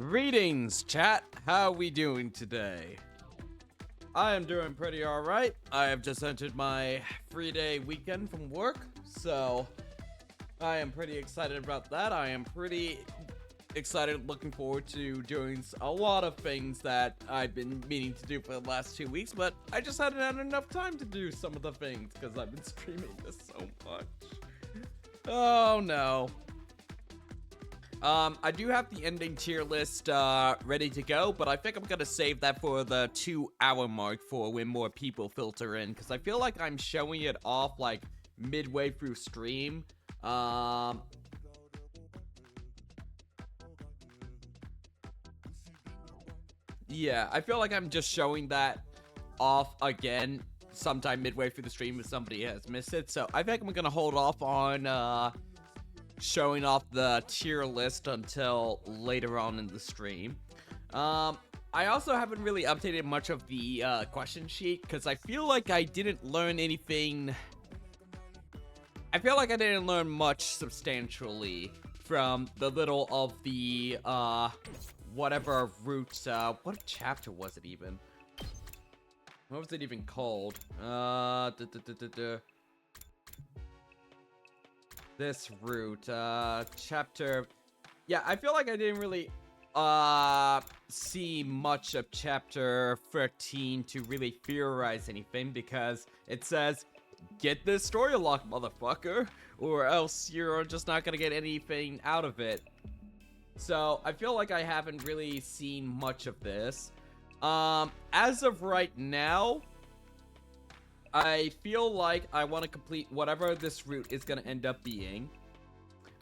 Greetings, chat. How we doing today? I am doing pretty alright. I have just entered my free day weekend from work, so I am pretty excited about that. I am pretty excited, looking forward to doing a lot of things that I've been meaning to do for the last 2 weeks, but I just hadn't had enough time to do some of the things because I've been streaming this so much. Oh no. I do have the ending tier list ready to go, but I think I'm gonna save that for the 2-hour mark for when more people filter in, because I feel like I'm showing it off like midway through stream. Yeah, I feel like I'm just showing that off again sometime midway through the stream if somebody has missed it, so I think I'm gonna hold off on showing off the tier list until later on in the stream. I also haven't really updated much of the question sheet because I feel like I didn't learn anything. I feel like I didn't learn much substantially from the little of the whatever route. What chapter was it even? What was it even called? This route, chapter. Yeah, I feel like I didn't really see much of chapter 13 to really theorize anything, because it says get this story lock, motherfucker, or else you're just not gonna get anything out of it. So I feel like I haven't really seen much of this. As of right now, I feel like I want to complete whatever this route is going to end up being.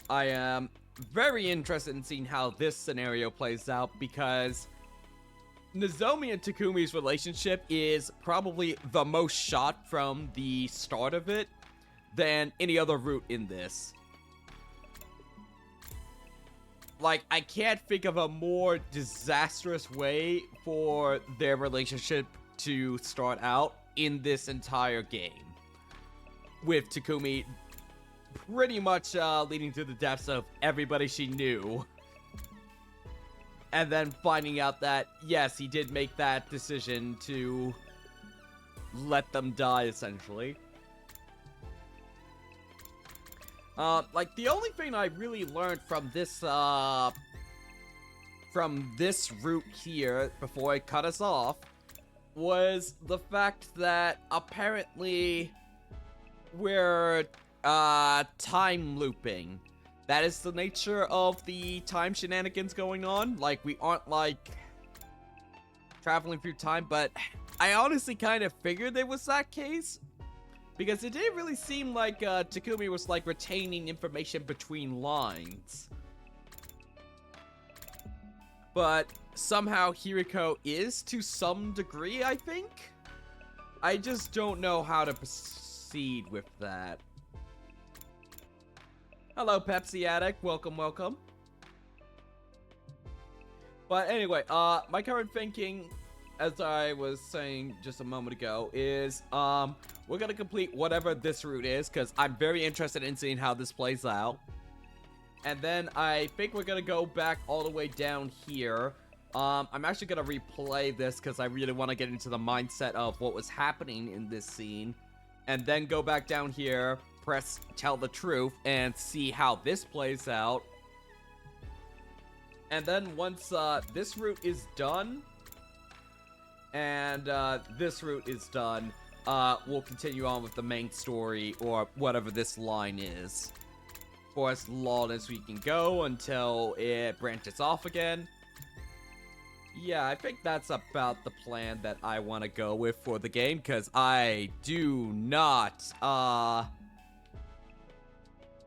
I am very interested in seeing how this scenario plays out, because Nozomi and Takumi's relationship is probably the most shot from the start of it than any other route in this. Like, I can't think of a more disastrous way for their relationship to start out in this entire game, with Takumi pretty much leading to the deaths of everybody she knew, and then finding out that yes, he did make that decision to let them die, essentially. Like, the only thing I really learned from this route here before it cut us off was the fact that apparently we're time looping. That is the nature of the time shenanigans going on. Like, we aren't like traveling through time, but I honestly kind of figured it was that case, because it didn't really seem like Takumi was like retaining information between lines. But somehow Hiriko is, to some degree, I think. I just don't know how to proceed with that. Hello, Pepsi Addict. Welcome, welcome. But anyway, my current thinking, as I was saying just a moment ago, is we're gonna complete whatever this route is, because I'm very interested in seeing how this plays out. And then I think we're gonna go back all the way down here. I'm actually gonna replay this because I really want to get into the mindset of what was happening in this scene. And then go back down here, press tell the truth, and see how this plays out. And then once this route is done, and this route is done, we'll continue on with the main story, or whatever this line is, for as long as we can go until it branches off again. Yeah, I think that's about the plan that I want to go with for the game, because I do not,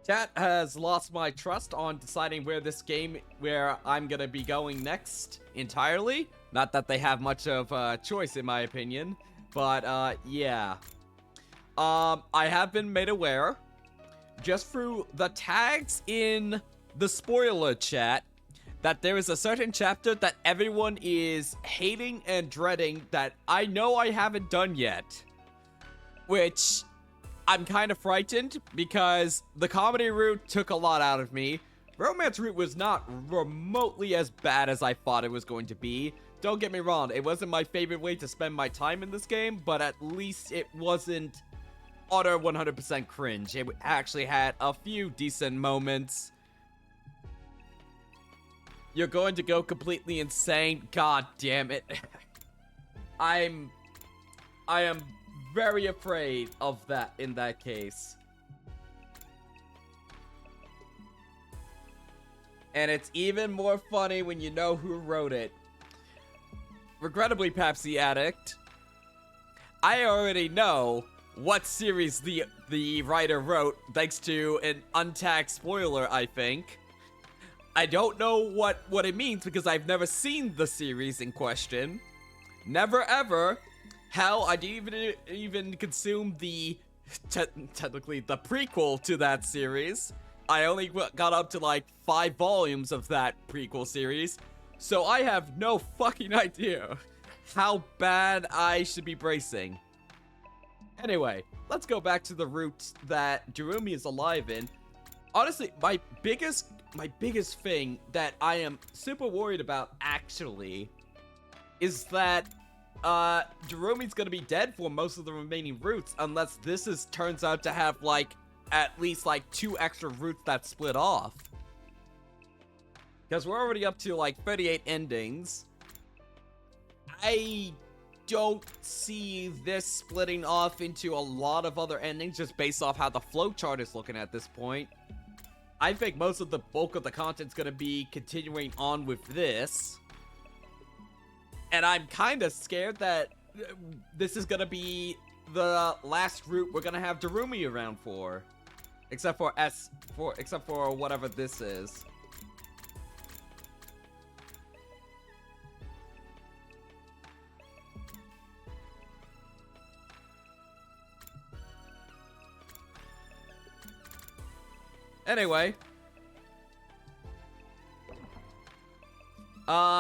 chat has lost my trust on deciding where I'm gonna be going next entirely. Not that they have much of a choice, in my opinion, but, yeah. I have been made aware, just through the tags in the spoiler chat, that there is a certain chapter that everyone is hating and dreading that I know I haven't done yet. Which I'm kind of frightened, because the comedy route took a lot out of me. Romance Root was not remotely as bad as I thought it was going to be. Don't get me wrong, it wasn't my favorite way to spend my time in this game, but at least it wasn't utter 100% cringe. It actually had a few decent moments. You're going to go completely insane? God damn it. I am very afraid of that in that case. And it's even more funny when you know who wrote it. Regrettably, Pepsi Addict, I already know what series the writer wrote, thanks to an untagged spoiler, I think. I don't know what it means because I've never seen the series in question. Never ever. Hell, I didn't even consume the, technically, the prequel to that series. I only got up to like 5 volumes of that prequel series. So I have no fucking idea how bad I should be bracing. Anyway, let's go back to the route that Darumi is alive in. Honestly, my biggest thing that I am super worried about, actually, is that Darumi's gonna be dead for most of the remaining routes, unless this turns out to have, like, at least, like, 2 extra routes that split off. Because we're already up to, like, 38 endings. I don't see this splitting off into a lot of other endings just based off how the flowchart is looking at this point. I think most of the bulk of the content's gonna be continuing on with this. And I'm kind of scared that this is gonna be the last route we're gonna have Darumi around for. Except for whatever this is. Anyway.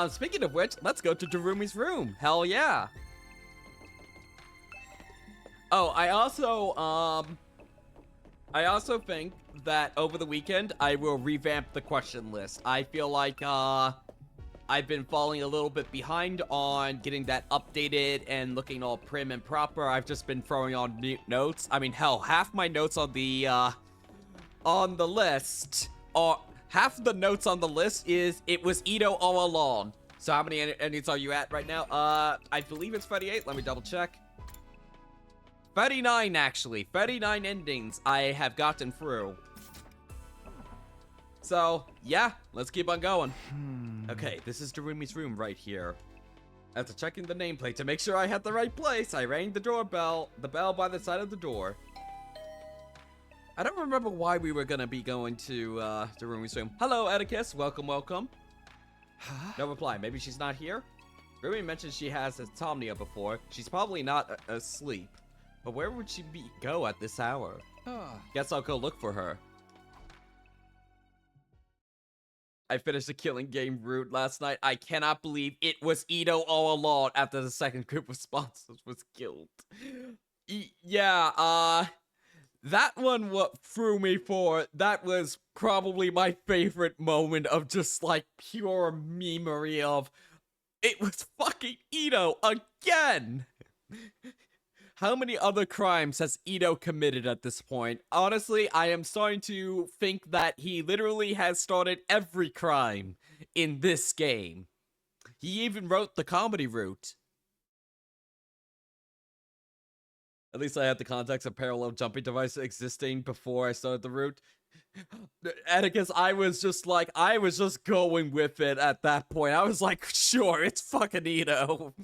Speaking of which, let's go to Darumi's room. Hell yeah. Oh, I also think that over the weekend, I will revamp the question list. I feel like, I've been falling a little bit behind on getting that updated and looking all prim and proper. I've just been throwing on new notes. I mean, hell, half my notes on the list, or half of the notes on the list is, it was Ito all along. So how many endings are you at right now? I believe it's 38. Let me double check. 39, actually. 39 endings I have gotten through. So, yeah, let's keep on going. Okay, this is Darumi's room right here. After checking the nameplate to make sure I had the right place, I rang the doorbell, the bell by the side of the door. I don't remember why we were gonna be going to, Darumi's room. Hello, Atticus. Welcome, welcome. Huh? No reply. Maybe she's not here? Darumi mentioned she has insomnia before. She's probably not asleep. But where would she go at this hour? Guess I'll go look for her. I finished the Killing Game route last night. I cannot believe it was Ito all along after the second group of sponsors was killed. Yeah, that one what threw me for, that was probably my favorite moment of just like pure memery of, it was fucking Ito again! How many other crimes has Ito committed at this point? Honestly, I am starting to think that he literally has started every crime in this game. He even wrote the comedy route. At least I had the context of parallel jumping device existing before I started the route. Atticus, I was just going with it at that point. I was like, sure, it's fucking Ito.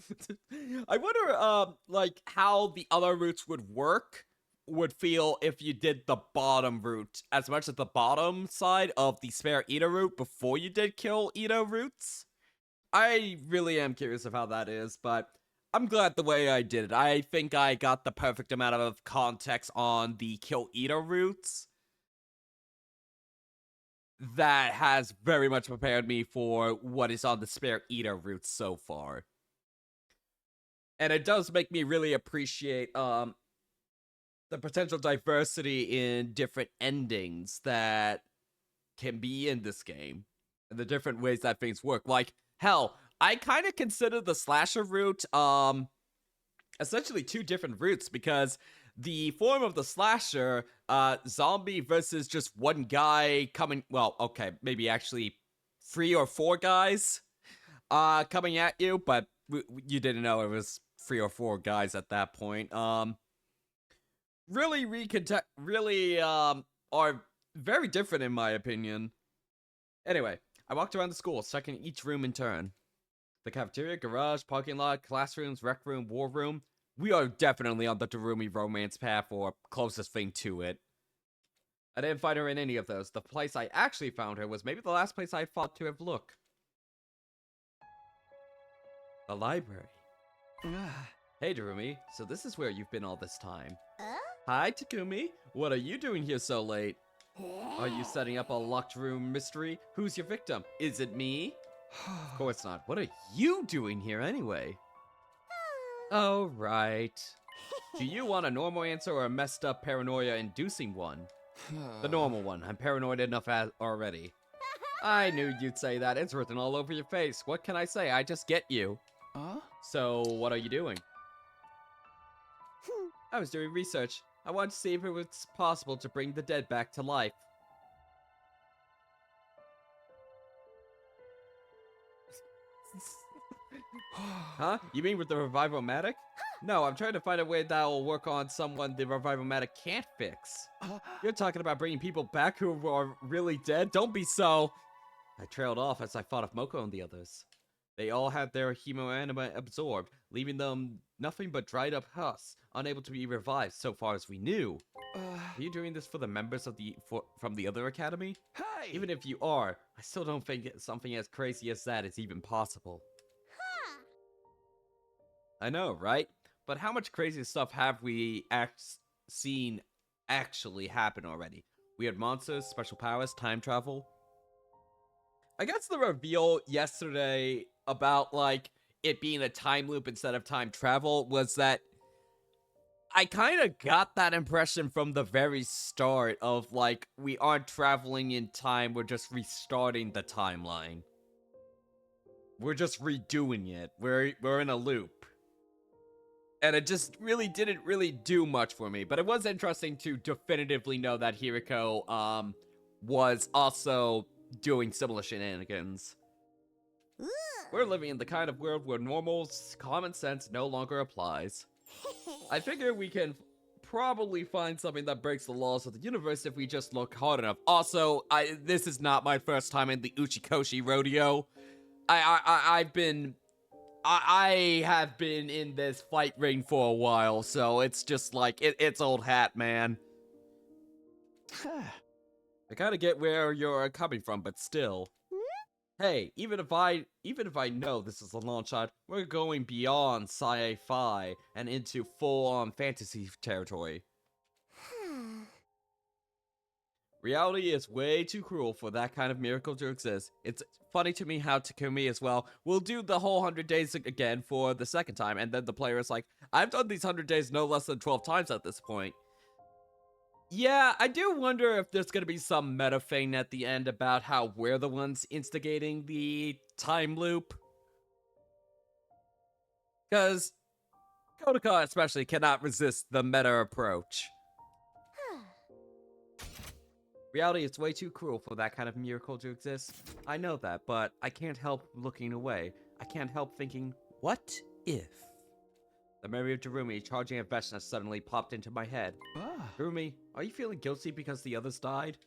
I wonder, like, how the other routes would feel if you did the bottom route, as much as the bottom side of the spare Ito route before you did kill Ito routes. I really am curious of how that is, but I'm glad the way I did it. I think I got the perfect amount of context on the kill Ito routes that has very much prepared me for what is on the spare Ito route so far. And it does make me really appreciate the potential diversity in different endings that can be in this game and the different ways that things work. Like, hell, I kind of consider the slasher route essentially two different routes, because the form of the slasher, zombie versus just one guy coming, well, okay, maybe actually 3 or 4 guys coming at you, but you didn't know it was 3 or 4 guys at that point. Really are very different in my opinion. Anyway, I walked around the school, checking each room in turn. The cafeteria, garage, parking lot, classrooms, rec room, war room. We are definitely on the Darumi romance path, or closest thing to it. I didn't find her in any of those. The place I actually found her was maybe the last place I thought to have looked. The library. Hey, Darumi. So this is where you've been all this time. Hi, Takumi. What are you doing here so late? Are you setting up a locked room mystery? Who's your victim? Is it me? Of course not. What are you doing here anyway? Oh, right. Do you want a normal answer or a messed up paranoia-inducing one? The normal one. I'm paranoid enough already. I knew you'd say that. It's written all over your face. What can I say? I just get you. So, what are you doing? I was doing research. I wanted to see if it was possible to bring the dead back to life. Huh? You mean with the Revivomatic? No, I'm trying to find a way that will work on someone the Revivomatic can't fix. You're talking about bringing people back who are really dead? Don't be so... I trailed off as I thought of Moko and the others. They all had their hemoanima absorbed, leaving them nothing but dried up husks, unable to be revived so far as we knew. Are you doing this for the members of from the other academy? Hey! Even if you are, I still don't think something as crazy as that is even possible. I know, right? But how much crazy stuff have we seen actually happen already? Weird monsters, special powers, time travel. I guess the reveal yesterday about, like, it being a time loop instead of time travel was that I kind of got that impression from the very start of, like, we aren't traveling in time, we're just restarting the timeline. We're just redoing it. We're in a loop. And it just really didn't do much for me. But it was interesting to definitively know that Hiriko, was also doing similar shenanigans. We're living in the kind of world where normal common sense no longer applies. I figure we can probably find something that breaks the laws of the universe if we just look hard enough. Also, this is not my first time in the Uchikoshi rodeo. I have been in this fight ring for a while, so it's just like, it's old hat, man. I kinda get where you're coming from, but still. Hey, even if I know this is a long shot, we're going beyond sci-fi and into full-on fantasy territory. Reality is way too cruel for that kind of miracle to exist. It's funny to me how Takumi as well will do the whole 100 days again for the second time, and then the player is like, I've done these 100 days no less than 12 times at this point. Yeah, I do wonder if there's gonna be some meta thing at the end about how we're the ones instigating the time loop. Because Kodoka especially cannot resist the meta approach. Reality is way too cruel for that kind of miracle to exist. I know that, but I can't help looking away. I can't help thinking, what if? The memory of Darumi charging a Veshna suddenly popped into my head. Darumi, are you feeling guilty because the others died?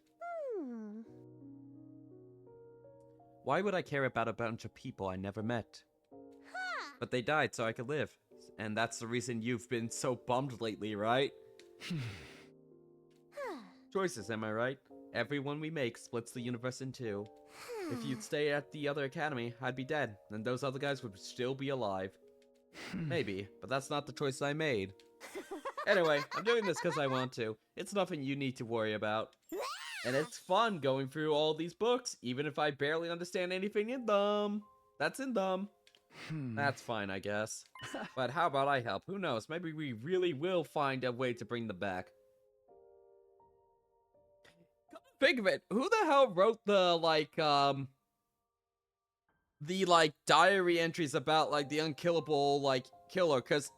Why would I care about a bunch of people I never met? But they died so I could live. And that's the reason you've been so bummed lately, right? Choices, am I right? Everyone we make splits the universe in two. If you'd stay at the other academy, I'd be dead, and those other guys would still be alive. Maybe, but that's not the choice I made. Anyway, I'm doing this because I want to. It's nothing you need to worry about. And it's fun going through all these books, even if I barely understand anything in them. That's in them. That's fine, I guess. But how about I help? Who knows? Maybe we really will find a way to bring them back. Come to think of it, who the hell wrote the, diary entries about, like, the unkillable, like, killer? Because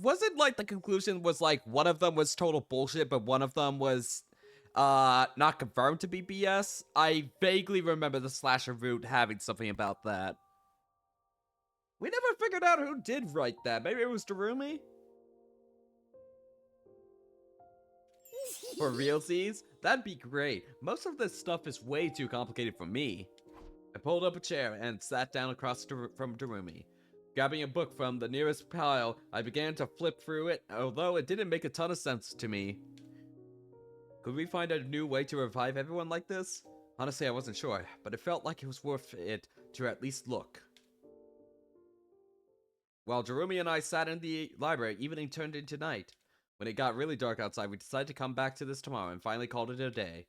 was it, like, the conclusion was, like, one of them was total bullshit, but one of them was, not confirmed to be BS? I vaguely remember the slasher route having something about that. We never figured out who did write that. Maybe it was Darumi? For realsies? That'd be great. Most of this stuff is way too complicated for me. I pulled up a chair and sat down across from Darumi. Grabbing a book from the nearest pile, I began to flip through it, although it didn't make a ton of sense to me. Could we find a new way to revive everyone like this? Honestly, I wasn't sure, but it felt like it was worth it to at least look. While Darumi and I sat in the library, evening turned into night. When it got really dark outside, we decided to come back to this tomorrow and finally called it a day.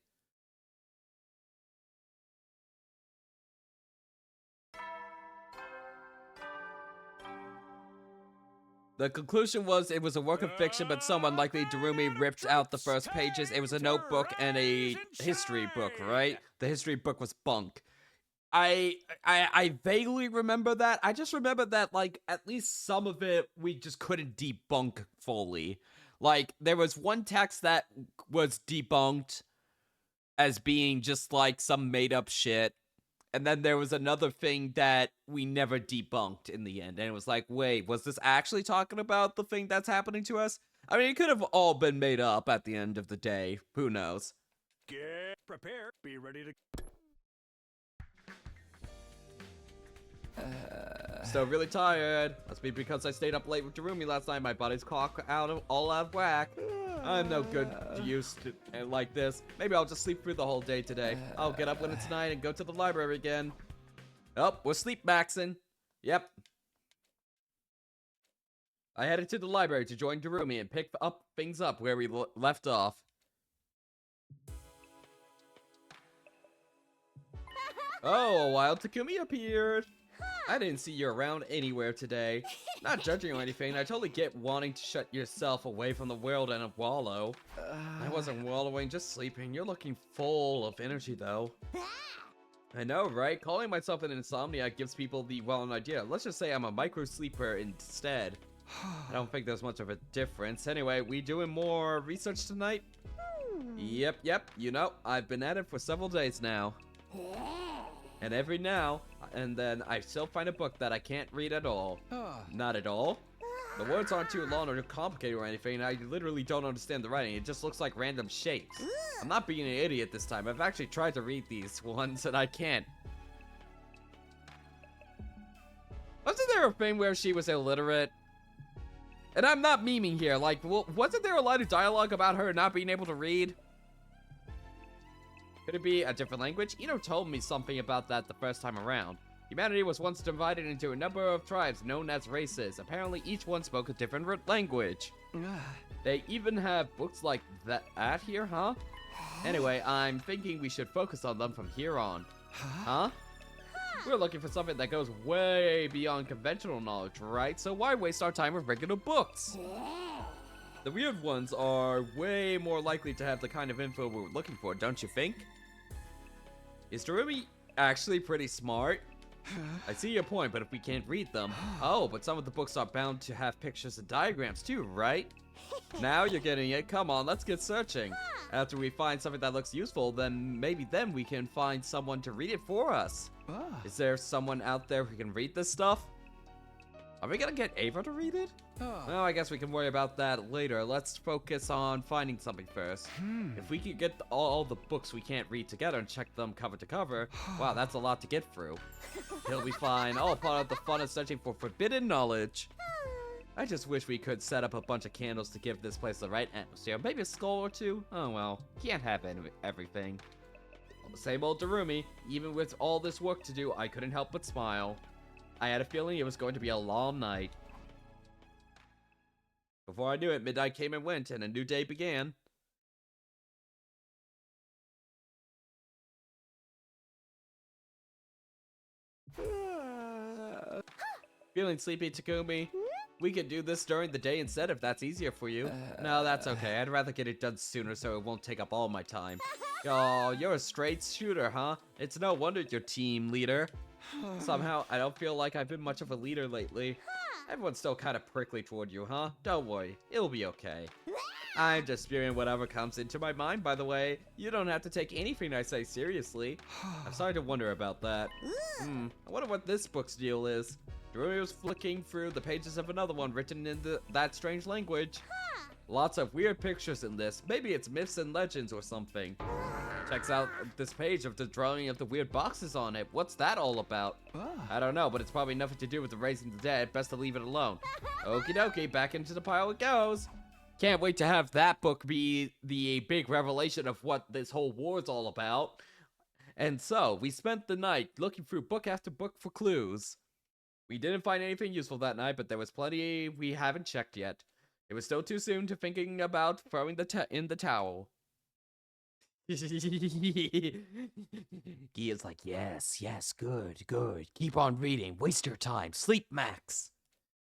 The conclusion was it was a work of fiction, but someone likely Darumi ripped out the first pages. It was a notebook and a history book, right? The history book was bunk. I vaguely remember that. I just remember that, like, at least some of it we just couldn't debunk fully. Like, there was one text that was debunked as being just, like, some made-up shit. And then there was another thing that we never debunked in the end. And it was like, wait, was this actually talking about the thing that's happening to us? I mean, it could have all been made up at the end of the day. Who knows? Get prepared. Be ready to... Still really tired. Must be because I stayed up late with Darumi last night. My body's all out of whack. I'm no good used to like this. Maybe I'll just sleep through the whole day today. I'll get up when it's night and go to the library again. Oh, we're sleep maxing. Yep. I headed to the library to join Darumi and pick up things up where we left off. Oh, a wild Takumi appeared. I didn't see you around anywhere today. Not judging or anything, I totally get wanting to shut yourself away from the world and wallow. I wasn't wallowing, just sleeping. You're looking full of energy, though. I know, right? Calling myself an insomniac gives people the wrong idea. Let's just say I'm a micro-sleeper instead. I don't think there's much of a difference. Anyway, we doing more research tonight? Yep. You know, I've been at it for several days now. And every now and then I still find a book that I can't read at all. Not at all. The words aren't too long or too complicated or anything. I literally don't understand the writing. It just looks like random shapes. I'm not being an idiot this time. I've actually tried to read these ones and I can't. Wasn't there a thing where she was illiterate? And I'm not memeing here. Like, wasn't there a line of dialogue about her not being able to read? Could it be a different language? Ito told me something about that the first time around. Humanity was once divided into a number of tribes known as races. Apparently each one spoke a different language. They even have books like that here, huh? Anyway, I'm thinking we should focus on them from here on. Huh? We're looking for something that goes way beyond conventional knowledge, right? So why waste our time with regular books? The weird ones are way more likely to have the kind of info we're looking for, don't you think? Is Darumi actually pretty smart? I see your point, but if we can't read them... Oh, but some of the books are bound to have pictures and diagrams too, right? Now you're getting it. Come on, let's get searching. After we find something that looks useful, then maybe then we can find someone to read it for us. Is there someone out there who can read this stuff? Are we gonna get Ava to read it? Well, I guess we can worry about that later. Let's focus on finding something first. If we could get all the books we can't read together and check them cover to cover, wow, that's a lot to get through. He'll be fine. All part of the fun of searching for forbidden knowledge. I just wish we could set up a bunch of candles to give this place the right atmosphere. Maybe a skull or two? Oh well, can't have everything. Well, the same old Darumi. Even with all this work to do, I couldn't help but smile. I had a feeling it was going to be a long night. Before I knew it, midnight came and went, and a new day began. Feeling sleepy, Takumi? We could do this during the day instead if that's easier for you. No, that's okay. I'd rather get it done sooner so it won't take up all my time. Oh, you're a straight shooter, huh? It's no wonder you're team leader. Somehow, I don't feel like I've been much of a leader lately. Everyone's still kind of prickly toward you, huh? Don't worry, it'll be okay. I'm just spewing whatever comes into my mind, by the way. You don't have to take anything I say seriously. I'm starting to wonder about that. I wonder what this book's deal is. Dorumi was flicking through the pages of another one written in that strange language. Lots of weird pictures in this. Maybe it's myths and legends or something. Checks out this page of the drawing of the weird boxes on it. What's that all about? I don't know, but it's probably nothing to do with the raising the dead. Best to leave it alone. Okie dokie, back into the pile it goes. Can't wait to have that book be the big revelation of what this whole war's all about. And so, we spent the night looking through book after book for clues. We didn't find anything useful that night, but there was plenty we haven't checked yet. It was still too soon to thinking about throwing in the towel. Gia's like, yes, good. Keep on reading. Waste your time. Sleep, Max.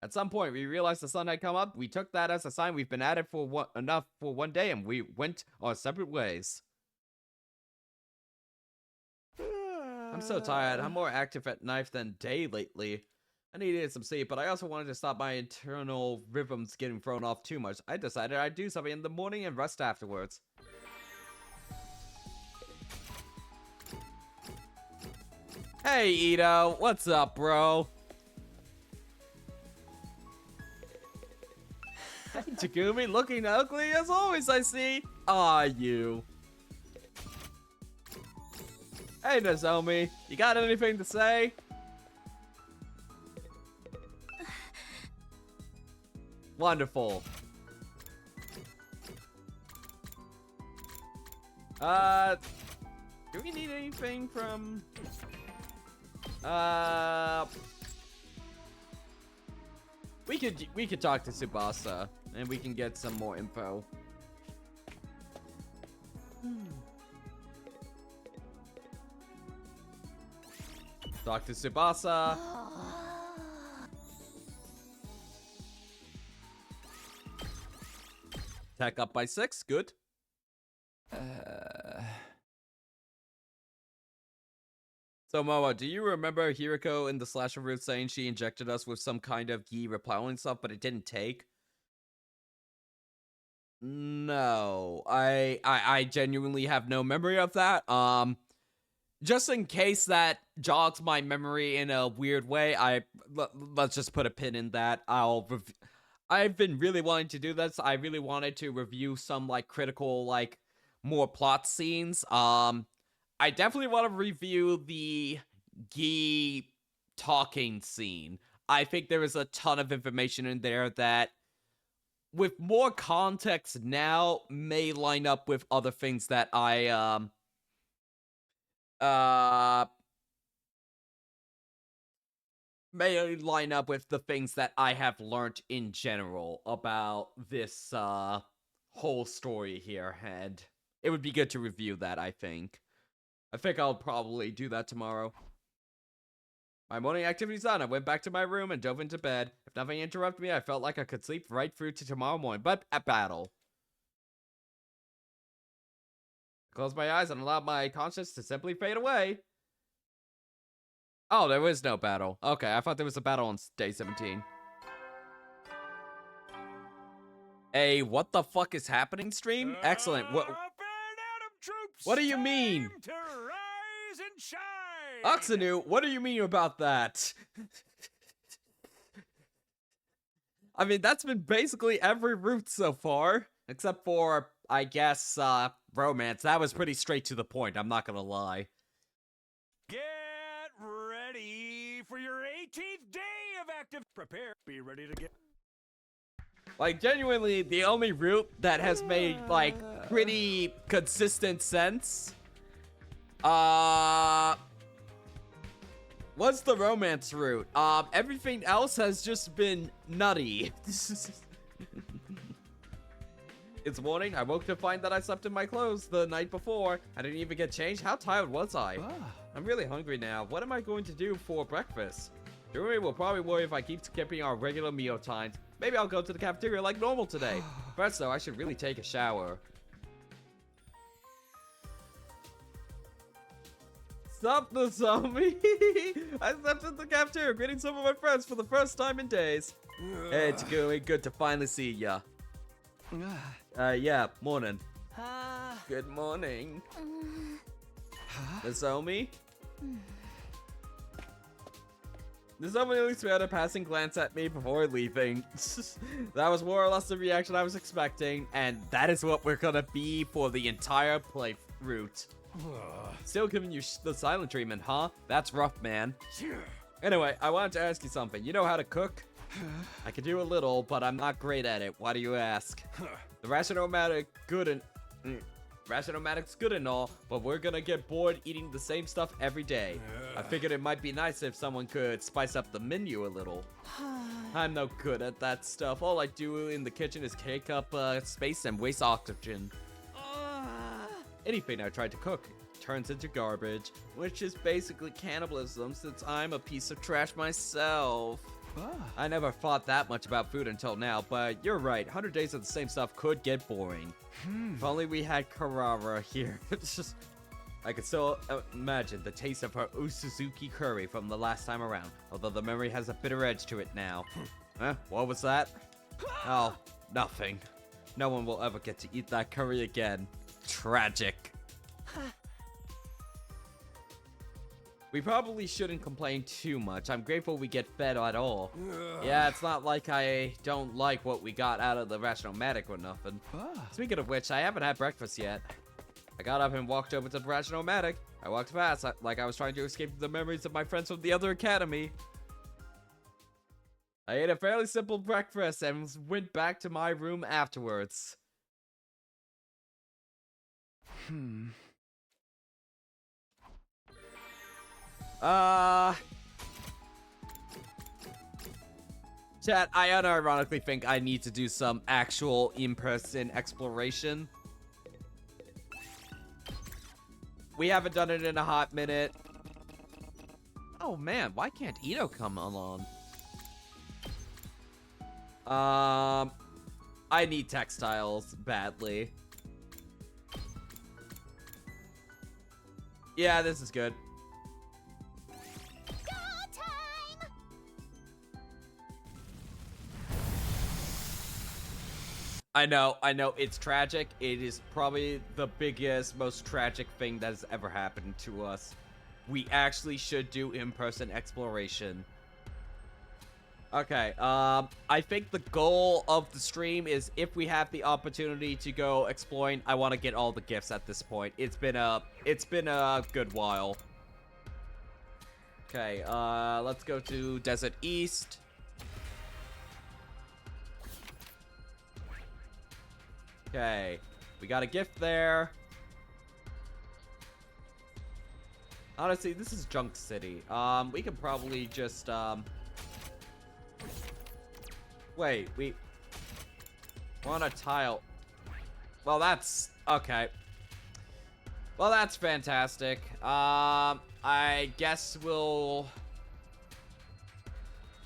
At some point, we realized the sun had come up. We took that as a sign we've been at it for enough for one day, and we went our separate ways. I'm so tired. I'm more active at night than day lately. I needed some sleep, but I also wanted to stop my internal rhythms getting thrown off too much. I decided I'd do something in the morning and rest afterwards. Hey, Ito. What's up, bro? Hey, Takumi, looking ugly as always, I see. Aw, you. Hey, Nozomi. You got anything to say? Wonderful. Do we need anything from... We could talk to Tsubasa, and we can get some more info. Talk to Tsubasa. Tech up by 6, good. So, Moa, do you remember Hiriko in the slasher route saying she injected us with some kind of gi repelling stuff, but it didn't take? No, I genuinely have no memory of that. Just in case that jogs my memory in a weird way, let's just put a pin in that. I've been really wanting to do this. I really wanted to review some, like, critical, like, more plot scenes. I definitely want to review the Gi talking scene. I think there is a ton of information in there that, with more context now, may line up with other things that I, may line up with the things that I have learned in general about this, whole story here, and it would be good to review that, I think. I think I'll probably do that tomorrow. My morning activity's done. I went back to my room and dove into bed. If nothing interrupted me, I felt like I could sleep right through to tomorrow morning, but at battle. I closed my eyes and allowed my conscience to simply fade away. Oh, there was no battle. Okay, I thought there was a battle on day 17. A what the fuck is happening stream? Excellent. What do you mean? To rise and shine. Oxenu, what do you mean about that? I mean, that's been basically every route so far. Except for, I guess, romance. That was pretty straight to the point, I'm not gonna lie. Get ready for your 18th day of active. Prepare. Be ready to get. Like, genuinely, the only route that has made, like, pretty consistent sense, was the romance route. Everything else has just been nutty. It's morning. I woke to find that I slept in my clothes the night before. I didn't even get changed. How tired was I? I'm really hungry now. What am I going to do for breakfast? Dorumi will probably worry if I keep skipping our regular meal times. Maybe I'll go to the cafeteria like normal today. First, though, I should really take a shower. Sup, the zombie? I stepped in the cafeteria, greeting some of my friends for the first time in days. Hey, it's good to finally see ya. Yeah, morning. Good morning. Nozomi? Nozomi at least had a passing glance at me before leaving. That was more or less the reaction I was expecting, and that is what we're gonna be for the entire playthrough. Still giving you the silent treatment, huh? That's rough, man. Anyway, I wanted to ask you something. You know how to cook? I can do a little, but I'm not great at it. Why do you ask? The Ration-O-Matic's good and all, but we're gonna get bored eating the same stuff every day. I figured it might be nice if someone could spice up the menu a little. I'm no good at that stuff. All I do in the kitchen is take up space and waste oxygen. Anything I try to cook turns into garbage, which is basically cannibalism since I'm a piece of trash myself. I never thought that much about food until now, but you're right, 100 days of the same stuff could get boring. If only we had Karara here. I could still imagine the taste of her Usuzuki curry from the last time around, although the memory has a bitter edge to it now. Huh? What was that? Oh, nothing. No one will ever get to eat that curry again. Tragic. We probably shouldn't complain too much. I'm grateful we get fed at all. Yeah, it's not like I don't like what we got out of the Ration-O-Matic or nothing. Speaking of which, I haven't had breakfast yet. I got up and walked over to the Ration-O-Matic. I walked fast, like I was trying to escape the memories of my friends from the other academy. I ate a fairly simple breakfast and went back to my room afterwards. Chat, I unironically think I need to do some actual in-person exploration. We haven't done it in a hot minute. Oh man, why can't Ito come along? I need textiles badly. Yeah, this is good. I know, it's tragic. It is probably the biggest, most tragic thing that has ever happened to us. We actually should do in-person exploration. Okay, I think the goal of the stream is if we have the opportunity to go exploring, I want to get all the gifts at this point. It's been a good while. Okay, let's go to Desert East. Okay, we got a gift there. Honestly, this is Junk City. We can probably just, wait, we want a tile. Well, that's, okay. Well, that's fantastic. I guess we'll,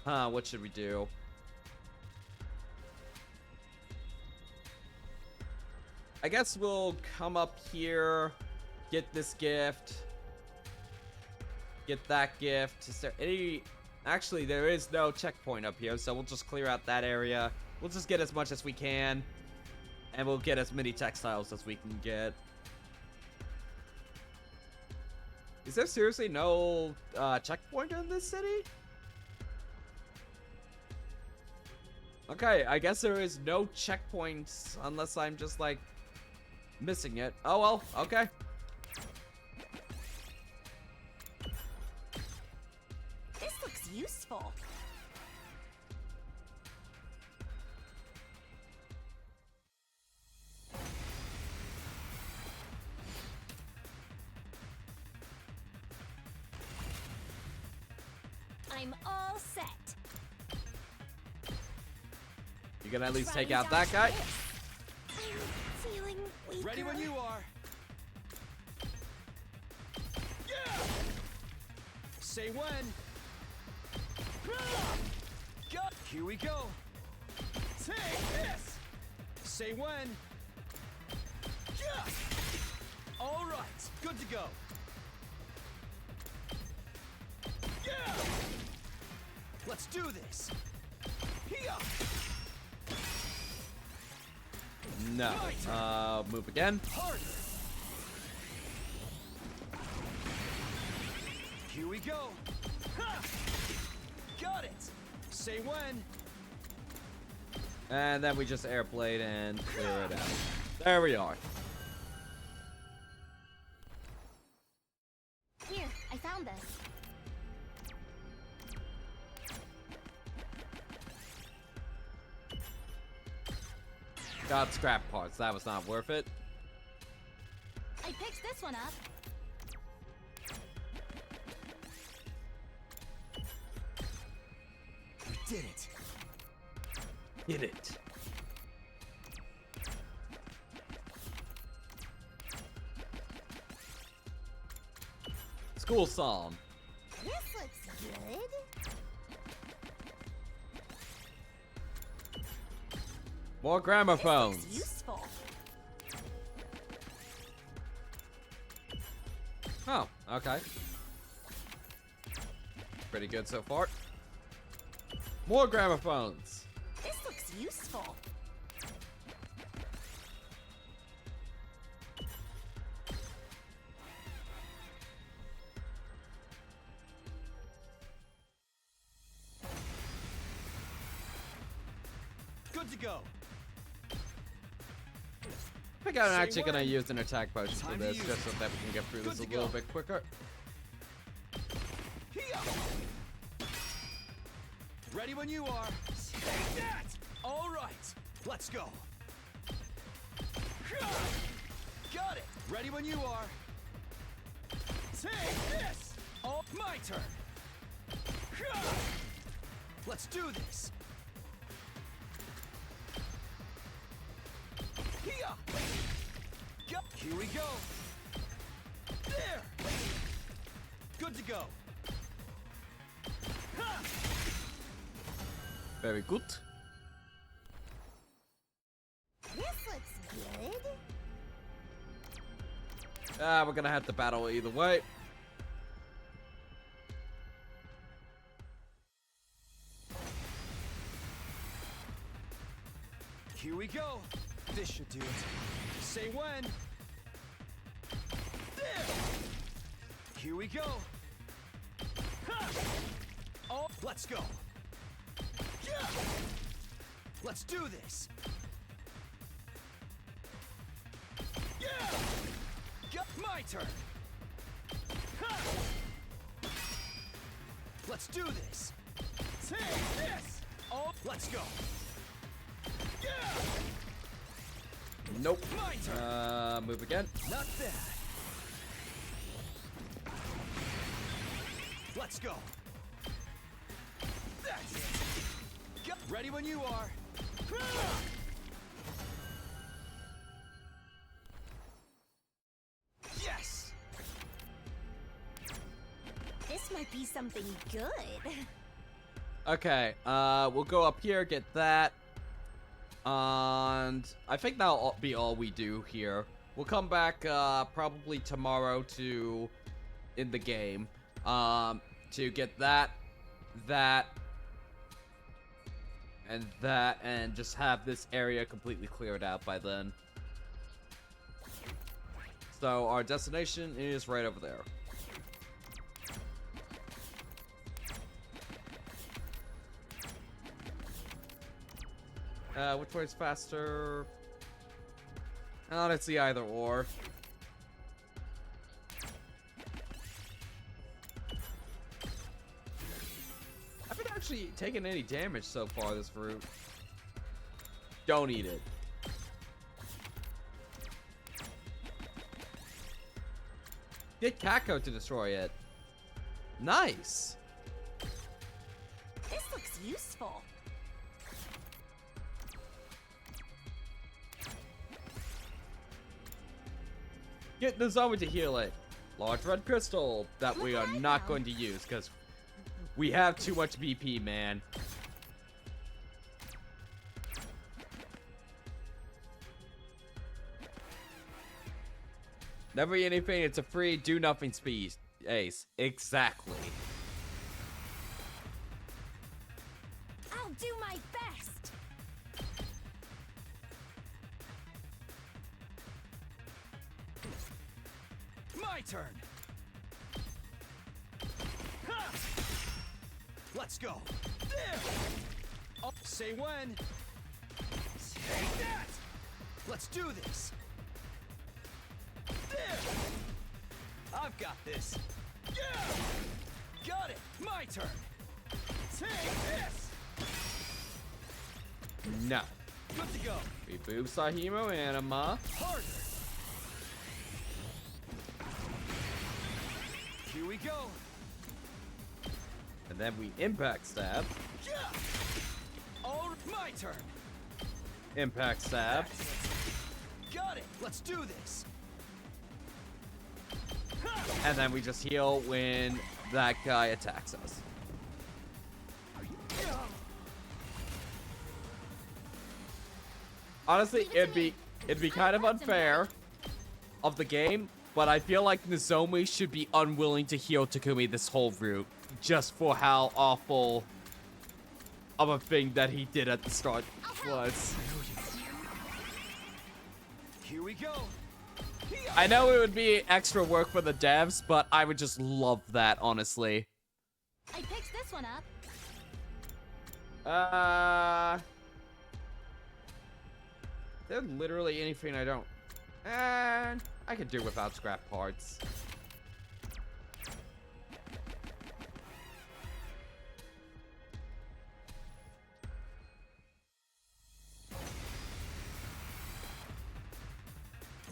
what should we do? I guess we'll come up here, get this gift, get that gift. Is there any... Actually, there is no checkpoint up here, so we'll just clear out that area. We'll just get as much as we can, and we'll get as many textiles as we can get. Is there seriously no checkpoint in this city? Okay, I guess there is no checkpoints unless I'm just like missing it. Oh well, okay. This looks useful. I'm all set. You can at least take out that guy. I'm feeling weaker. Ready when you are. Yeah! Say when. Go. Here we go. Take this! Say when. Yeah! All right, good to go. Yeah! Let's do this. Here. No. Move again. Harder. Here we go. Ha! Got it. Say when. And then we just airblade and clear it out. There we are. Here, I found this. Got scrap parts. That was not worth it. I picked this one up. We did it. Did it. School song. This looks good. More This gramophones. looks useful. Oh, okay. Pretty good so far. More gramophones. This looks useful. Good to go. I think I'm Say actually gonna when. use an attack potion for Time to this, use just so it. that we can get through Good this a to little go. bit quicker. Here. Ready when you are. Take that. All right, let's go. Got it. Ready when you are. Take this. Oh, my turn. Let's do this. Here we go. There. Good to go. Ha! Very good. This looks good. We're gonna have to battle either way. Here we go. This should do it. Say when. There. Here we go. Ha! Oh, let's go. Yeah. Let's do this. Yeah. Got my turn. Ha! Let's do this. Take this. Oh, let's go. Yeah. Nope. My turn. Move again. Not bad. Let's go. That's it. Ready when you are. Yes. This might be something good. Okay, we'll go up here, get that. And I think that'll be all we do here. We'll come back probably tomorrow to in the game to get that, and just have this area completely cleared out by then. So our destination is right over there. Which way's faster? Oh, let's see either or. I haven't actually taken any damage so far this route. Don't eat it. Get Kako to destroy it. Nice. This looks useful. Get Nozomi to heal it. Large red crystal that we are not going to use because we have too much BP, man. Never eat anything. It's a free do nothing speed. Ace. Exactly. I'll do my best. My turn. Ha! Let's go. There. Oh, say when. Take that. Let's do this. There. I've got this. Yeah. Got it. My turn. Take this. No. Good to go. We boost our Hemo Anima. Harder. Here we go. And then we impact stab. Yeah. Oh, my turn. Impact stab. That's it. Got it. Let's do this. Ha! And then we just heal when that guy attacks us. Yeah. Honestly, it'd be kind of unfair of the game, but I feel like Nozomi should be unwilling to heal Takumi this whole route, just for how awful of a thing that he did at the start was. Here we go. I know it would be extra work for the devs, but I would just love that, honestly. I picked this one up. There's literally anything I don't. I could do without scrap parts.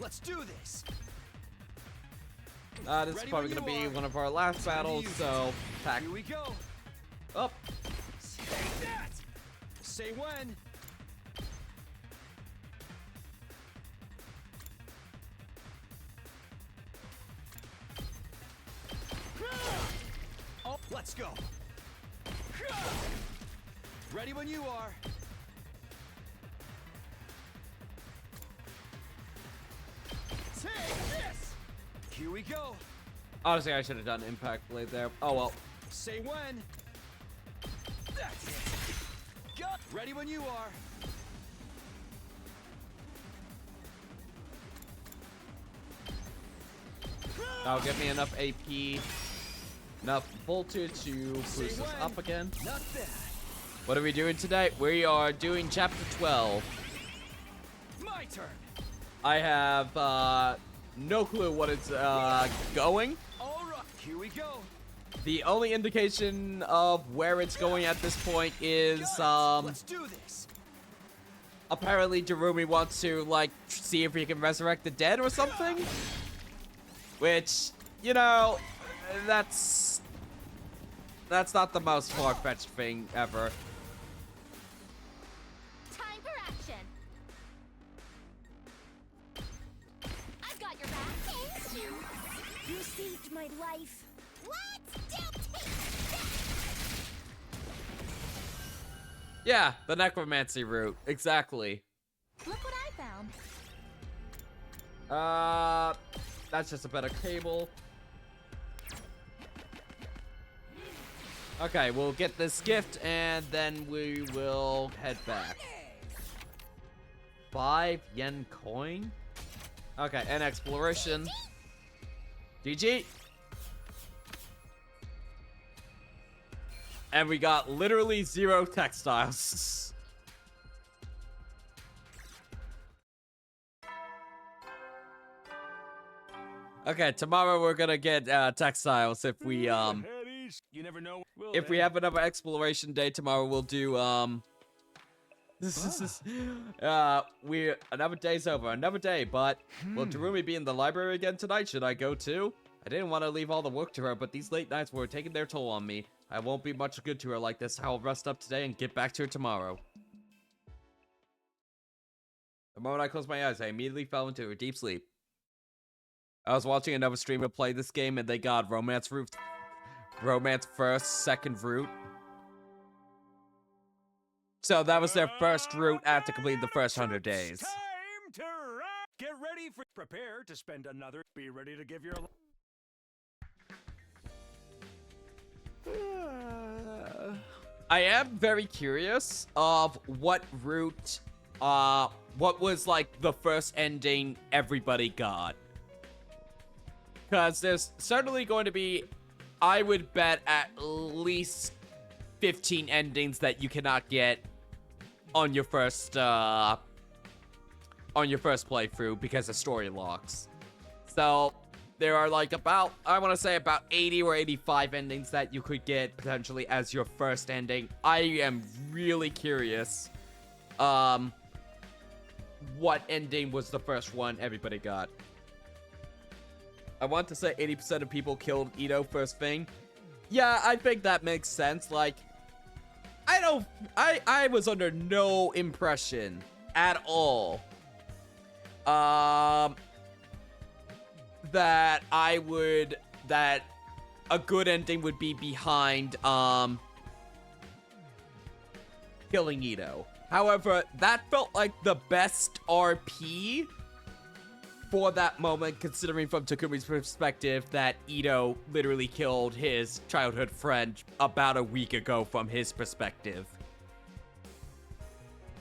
Let's do this. This is Ready probably when gonna you be are. one of our last battles, use so pack Here we go. up. Take that. Say when. Oh, let's go. Ready when you are. Take this. Here we go. Honestly, I should have done impact blade there. Oh well. Say when. That's it. Got. Ready when you are. That'll give me enough AP, enough voltage to boost us when. up again. Not bad. What are we doing today? We are doing chapter 12. My turn. I have no clue what it's going. All right. Here we go. The only indication of where it's going at this point is Got it. Let's do this. apparently Jerumi wants to like see if he can resurrect the dead or something. Which, you know, that's not the most far-fetched thing ever. Time for action. I've got your back. Thank you. You saved my life. Let's do that. Yeah, the necromancy route, exactly. Look what I found. That's just a better cable. Okay, we'll get this gift and then we will head back. 5 yen coin? Okay, and exploration. GG. And we got literally 0 textiles. Okay, tomorrow we're gonna get textiles if we Headies, you never know. Will if we they? have another exploration day tomorrow. We'll do we another day's over, another day. But will Darumi be in the library again tonight? Should I go too? I didn't want to leave all the work to her, but these late nights were taking their toll on me. I won't be much good to her like this. I'll rest up today and get back to her tomorrow. The moment I closed my eyes, I immediately fell into a deep sleep. I was watching another streamer play this game, and they got romance first, second route. So that was their first route after completing the first 100 days. Time to rock. Get ready ready for... Prepare to spend another... Be ready to give your... I am very curious of what route, what was like the first ending everybody got. Because there's certainly going to be, I would bet, at least 15 endings that you cannot get on your first playthrough because of story locks. So there are like about, I want to say about 80 or 85 endings that you could get potentially as your first ending. I am really curious what ending was the first one everybody got. I want to say 80% of people killed Ito first thing. Yeah, I think that makes sense. Like, I was under no impression at all that a good ending would be behind killing Ito. However, that felt like the best RP for that moment, considering from Takumi's perspective that Ito literally killed his childhood friend about a week ago from his perspective.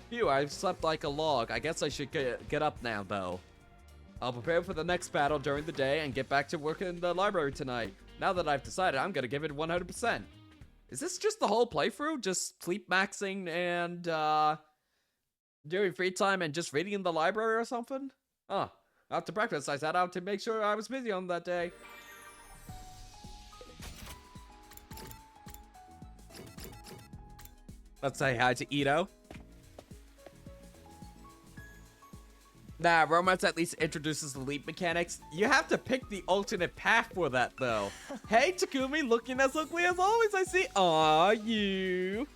Phew, I've slept like a log. I guess I should get up now, though. I'll prepare for the next battle during the day and get back to work in the library tonight. Now that I've decided, I'm gonna give it 100%. Is this just the whole playthrough? Just sleep maxing and, doing free time and just reading in the library or something? Huh. After breakfast, I sat out to make sure I was busy on that day. Let's say hi to Ito. Nah, romance at least introduces the leap mechanics. You have to pick the alternate path for that, though. Hey, Takumi, looking as ugly as always, I see. Aw, you.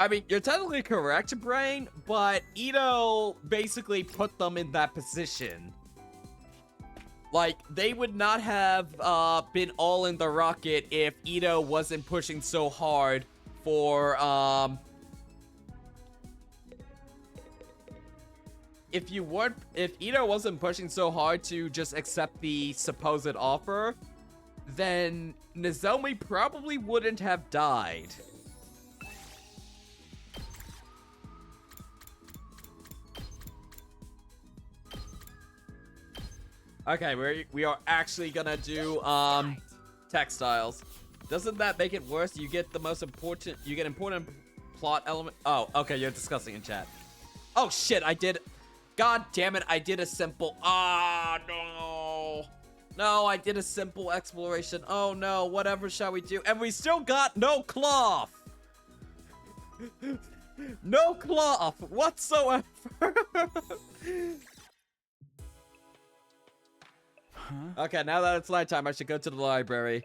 I mean, you're technically correct, Brain, but Ito basically put them in that position. Like, they would not have been all in the rocket if Ito wasn't pushing so hard for, if Ito wasn't pushing so hard to just accept the supposed offer, then Nozomi probably wouldn't have died. Okay, we are actually gonna do textiles. Doesn't that make it worse? You get important plot element. Oh, okay, you're discussing in chat. Oh shit, God damn it, I did a simple. Ah, no. No, I did a simple exploration. Oh no, whatever shall we do? And we still got no cloth. No cloth whatsoever. Okay, now that it's nighttime, I should go to the library.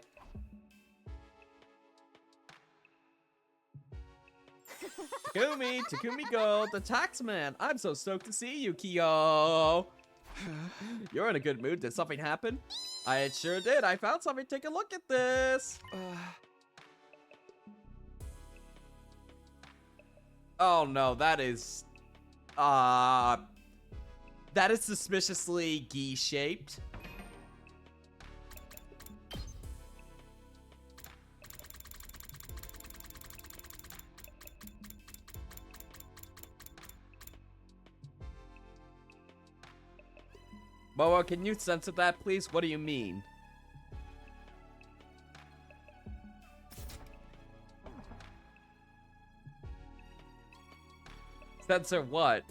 Takumi Gold, the taxman. I'm so stoked to see you, Kyo. You're in a good mood. Did something happen? I sure did. I found something. Take a look at this. Oh no, that is suspiciously gi-shaped. Moa, can you censor that, please? What do you mean? Censor what?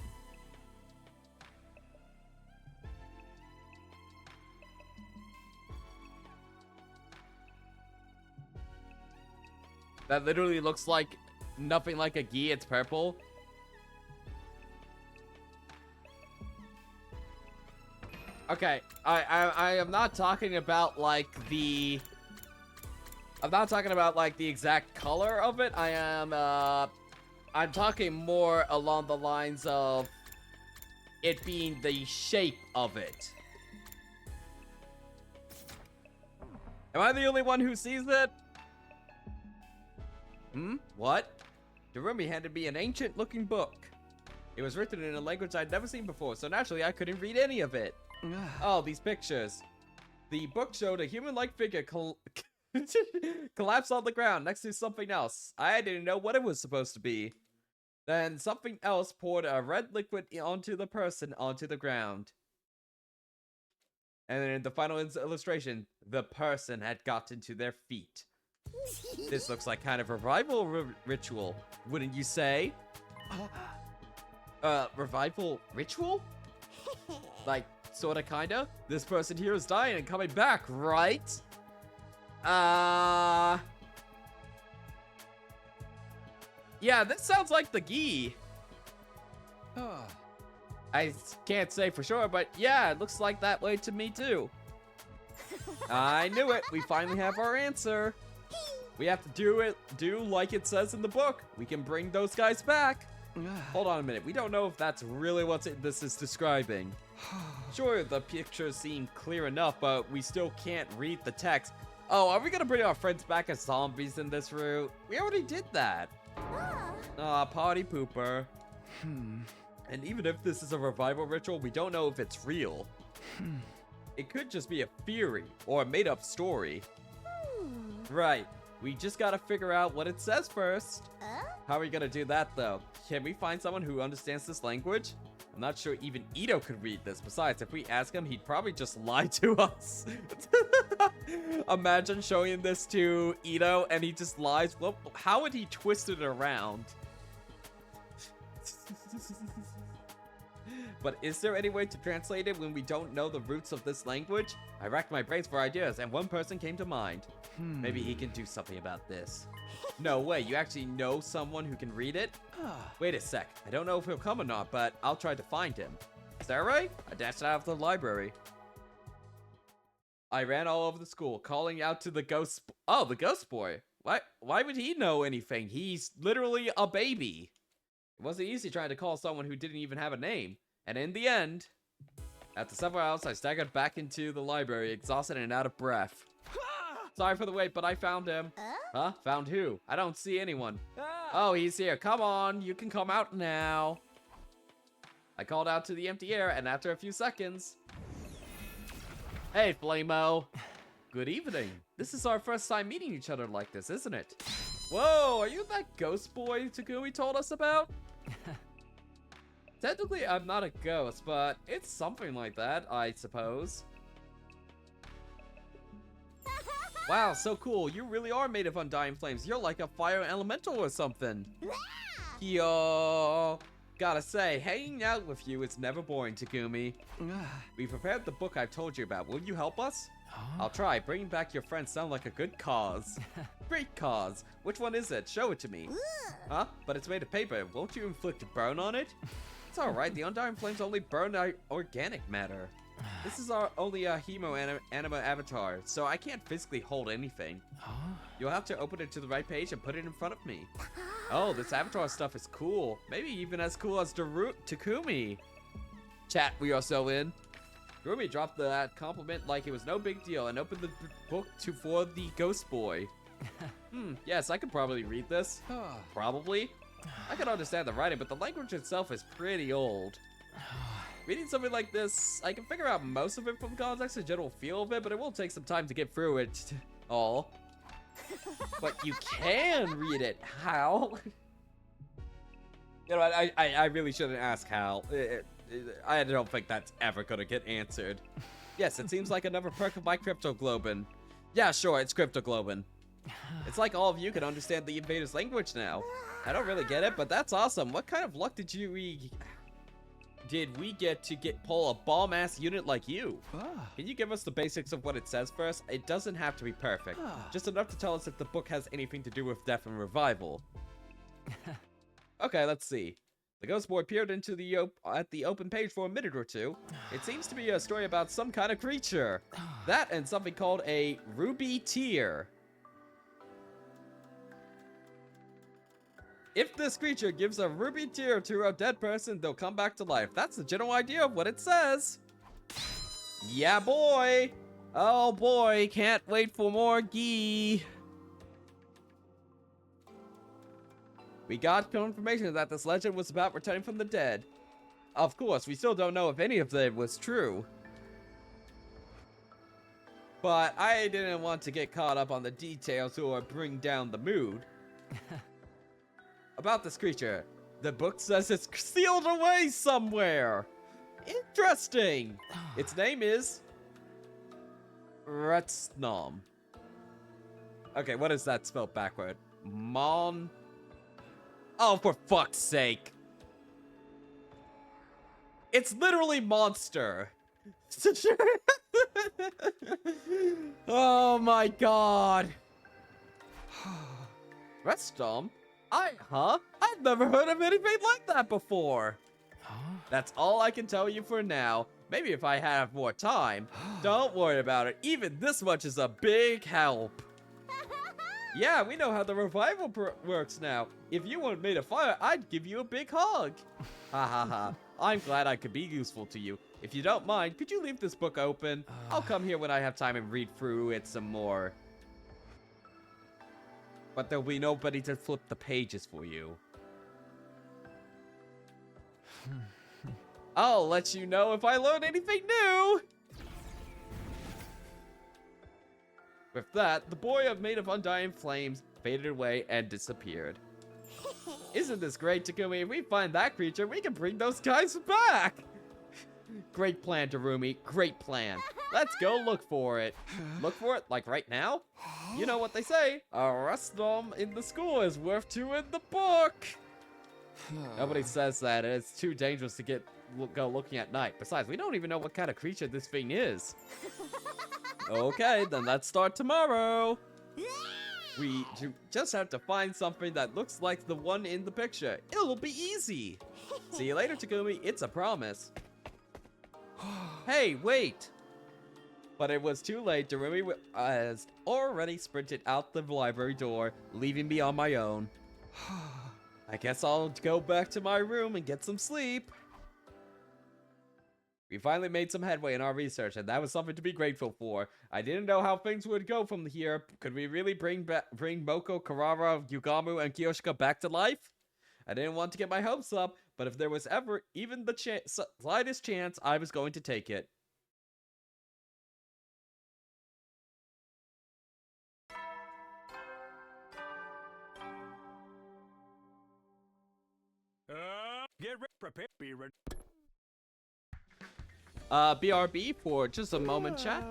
That literally looks like nothing like a gi, it's purple. Okay, I am not talking about like the... I'm not talking about like the exact color of it. I'm talking more along the lines of it being the shape of it. Am I the only one who sees it? What? Darumi handed me an ancient-looking book. It was written in a language I'd never seen before, so naturally I couldn't read any of it. Oh, these pictures. The book showed a human-like figure collapse on the ground next to something else. I didn't know what it was supposed to be. Then something else poured a red liquid onto the person onto the ground. And then in the final illustration, the person had gotten to their feet. This looks like kind of a revival ritual, wouldn't you say? Revival ritual? Like, sorta, kinda? This person here is dying and coming back, right? Yeah, this sounds like the Gi. I can't say for sure, but yeah, it looks like that way to me too. I knew it. We finally have our answer. We have to do like it says in the book. We can bring those guys back. Hold on a minute. We don't know if that's really what this is describing. Sure, the pictures seem clear enough, but we still can't read the text. Oh, are we gonna bring our friends back as zombies in this route? We already did that. Aw, party pooper. And even if this is a revival ritual, we don't know if it's real. It could just be a theory or a made-up story. Right. We just gotta figure out what it says first. How are we gonna do that, though? Can we find someone who understands this language? I'm not sure even Ito could read this. Besides, if we ask him, he'd probably just lie to us. Imagine showing this to Ito and he just lies. Well, how would he twist it around? But is there any way to translate it when we don't know the roots of this language? I racked my brains for ideas, and one person came to mind. Maybe he can do something about this. No way, you actually know someone who can read it? Wait a sec, I don't know if he'll come or not, but I'll try to find him. Is that right? I dashed out of the library. I ran all over the school, calling out to the ghost... Oh, the ghost boy. Why would he know anything? He's literally a baby. It wasn't easy trying to call someone who didn't even have a name. And in the end, after several hours, I staggered back into the library, exhausted and out of breath. Sorry for the wait, but I found him. Huh? Found who? I don't see anyone. Oh, he's here. Come on, you can come out now. I called out to the empty air, and after a few seconds... Hey, Flamo. Good evening. This is our first time meeting each other like this, isn't it? Whoa, are you that ghost boy Takumi told us about? Technically, I'm not a ghost, but it's something like that, I suppose. Wow, so cool. You really are made of undying flames. You're like a fire elemental or something. Yo. Gotta say, hanging out with you is never boring, Takumi. We prepared the book I've told you about. Will you help us? I'll try. Bringing back your friends sound like a good cause. Great cause. Which one is it? Show it to me. Huh? But it's made of paper. Won't you inflict a burn on it? It's alright. The undying flames only burn organic matter. This is only a anima avatar, so I can't physically hold anything. You'll have to open it to the right page and put it in front of me. Oh, this avatar stuff is cool. Maybe even as cool as Takumi. Chat, we are so in. Takumi dropped that compliment like it was no big deal and opened the book for the ghost boy. Yes, I could probably read this. Probably. I can understand the writing, but the language itself is pretty old. Reading something like this, I can figure out most of it from context and general feel of it, but it will take some time to get through it all. But you can read it. How? You know, I really shouldn't ask how. I don't think that's ever gonna get answered. Yes, it seems like another perk of my Cryptoglobin. Yeah, sure, it's Cryptoglobin. It's like all of you can understand the invader's language now. I don't really get it, but that's awesome. What kind of luck did we get to pull a bomb-ass unit like you? Can you give us the basics of what it says first? It doesn't have to be perfect. Just enough to tell us if the book has anything to do with death and revival. Okay, let's see. The ghost boy peered into at the open page for a minute or two. It seems to be a story about some kind of creature. That and something called a ruby tear. If this creature gives a ruby tear to a dead person, they'll come back to life. That's the general idea of what it says. Yeah, boy. Oh, boy. Can't wait for more Gi. We got confirmation that this legend was about returning from the dead. Of course, we still don't know if any of it was true. But I didn't want to get caught up on the details or bring down the mood. About this creature, the book says it's sealed away somewhere. Interesting. Its name is Retsnom. Okay, what is that spelled backward? Mon. Oh, for fuck's sake. It's literally monster. Oh my god. Retsnom? I've never heard of anything like that before. That's all I can tell you for now. Maybe if I have more time. Don't worry about it. Even this much is a big help. Yeah, we know how the revival works now. If you weren't made of fire, I'd give you a big hug. Ha ha ha. I'm glad I could be useful to you. If you don't mind, could you leave this book open? I'll come here when I have time and read through it some more. But there'll be nobody to flip the pages for you. I'll let you know if I learn anything new! With that, the boy made of undying flames faded away and disappeared. Isn't this great, Takumi? If we find that creature, we can bring those guys back! Great plan, Darumi. Great plan. Let's go look for it. Look for it, like right now? You know what they say. A Retsnom in the school is worth 2 in the book. Nobody says that. It's too dangerous to go looking at night. Besides, we don't even know what kind of creature this thing is. Okay, then let's start tomorrow. We just have to find something that looks like the one in the picture. It'll be easy. See you later, Takumi. It's a promise. Hey, wait! But it was too late. Darumi has already sprinted out the library door, leaving me on my own. I guess I'll go back to my room and get some sleep. We finally made some headway in our research, and that was something to be grateful for. I didn't know how things would go from here. Could we really bring Moko, Karara, Yugamu, and Kyoshika back to life? I didn't want to get my hopes up, but if there was ever even the slightest chance, I was going to take it. Get ready, prepare, be ready. BRB for just a moment, chat.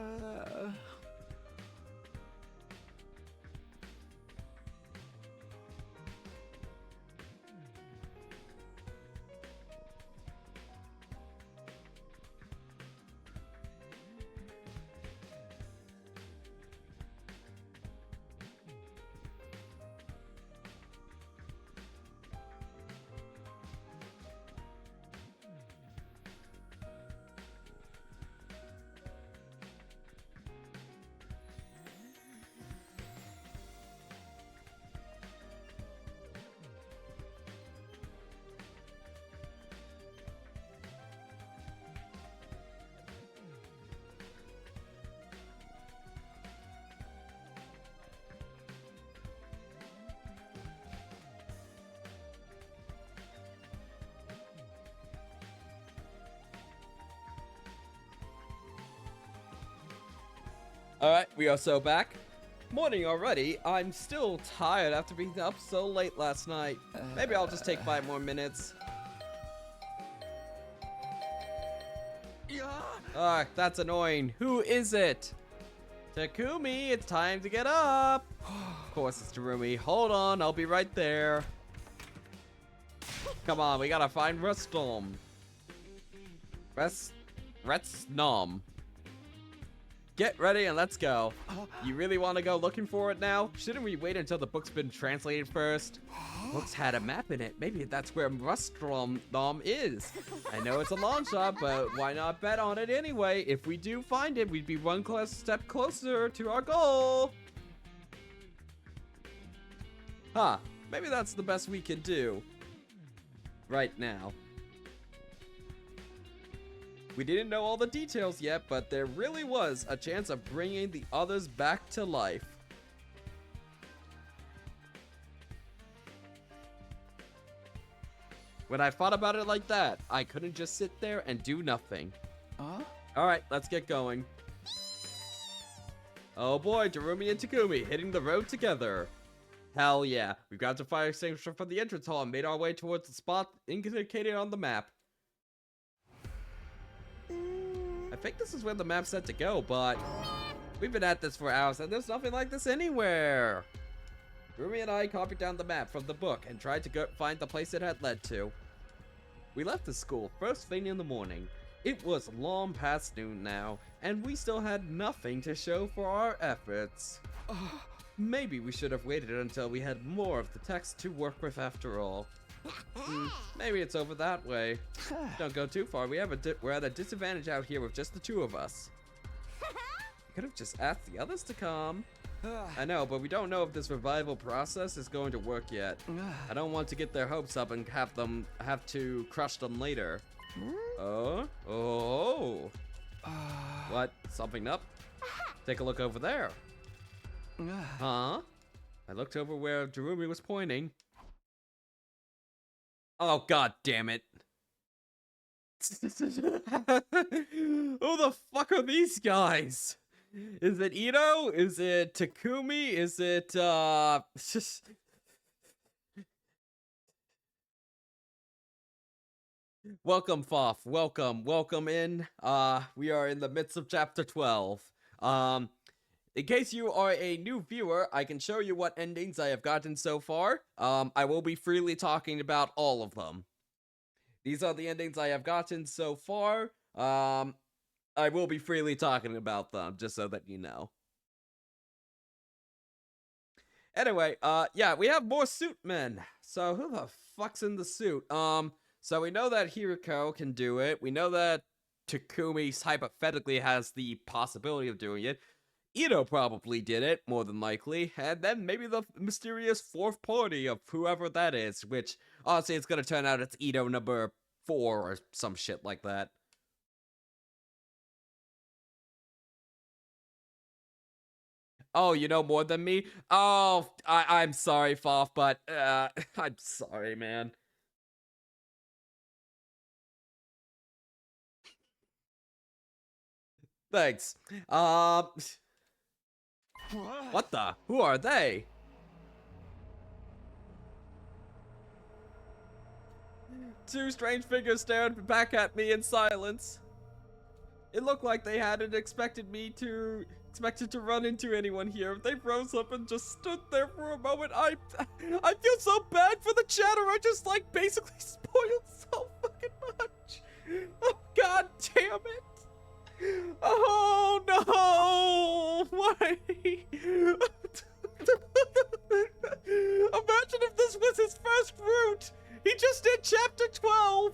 Alright, we are so back. Morning already. I'm still tired after being up so late last night. Maybe I'll just take 5 more minutes. That's annoying. Who is it? Takumi, it's time to get up. Of course it's Darumi. Hold on, I'll be right there. Come on, we gotta find Retsnom. Retsnom. Get ready and let's go. You really want to go looking for it now? Shouldn't we wait until the book's been translated first? Books had a map in it. Maybe that's where Retsnom is. I know it's a long shot, but why not bet on it anyway? If we do find it, we'd be one step closer to our goal. Huh. Maybe that's the best we can do. Right now. We didn't know all the details yet, but there really was a chance of bringing the others back to life. When I thought about it like that, I couldn't just sit there and do nothing. Alright, let's get going. Oh boy, Darumi and Takumi hitting the road together. Hell yeah, we grabbed a fire extinguisher from the entrance hall and made our way towards the spot indicated on the map. I think this is where the map said to go, but we've been at this for hours and there's nothing like this anywhere. Rumi and I copied down the map from the book and tried to find the place it had led to. We left the school first thing in the morning. It was long past noon now, and we still had nothing to show for our efforts. Maybe we should have waited until we had more of the text to work with after all. Maybe it's over that way. Don't go too far. We're at a disadvantage out here with just the two of us. We could have just asked the others to come. I know, but we don't know if this revival process is going to work yet. I don't want to get their hopes up and have to crush them later. Oh. What? Something up? Take a look over there. Huh? I looked over where Darumi was pointing. Oh, god damn it. Who the fuck are these guys? Is it Ito? Is it Takumi? Is it, Welcome, Foff. Welcome in. We are in the midst of chapter 12. In case you are a new viewer, I can show you what endings I have gotten so far. I will be freely talking about all of them. These are the endings I have gotten so far. I will be freely talking about them, just so that you know. Anyway, yeah, we have more suit men. So who the fuck's in the suit? So we know that Hiriko can do it. We know that Takumi hypothetically has the possibility of doing it. Ito probably did it, more than likely. And then maybe the mysterious fourth party of whoever that is, which, honestly, it's gonna turn out it's Ito number 4 or some shit like that. Oh, you know more than me? Oh, I'm sorry, Foff, but, I'm sorry, man. Thanks. What the? Who are they? Two strange figures stared back at me in silence. It looked like they hadn't expected to run into anyone here. They rose up and just stood there for a moment. I feel so bad for the chatter. I just like basically spoiled so fucking much. Oh god damn it. Oh no! Why? Imagine if this was his first route. He just did chapter 12.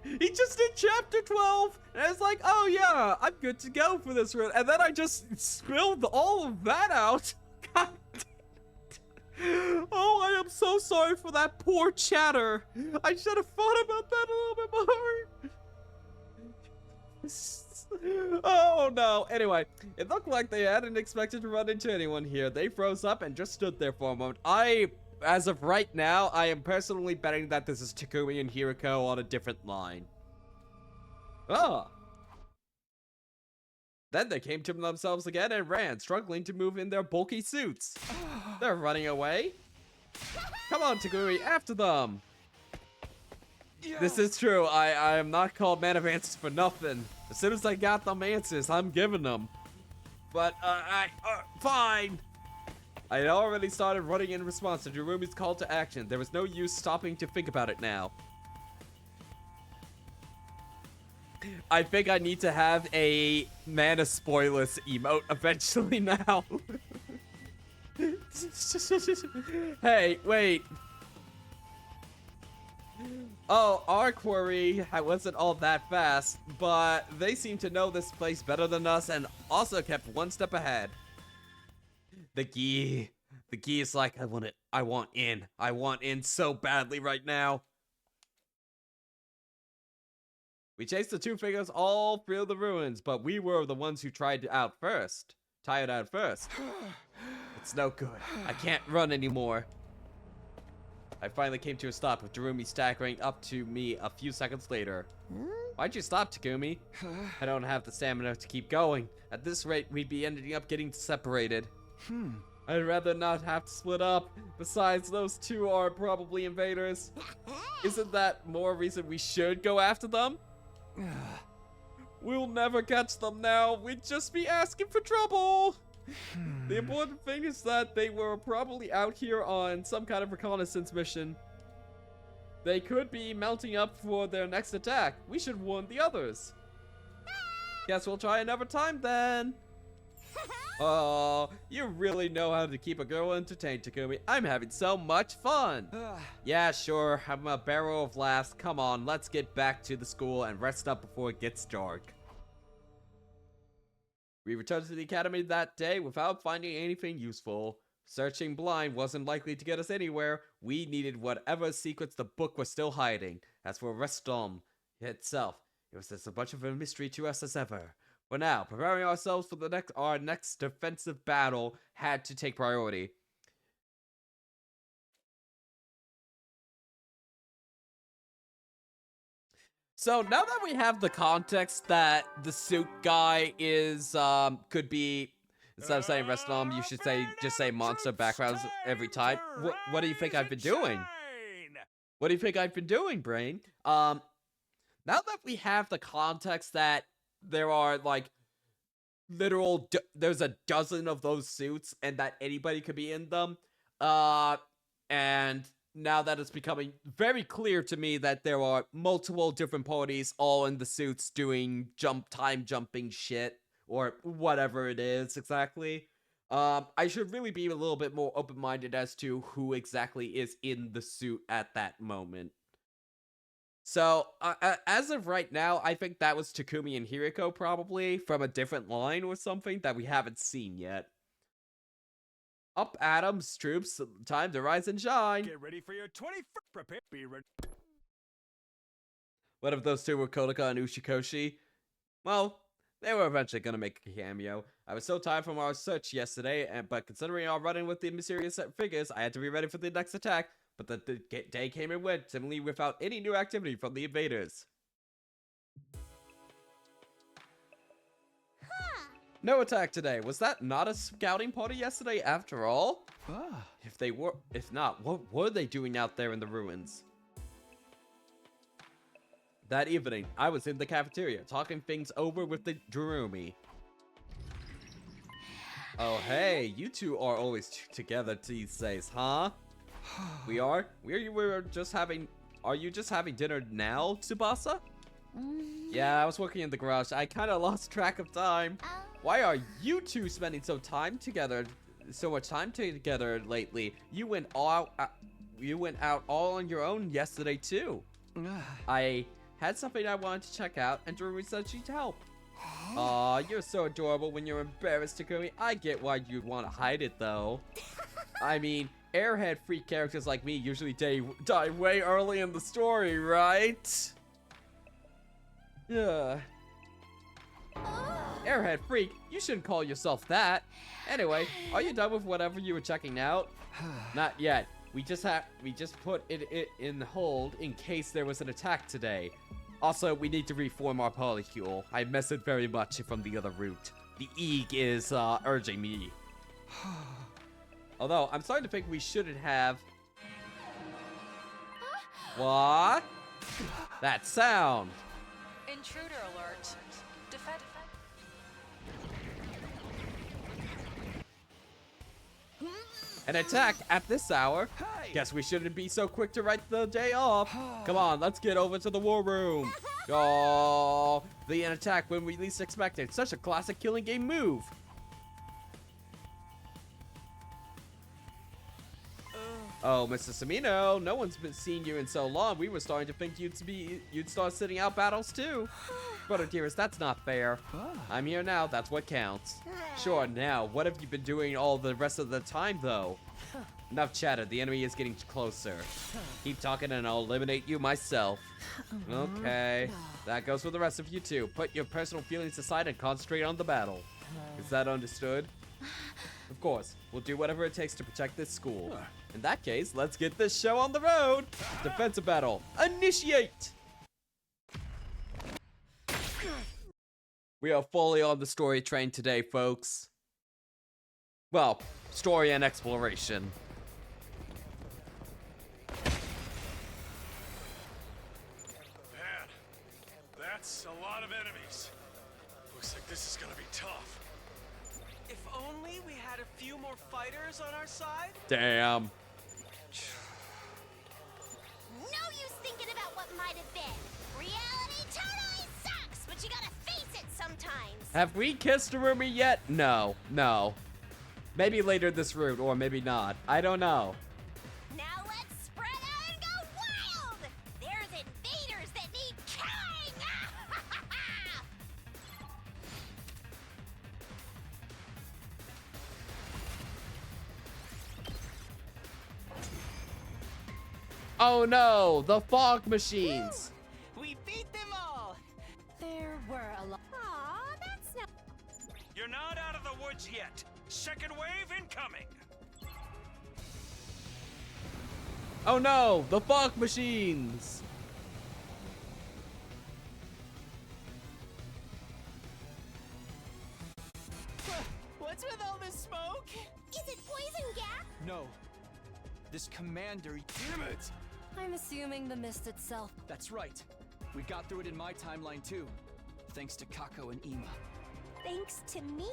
He just did chapter 12, and it's like, oh yeah, I'm good to go for this route. And then I just spilled all of that out. God damn it. Oh, I am so sorry for that poor chatter. I should have thought about that a little bit more. Oh no. Anyway, it looked like they hadn't expected to run into anyone here. They froze up and just stood there for a moment. As of right now, I am personally betting that this is Takumi and Hiriko on a different line. Ah. Then they came to themselves again and ran, struggling to move in their bulky suits. They're running away. Come on, Takumi, after them. This is true. I am not called Man of Answers for nothing. As soon as I got them answers, I'm giving them. But, fine. I had already started running in response to Darumi's call to action. There was no use stopping to think about it now. I think I need to have a mana spoilers emote eventually now. Hey, wait. Oh, our quarry wasn't all that fast, but they seem to know this place better than us and also kept one step ahead. The Gi is like, I want in so badly right now. We chased the two figures all through the ruins, but we were the ones who tired out first. It's no good. I can't run anymore. I finally came to a stop with Darumi staggering up to me a few seconds later. Why'd you stop, Takumi? I don't have the stamina to keep going. At this rate, we'd be ending up getting separated. I'd rather not have to split up. Besides, those two are probably invaders. Isn't that more reason we should go after them? We'll never catch them now. We'd just be asking for trouble. The important thing is that they were probably out here on some kind of reconnaissance mission. They could be mounting up for their next attack. We should warn the others. Guess we'll try another time then. Oh, you really know how to keep a girl entertained, Takumi. I'm having so much fun. Yeah, sure. I'm a barrel of laughs. Come on, let's get back to the school and rest up before it gets dark. We returned to the academy that day without finding anything useful. Searching blind wasn't likely to get us anywhere. We needed whatever secrets the book was still hiding. As for Restrom itself, it was as much of a mystery to us as ever. For now, preparing ourselves for our next defensive battle had to take priority. So now that we have the context that the suit guy is, could be, instead of saying Restrom, you should just say monster backgrounds every time. What do you think I've been doing? What do you think I've been doing, Brain? Now that we have the context that there are, like, there's a dozen of those suits and that anybody could be in them, and now that it's becoming very clear to me that there are multiple different parties all in the suits doing time jumping shit, or whatever it is exactly, I should really be a little bit more open-minded as to who exactly is in the suit at that moment. So, as of right now, I think that was Takumi and Hiriko probably, from a different line or something that we haven't seen yet. Up, Adams, troops, time to rise and shine. Get ready for your 21st. Prepare. Be ready. What if those two were Kodoka and Ushikoshi? Well, they were eventually gonna make a cameo. I was so tired from our search yesterday, but considering our running with the mysterious figures, I had to be ready for the next attack. But the day came and went, seemingly without any new activity from the invaders. No attack today. Was that not a scouting party yesterday after all? If not, what were they doing out there in the ruins? That evening, I was in the cafeteria, talking things over with the Darumi. Oh hey, you two are always together these days, huh? We are? Are you just having dinner now, Tsubasa? Yeah, I was working in the garage. I kind of lost track of time. Why are you two spending so much time together lately? You went out all on your own yesterday too. I had something I wanted to check out, and Darumi said she'd help. Aw, you're so adorable when you're embarrassed, Takumi. I get why you'd want to hide it though. I mean, Airhead freak characters like me usually die way early in the story, right? Yeah. Airhead freak, you shouldn't call yourself that. Anyway, are you done with whatever you were checking out? Not yet. We just put it in hold in case there was an attack today. Also, we need to reform our polycule. I miss it very much from the other route. The Eeg is urging me. Although, I'm starting to think we shouldn't have... What? That sound! Intruder alert. Defend. An attack at this hour? Hey! Guess we shouldn't be so quick to write the day off. Come on, let's get over to the war room. Oh, the attack when we least expected. Such a classic killing game move. Oh, Mr. Samino, no one's been seeing you in so long. We were starting to think you'd start sitting out battles too. Brother dearest, that's not fair. I'm here now, that's what counts. Sure, now, what have you been doing all the rest of the time though? Enough chatter, the enemy is getting closer. Keep talking and I'll eliminate you myself. Okay, that goes for the rest of you too. Put your personal feelings aside and concentrate on the battle. Is that understood? Of course, we'll do whatever it takes to protect this school. In that case, let's get this show on the road. Defensive battle, initiate! We are fully on the story train today, folks. Well, story and exploration. Man, that's a lot of enemies. Looks like this is gonna be tough. If only we had a few more fighters on our side. Damn. No use thinking about what might have been. Reality totally sucks, but you gotta face it sometimes. Have we kissed Arumi yet? No, no. Maybe later this route, or maybe not. I don't know. Now let's spread out and go wild! There's invaders that need killing! Oh no, the fog machines. We beat them all. There were a lot. Aw, that's not. You're not out of the woods yet. Second wave incoming. Oh no, the fog machines. What's with all this smoke? Is it poison gas? No. This commander. Damn it! I'm assuming the mist itself. That's right. We got through it in my timeline too. Thanks to Kako and Ima. Thanks to me.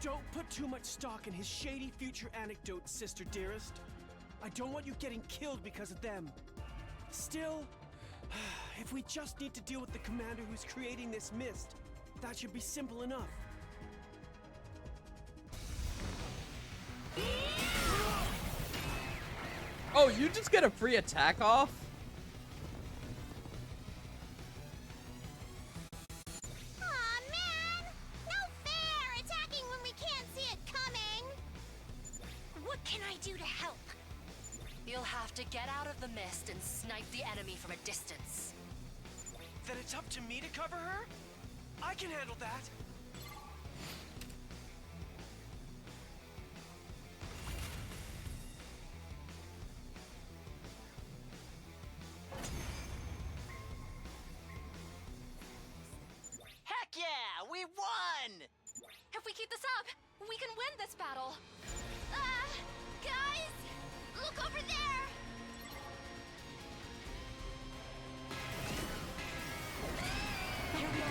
Don't put too much stock in his shady future anecdotes, sister dearest. I don't want you getting killed because of them. Still, if we just need to deal with the commander who's creating this mist, that should be simple enough. Oh, you just get a free attack off? Aw, man! No fair! Attacking when we can't see it coming! What can I do to help? You'll have to get out of the mist and snipe the enemy from a distance. Then it's up to me to cover her? I can handle that. Heck yeah! We won! If we keep this up, we can win this battle. Guys! Look over there! Here we go.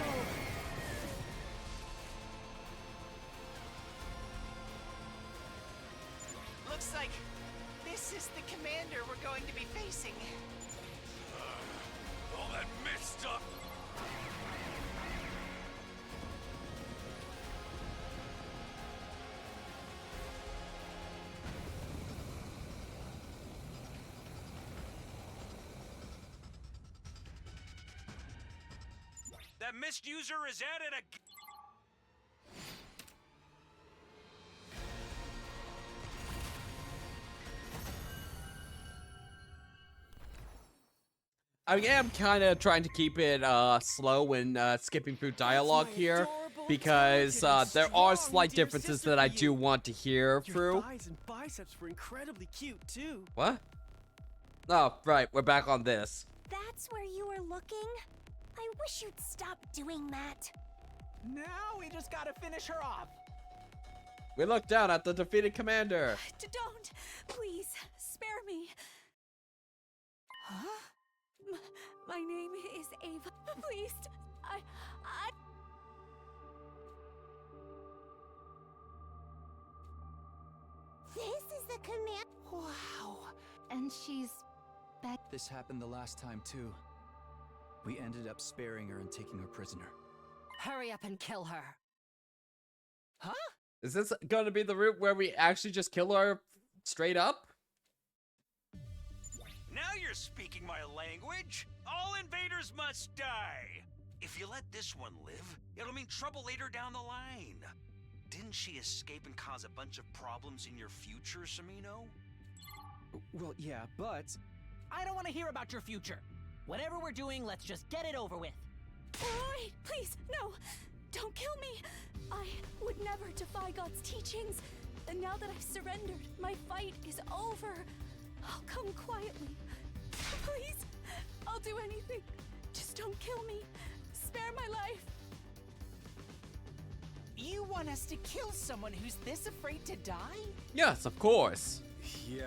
Looks like this is the commander we're going to be facing. All that mist stuff. That mist user is at it again. I am kind of trying to keep it slow when skipping through dialogue my here, adorable, because talented, there are strong slight dear differences sister that I for do you. want to hear Your through. thighs and biceps were incredibly cute too. What? Oh, right, we're back on this. That's where you were looking? I wish you'd stop doing that. Now we just gotta finish her off. We look down at the defeated commander. Don't! Please, spare me. Huh? My name is Ava. Please, I... This is the command. Wow. And she's... This happened the last time too. We ended up sparing her and taking her prisoner. Hurry up and kill her. Huh? Is this going to be the route where we actually just kill her straight up? Now you're speaking my language. All invaders must die. If you let this one live, it'll mean trouble later down the line. Didn't she escape and cause a bunch of problems in your future, Samino? Well, yeah, but I don't want to hear about your future. Whatever we're doing, let's just get it over with. Wait, please, no. Don't kill me! I would never defy God's teachings. And now that I've surrendered, my fight is over. I'll come quietly. Please, I'll do anything. Just don't kill me. Spare my life. You want us to kill someone who's this afraid to die? Yes, of course. Yeah,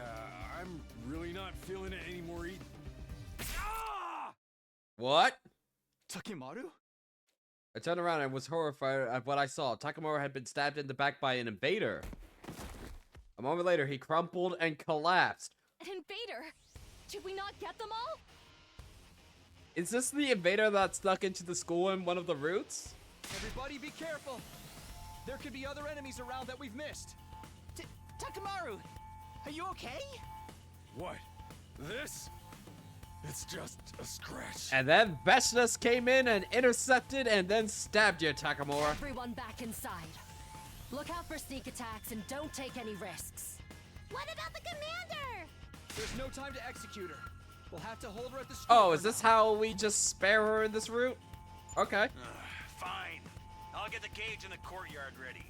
I'm really not feeling it anymore either. Ah! What? Takimaru? I turned around and was horrified at what I saw. Takamura had been stabbed in the back by an invader. A moment later, he crumpled and collapsed. An invader? Did we not get them all? Is this the invader that snuck into the school in one of the routes? Everybody be careful. There could be other enemies around that we've missed. Takamaru, are you okay? What? This? It's just a scratch. And then Vechnus came in and intercepted and then stabbed you, Takamura. Everyone back inside. Look out for sneak attacks and don't take any risks. What about the commander? There's no time to execute her. We'll have to hold her at the school. Oh, for is this now. how we just spare her in this route? Okay. Fine. I'll get the cage in the courtyard ready.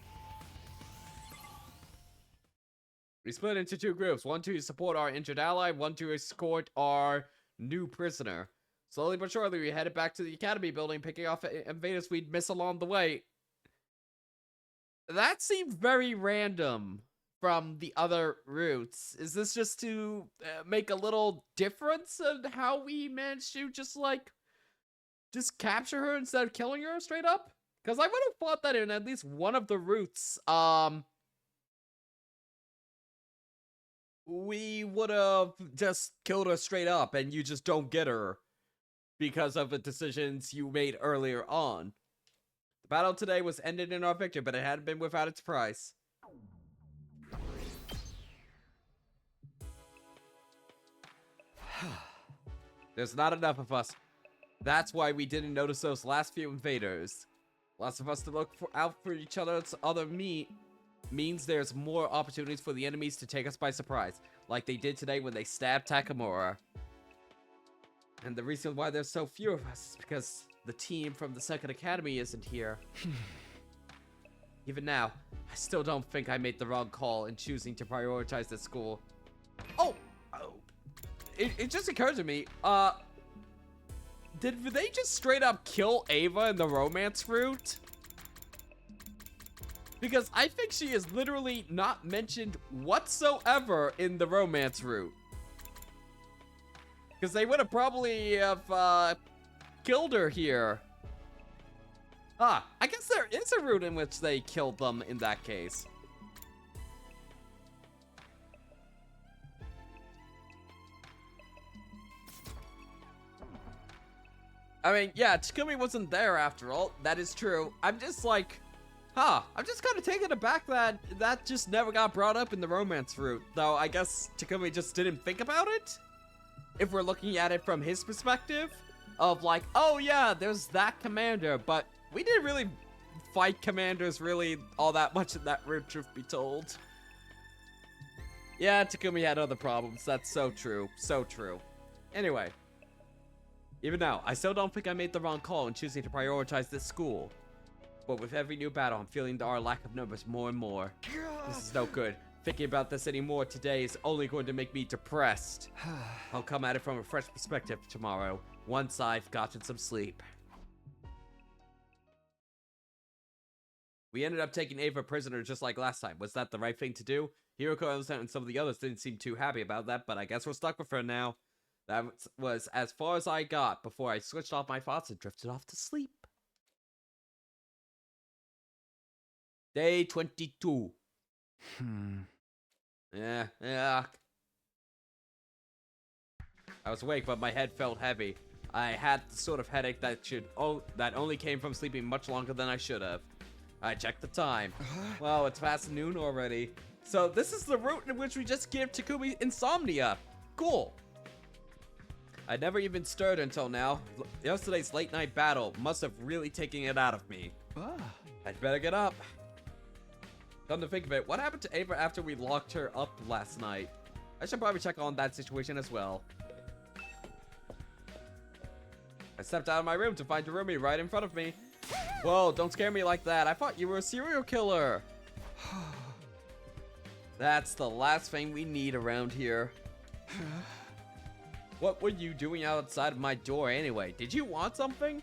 We split into two groups, one to support our injured ally, one to escort our new prisoner. Slowly but surely, we headed back to the academy building, picking off invaders we'd miss along the way. That seemed very random from the other routes. Is this just to make a little difference in how we managed to just capture her instead of killing her straight up? Because I would have thought that in at least one of the routes, we would have just killed her straight up and you just don't get her because of the decisions you made earlier on. The battle today was ended in our victory, but it hadn't been without its price. There's not enough of us. That's why we didn't notice those last few invaders. Lots of us to look out for each other's other means there's more opportunities for the enemies to take us by surprise, like they did today when they stabbed Takamura. And the reason why there's so few of us is because the team from the Second Academy isn't here. Even now, I still don't think I made the wrong call in choosing to prioritize this school. Oh! It just occurred to me, did they just straight up kill Ava in the romance route? Because I think she is literally not mentioned whatsoever in the romance route. Because they would have probably killed her here. I guess there is a route in which they killed them in that case. I mean, yeah, Takumi wasn't there after all. That is true. I'm just like, I'm just kind of taken aback that just never got brought up in the romance route. Though I guess Takumi just didn't think about it. If we're looking at it from his perspective of like, oh yeah, there's that commander, but we didn't really fight commanders really all that much in that route, truth be told. Yeah, Takumi had other problems. That's so true. So true. Anyway. Even now, I still don't think I made the wrong call in choosing to prioritize this school. But with every new battle, I'm feeling our lack of numbers more and more. This is no good. Thinking about this anymore today is only going to make me depressed. I'll come at it from a fresh perspective tomorrow, once I've gotten some sleep. We ended up taking Ava prisoner just like last time. Was that the right thing to do? Hiroko and some of the others didn't seem too happy about that, but I guess we're stuck with her now. That was as far as I got before I switched off my thoughts and drifted off to sleep. Day 22. Yeah. I was awake, but my head felt heavy. I had the sort of headache that only came from sleeping much longer than I should have. I checked the time. Well, it's past noon already. So this is the route in which we just give Takumi insomnia. Cool. I never even stirred until now. Yesterday's late night battle must have really taken it out of me. I'd better get up. Come to think of it, what happened to Ava after we locked her up last night? I should probably check on that situation as well. I stepped out of my room to find Jerumi right in front of me. Whoa, don't scare me like that. I thought you were a serial killer. That's the last thing we need around here. What were you doing outside of my door anyway? Did you want something?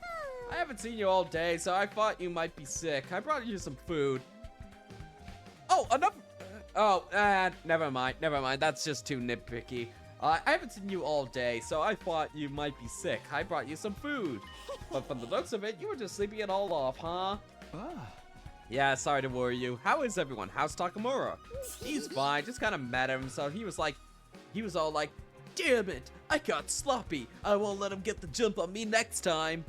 I haven't seen you all day, so I thought you might be sick. I brought you some food. Oh, enough. Oh, never mind. Never mind. That's just too nitpicky. I haven't seen you all day, so I thought you might be sick. I brought you some food. But from the looks of it, you were just sleeping it all off, huh? Yeah, sorry to worry you. How is everyone? How's Takamura? He's fine. Just kind of mad at himself. He was all like, damn it, I got sloppy. I won't let him get the jump on me next time.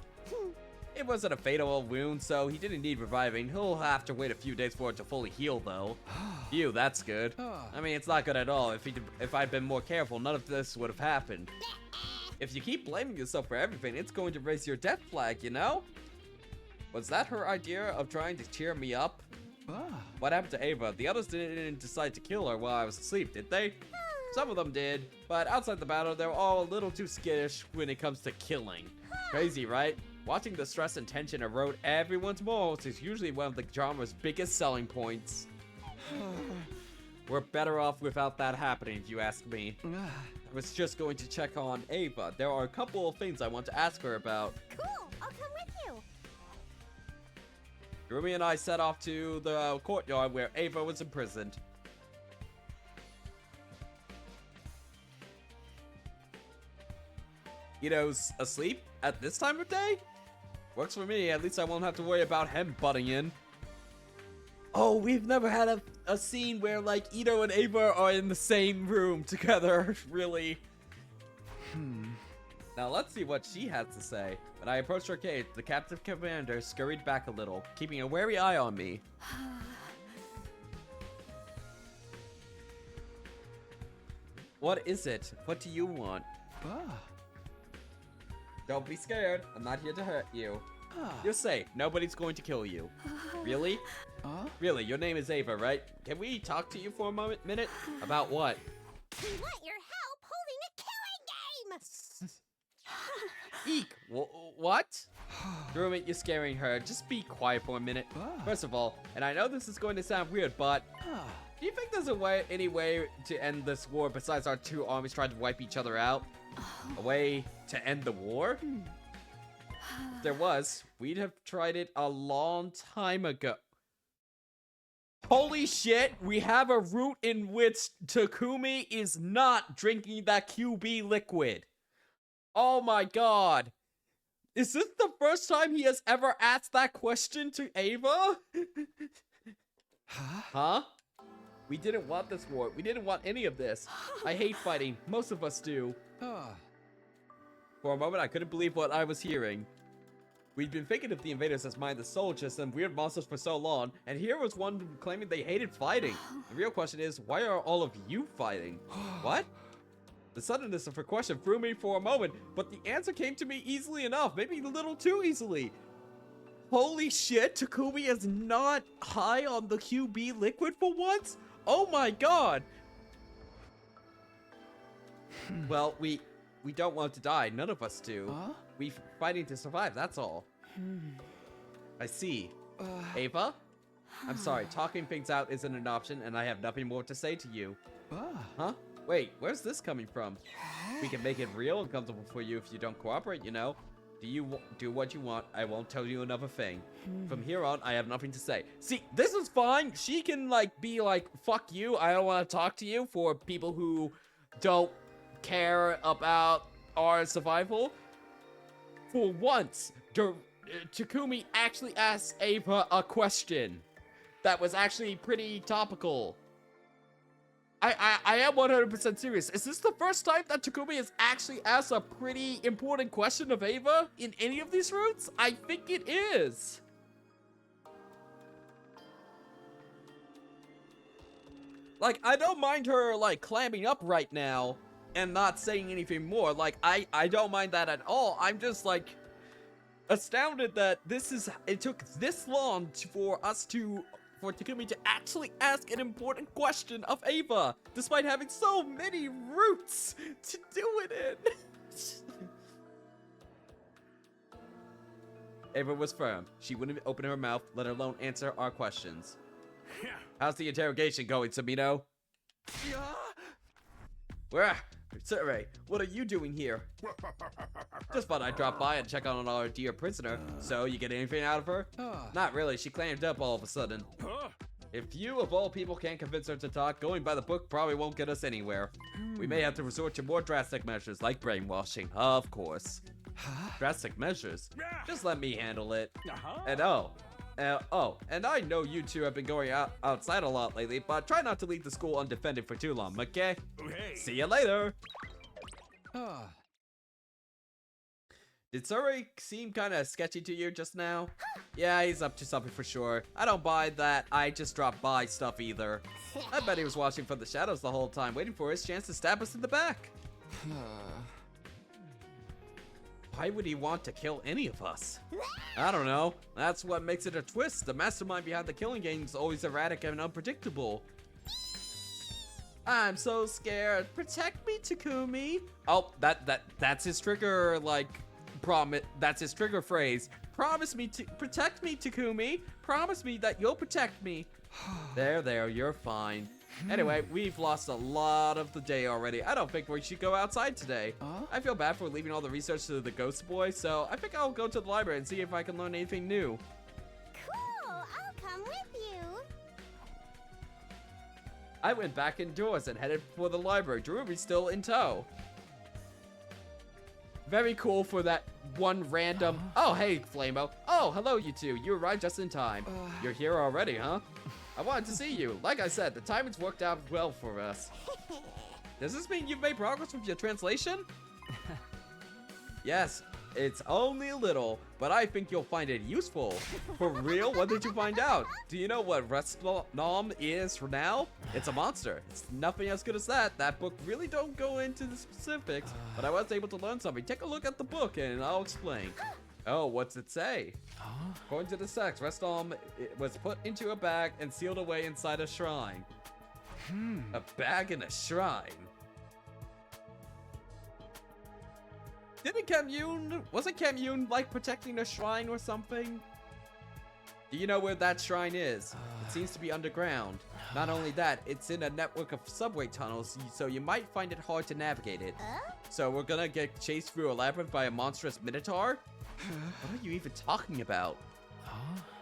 It wasn't a fatal wound, so he didn't need reviving. He'll have to wait a few days for it to fully heal, though. Phew, that's good. I mean, it's not good at all. If I'd been more careful, none of this would have happened. If you keep blaming yourself for everything, it's going to raise your death flag, you know? Was that her idea of trying to cheer me up? What happened to Ava? The others didn't decide to kill her while I was asleep, did they? Some of them did, but outside the battle, they're all a little too skittish when it comes to killing. Crazy, right? Watching the stress and tension erode everyone's morals is usually one of the drama's biggest selling points. We're better off without that happening, if you ask me. I was just going to check on Ava. There are a couple of things I want to ask her about. Cool, I'll come with you. Rumi and I set off to the courtyard where Ava was imprisoned. Ito's asleep at this time of day? Works for me, at least I won't have to worry about him butting in. Oh, we've never had a scene where, like, Ito and Ava are in the same room together, really. Now let's see what she has to say. When I approached her cage, the captive commander scurried back a little, keeping a wary eye on me. What is it? What do you want? Don't be scared. I'm not here to hurt you. You're safe. Nobody's going to kill you. Really? Really, your name is Ava, right? Can we talk to you for a minute? About what? We want your help holding a killing game! Eek! What? Rumi, you're scaring her. Just be quiet for a minute. First of all, and I know this is going to sound weird, but do you think there's any way to end this war besides our two armies trying to wipe each other out? A way to end the war? If there was, we'd have tried it a long time ago. Holy shit, we have a route in which Takumi is not drinking that QB liquid. Oh my god. Is this the first time he has ever asked that question to Ava? Huh? We didn't want this war. We didn't want any of this. I hate fighting. Most of us do. For a moment, I couldn't believe what I was hearing. We'd been thinking of the invaders as mindless soldiers and weird monsters for so long, and here was one claiming they hated fighting. The real question is, why are all of you fighting? What? The suddenness of her question threw me for a moment, but the answer came to me easily enough, maybe a little too easily. Holy shit, Takumi is not high on the QB liquid for once? Oh my god! Well, we don't want to die. None of us do. We're fighting to survive, that's all. I see. Ava? I'm sorry, talking things out isn't an option, and I have nothing more to say to you. Huh? Wait, where's this coming from? We can make it real and comfortable for you if you don't cooperate, you know? Do what you want. I won't tell you another thing. From here on, I have nothing to say. See, this is fine. She can, like, be like, fuck you. I don't want to talk to you for people who don't care about our survival. For once, Takumi actually asked Ava a question that was actually pretty topical. I am 100% serious. Is this the first time that Takumi has actually asked a pretty important question of Ava in any of these routes? I think it is. Like, I don't mind her, like, clamming up right now and not saying anything more. Like, I don't mind that at all. I'm just, like, astounded that it took this long for Takumi to actually ask an important question of Ava, despite having so many routes to do it in. Ava was firm. She wouldn't open her mouth, let alone answer our questions. How's the interrogation going, Samino? Well, Survey, what are you doing here? Just thought I'd drop by and check on our dear prisoner. So, you get anything out of her? Not really, she clammed up all of a sudden. If you, of all people, can't convince her to talk, going by the book probably won't get us anywhere. We may have to resort to more drastic measures, like brainwashing, of course. Drastic measures? Just let me handle it. And and I know you two have been going outside a lot lately, but try not to leave the school undefended for too long, okay? See you later! Did Surrey seem kind of sketchy to you just now? Yeah, he's up to something for sure. I don't buy that I just dropped by stuff either. I bet he was watching from the shadows the whole time, waiting for his chance to stab us in the back. Why would he want to kill any of us? I don't know. That's what makes it a twist. The mastermind behind the killing game is always erratic and unpredictable. I'm so scared. Protect me, Takumi. Oh, that's his trigger, like, promise. That's his trigger phrase. Promise me to protect me, Takumi. Promise me that you'll protect me. There, you're fine. Anyway, we've lost a lot of the day already. I don't think we should go outside today. I feel bad for leaving all the research to the ghost boy, so I think I'll go to the library and see if I can learn anything new. Cool, I'll come with you. I went back indoors and headed for the library. Drury's still in tow. Very cool for that one random... Oh, hey, Flamo. Oh, hello, you two. You arrived just in time. You're here already, huh? I wanted to see you. Like I said, the timing's worked out well for us. Does this mean you've made progress with your translation? Yes, it's only a little, but I think you'll find it useful. For real? What did you find out? Do you know what Restnom is for now? It's a monster. It's nothing as good as that. That book really don't go into the specifics, but I was able to learn something. Take a look at the book and I'll explain. Oh, what's it say? According to the text, Restnom was put into a bag and sealed away inside a shrine. A bag in a shrine? Wasn't Kamyun like protecting a shrine or something? Do you know where that shrine is? It seems to be underground. Not only that, it's in a network of subway tunnels, so you might find it hard to navigate it. So we're gonna get chased through a labyrinth by a monstrous minotaur? What are you even talking about?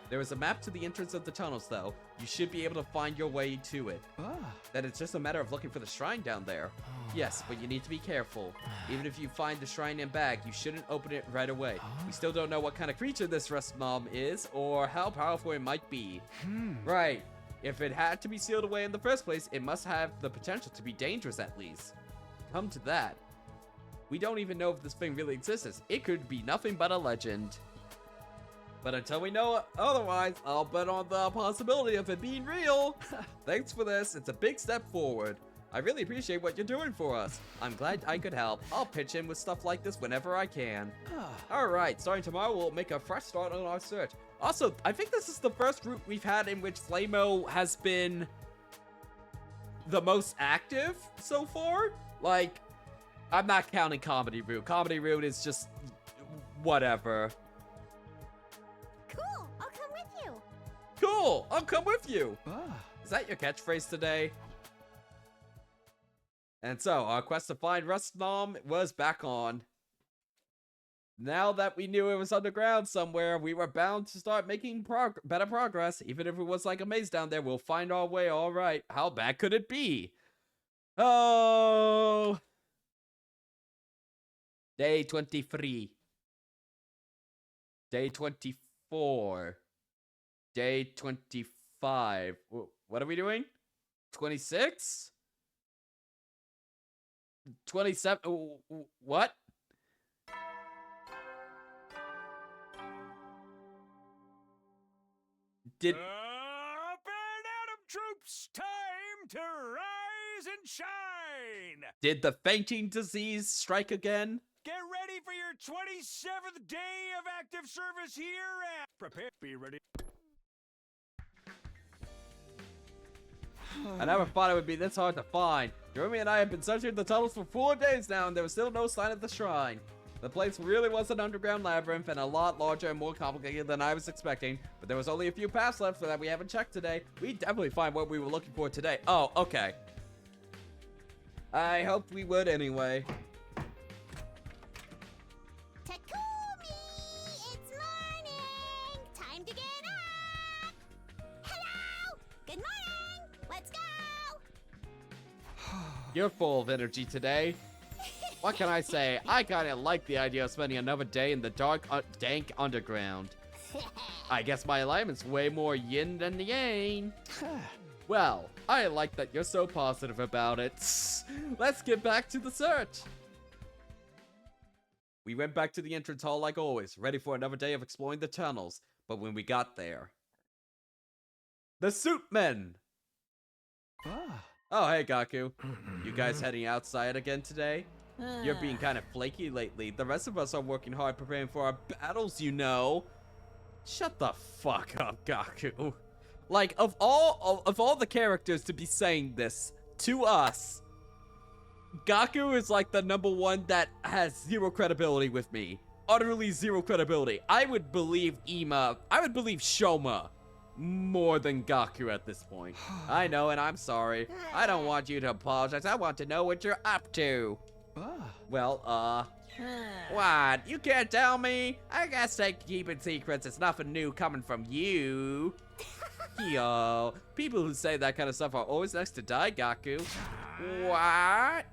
There is a map to the entrance of the tunnels, though. You should be able to find your way to it. Then it's just a matter of looking for the shrine down there. Yes, but you need to be careful. Even if you find the shrine and bag, you shouldn't open it right away. We still don't know what kind of creature this Restnom is, or how powerful it might be. Right. If it had to be sealed away in the first place, it must have the potential to be dangerous at least. Come to that. We don't even know if this thing really exists. It could be nothing but a legend. But until we know otherwise, I'll bet on the possibility of it being real. Thanks for this. It's a big step forward. I really appreciate what you're doing for us. I'm glad I could help. I'll pitch in with stuff like this whenever I can. Alright, starting tomorrow, we'll make a fresh start on our search. Also, I think this is the first route we've had in which Flamo has been the most active so far. Like, I'm not counting Comedy Route. Comedy Route is just whatever. Cool, I'll come with you. Cool, I'll come with you. Is that your catchphrase today? And so, our quest to find Restnom was back on. Now that we knew it was underground somewhere, we were bound to start making better progress. Even if it was like a maze down there, we'll find our way all right. How bad could it be? Oh. Day 23. Day 24. Day 25. What are we doing? 26? 27. What? Did Up and Atom troops, time to rise and shine. Did the fainting disease strike again? Get ready for your 27th day of active service here at... Prepare, be ready. I never thought it would be this hard to find. Jeremy and I have been searching the tunnels for 4 days now, and there was still no sign of the shrine. The place really was an underground labyrinth and a lot larger and more complicated than I was expecting, but there was only a few paths left that we haven't checked today. We definitely find what we were looking for today. Oh, okay. I hoped we would anyway. Takumi! It's morning! Time to get up! Hello! Good morning! Let's go! You're full of energy today. What can I say? I kinda like the idea of spending another day in the dark, dank underground. I guess my alignment's way more yin than yang. Well, I like that you're so positive about it. Let's get back to the search. We went back to the entrance hall like always, ready for another day of exploring the tunnels. But when we got there... The Suit Men! Oh, hey, Gaku. You guys heading outside again today? You're being kind of flaky lately. The rest of us are working hard preparing for our battles, you know. Shut the fuck up, Gaku. Like, of all the characters to be saying this to us, Gaku is like the number one that has zero credibility with me. Utterly zero credibility. I would believe Shoma more than Gaku at this point. I know, and I'm sorry. I don't want you to apologize. I want to know what you're up to. Well, what? You can't tell me? I guess keeping secrets is nothing new coming from you. Yo, people who say that kind of stuff are always next to die, Gaku. What?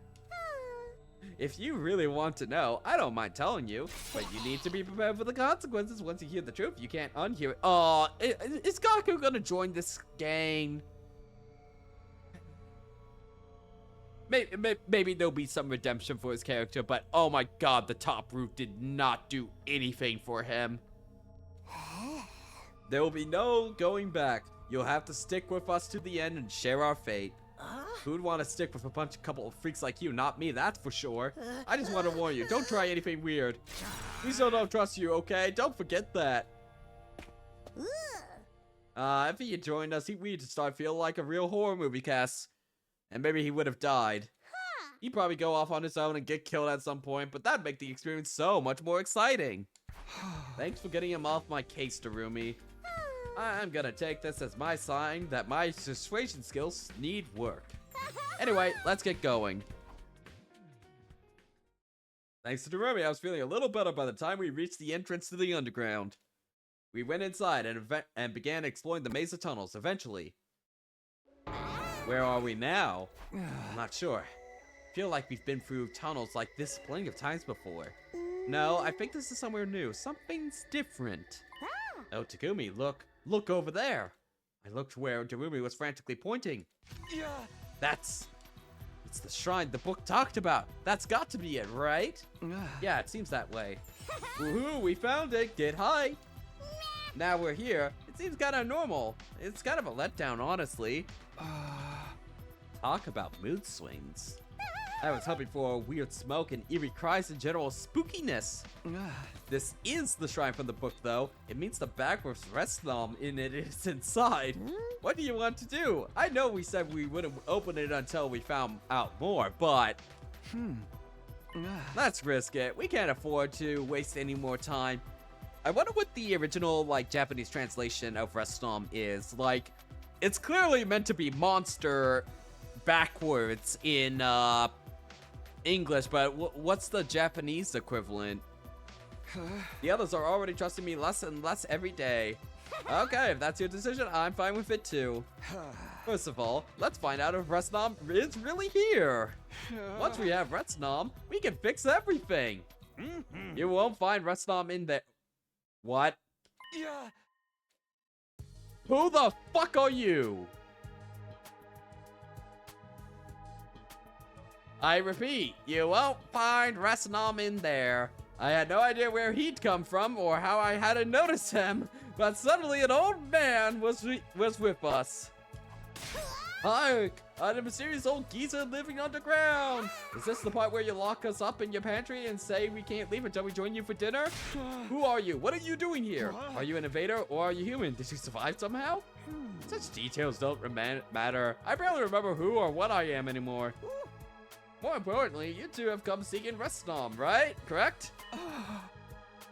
If you really want to know, I don't mind telling you, but you need to be prepared for the consequences once you hear the truth. You can't unhear it. Oh, is Gaku gonna join this gang? Maybe there'll be some redemption for his character, but oh my god, the top root did not do anything for him. There will be no going back. You'll have to stick with us to the end and share our fate. Who'd want to stick with a couple of freaks like you? Not me, that's for sure. I just want to warn you, don't try anything weird. We still don't trust you, okay? Don't forget that. If he had joined us, we'd start feeling like a real horror movie cast. And maybe he would have died. He'd probably go off on his own and get killed at some point, but that'd make the experience so much more exciting. Thanks for getting him off my case, Darumi. I'm gonna take this as my sign that my persuasion skills need work. Anyway, let's get going. Thanks to Darumi, I was feeling a little better by the time we reached the entrance to the underground. We went inside and began exploring the maze of tunnels eventually. Where are we now? I'm not sure. I feel like we've been through tunnels like this plenty of times before. No, I think this is somewhere new. Something's different. Oh, Takumi, look over there. I looked where Darumi was frantically pointing. It's the shrine the book talked about. That's got to be it, right? Yeah, it seems that way. Woohoo, we found it. Get high. Now we're here. It seems kind of normal. It's kind of a letdown, honestly. Talk about mood swings. I was hoping for weird smoke and eerie cries and general spookiness. This is the shrine from the book, though. It means the backwards Restnom in it is inside. What do you want to do? I know we said we wouldn't open it until we found out more, but... Let's risk it. We can't afford to waste any more time. I wonder what the original, Japanese translation of Restnom is. It's clearly meant to be monster backwards in, English, but what's the Japanese equivalent? The others are already trusting me less and less every day. Okay, if that's your decision, I'm fine with it too. First of all, let's find out if Restnom is really here. Once we have Restnom, we can fix everything. You won't find Restnom in there. What? Who the fuck are you? I repeat, you won't find Restnom in there. I had no idea where he'd come from or how I hadn't noticed him, but suddenly an old man was with us. Hi, I'm the mysterious old geezer living underground. Is this the part where you lock us up in your pantry and say we can't leave until we join you for dinner? Who are you? What are you doing here? Are you an invader or are you human? Did you survive somehow? Such details don't matter. I barely remember who or what I am anymore. More importantly, you two have come seeking Restnom, right? Correct?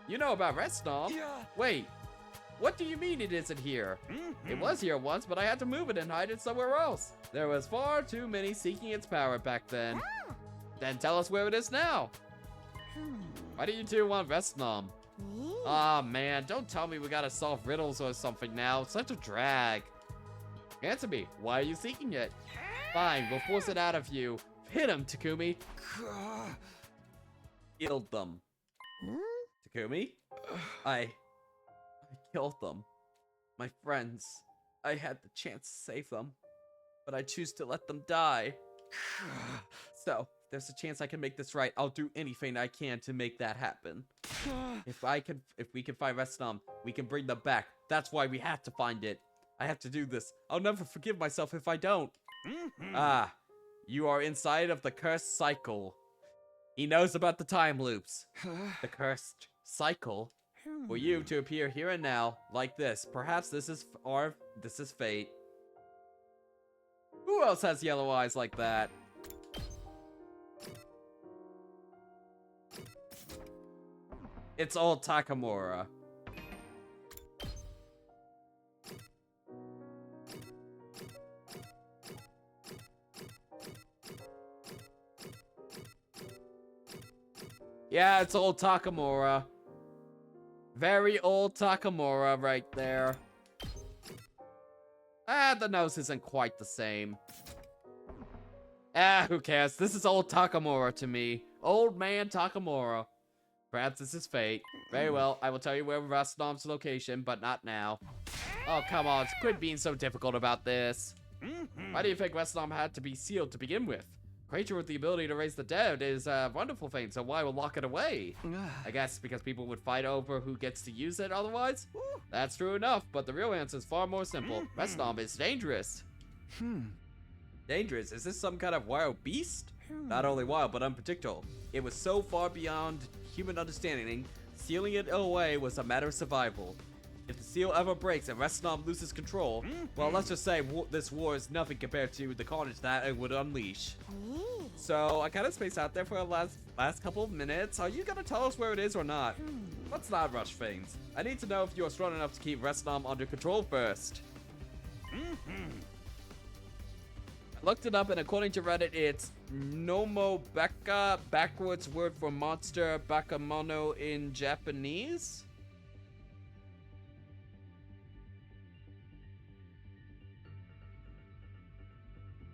You know about Restnom? Yeah. Wait, what do you mean it isn't here? It was here once, but I had to move it and hide it somewhere else. There was far too many seeking its power back then. Then tell us where it is now. Why do you two want Restnom? Aw, man, don't tell me we gotta solve riddles or something now. It's such a drag. Answer me, why are you seeking it? Fine, we'll force it out of you. Hit him, Takumi. Killed them. Takumi? I killed them. My friends. I had the chance to save them, but I choose to let them die. So, if there's a chance I can make this right, I'll do anything I can to make that happen. If we can find Restnom, we can bring them back. That's why we have to find it. I have to do this. I'll never forgive myself if I don't. Ah, you are inside of the cursed cycle. He knows about the time loops. The cursed cycle. For you to appear here and now, like this. Perhaps this is fate. Who else has yellow eyes like that? It's old Takamura. Yeah, it's old Takamura. Very old Takamura right there. Ah, the nose isn't quite the same. Ah, who cares? This is old Takamura to me. Old man Takamura. Perhaps this is fate. Very well, I will tell you where Restnom's location, but not now. Oh, come on, quit being so difficult about this. Why do you think Restnom had to be sealed to begin with? Creature with the ability to raise the dead is a wonderful thing, so why would lock it away? I guess because people would fight over who gets to use it otherwise? That's true enough, but the real answer is far more simple. Restnom is dangerous. Dangerous? Is this some kind of wild beast? Not only wild, but unpredictable. It was so far beyond human understanding, sealing it away was a matter of survival. If the seal ever breaks and Restnom loses control, well, let's just say this war is nothing compared to the carnage that it would unleash. So, I kind of spaced out there for the last couple of minutes. Are you gonna tell us where it is or not? Let's not rush things. I need to know if you are strong enough to keep Restnom under control first. I looked it up, and according to Reddit, it's Nomo Beka, backwards word for monster, Bakemono in Japanese.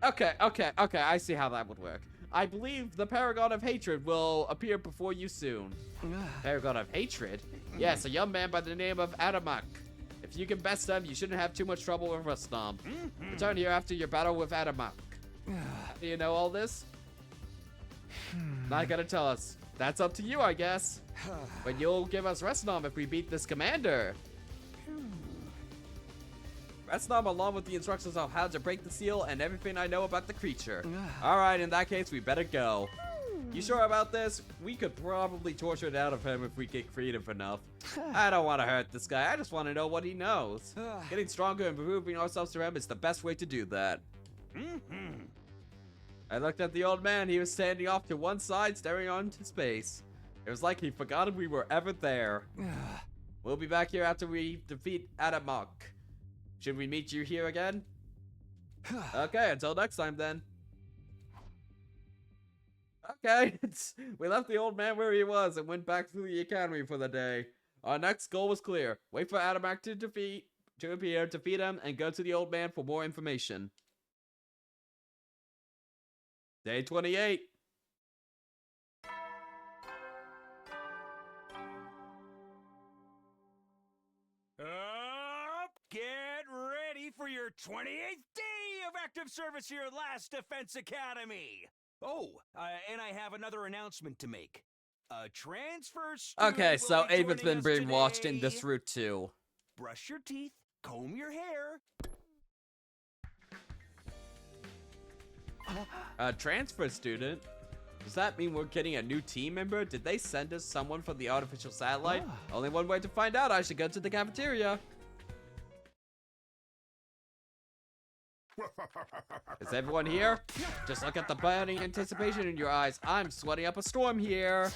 Okay, I see how that would work. I believe the Paragon of Hatred will appear before you soon. Paragon of Hatred? Yes, a young man by the name of Adamak. If you can best him, you shouldn't have too much trouble with Restnom. Return here after your battle with Adamak. Do you know all this? Not gonna tell us. That's up to you, I guess. But you'll give us Restnom if we beat this commander. Restnom, along with the instructions on how to break the seal and everything I know about the creature. Alright, in that case, we better go. You sure about this? We could probably torture it out of him if we get creative enough. I don't want to hurt this guy, I just want to know what he knows. Getting stronger and proving ourselves to him is the best way to do that. I looked at the old man. He was standing off to one side, staring onto space. It was like he forgot we were ever there. We'll be back here after we defeat Adamak. Should we meet you here again? Okay, until next time then. Okay, we left the old man where he was and went back to the academy for the day. Our next goal was clear. Wait for Adamak to appear, defeat him, and go to the old man for more information. Day 28. Get ready for your 28th day of active service here at Last Defense Academy. Oh, and I have another announcement to make. A transfer student Okay, so will be Ava's been joining us brainwashed in today. this route too. Brush your teeth, comb your hair. A transfer student? Does that mean we're getting a new team member? Did they send us someone from the artificial satellite? Only one way to find out. I should go to the cafeteria. Is everyone here? Just look at the burning anticipation in your eyes. I'm sweating up a storm here.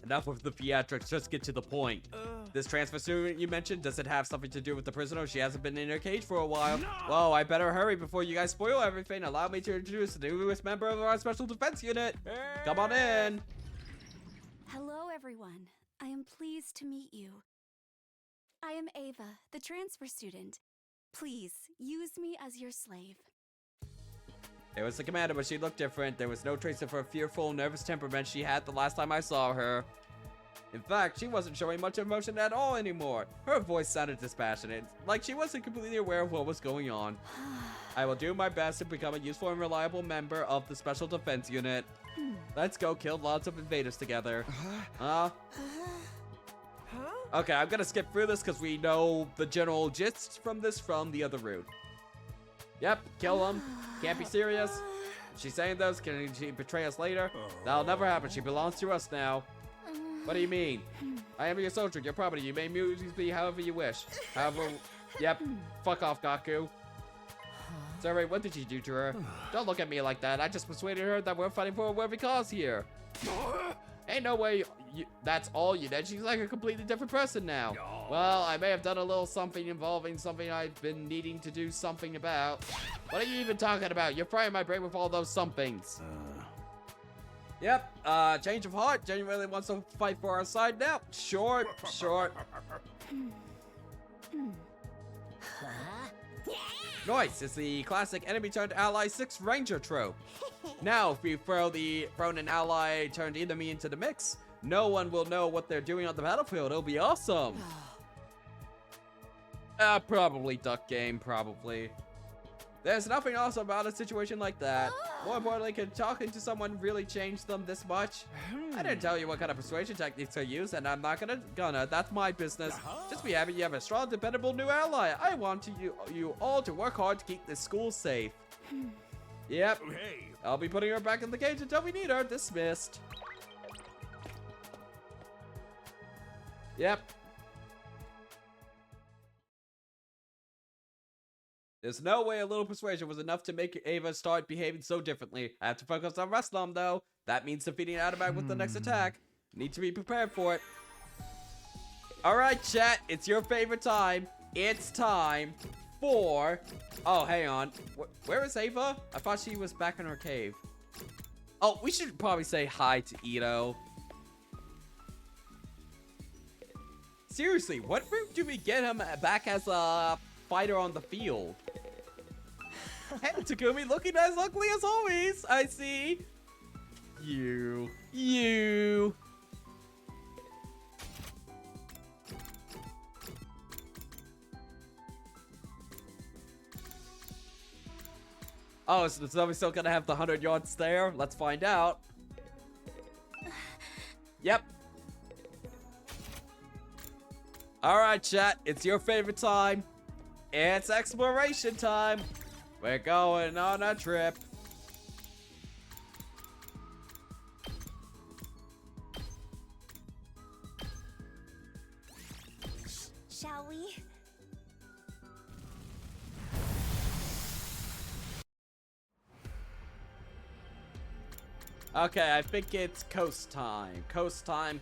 Enough of the theatrics, just get to the point. This transfer student you mentioned, does it have something to do with the prisoner? She hasn't been in her cage for a while. Whoa, I better hurry before you guys spoil everything. Allow me to introduce the newest member of our special defense unit. Come on in. Hello, everyone. I am pleased to meet you. I am Ava, the transfer student. Please, use me as your slave. There was the commander, but she looked different. There was no trace of her fearful, nervous temperament she had the last time I saw her. In fact, she wasn't showing much emotion at all anymore. Her voice sounded dispassionate, like she wasn't completely aware of what was going on. I will do my best to become a useful and reliable member of the Special Defense Unit. Let's go kill lots of invaders together. Okay, I'm gonna skip through this because we know the general gist from this from the other route. Yep, kill them. Can't be serious. She's saying those. Can she betray us later? That'll never happen. She belongs to us now. What do you mean? I am your soldier, your property. You may use me however you wish. However, yep. Fuck off, Gaku. Sorry, what did you do to her? Don't look at me like that. I just persuaded her that we're fighting for a worthy cause here. Ain't no way that's all you did. She's like a completely different person now. Well, I may have done a little something involving something I've been needing to do something about. What are you even talking about? You're frying my brain with all those somethings. Yep, change of heart. Genuinely wants to fight for our side now. Short. Nice, it's the classic enemy turned ally 6 ranger trope. Now, if we thrown an ally turned enemy into the mix, no one will know what they're doing on the battlefield. It'll be awesome. Probably Duck Game, probably. There's nothing awesome about a situation like that. More importantly, can talking to someone really change them this much? I didn't tell you what kind of persuasion techniques I use, and I'm not gonna. That's my business. Just be happy you have a strong, dependable new ally. I want you all to work hard to keep this school safe. Yep. Hey. I'll be putting her back in the cage until we need her. Dismissed. Yep. There's no way a little persuasion was enough to make Ava start behaving so differently. I have to focus on Rustlum though. That means defeating Adamant with the next attack. Need to be prepared for it. Alright chat, it's your favorite time. It's time for... Oh, hang on. Where is Ava? I thought she was back in her cave. Oh, we should probably say hi to Ito. Seriously, what route do we get him back as a fighter on the field? Hey, Takumi, looking as ugly as always. I see. You. Oh, so we're still gonna have the 100-yard stare? Let's find out. Yep. Alright, chat. It's your favorite time. It's exploration time. We're going on a trip. Shall we? Okay, I think it's coast time. Coast time.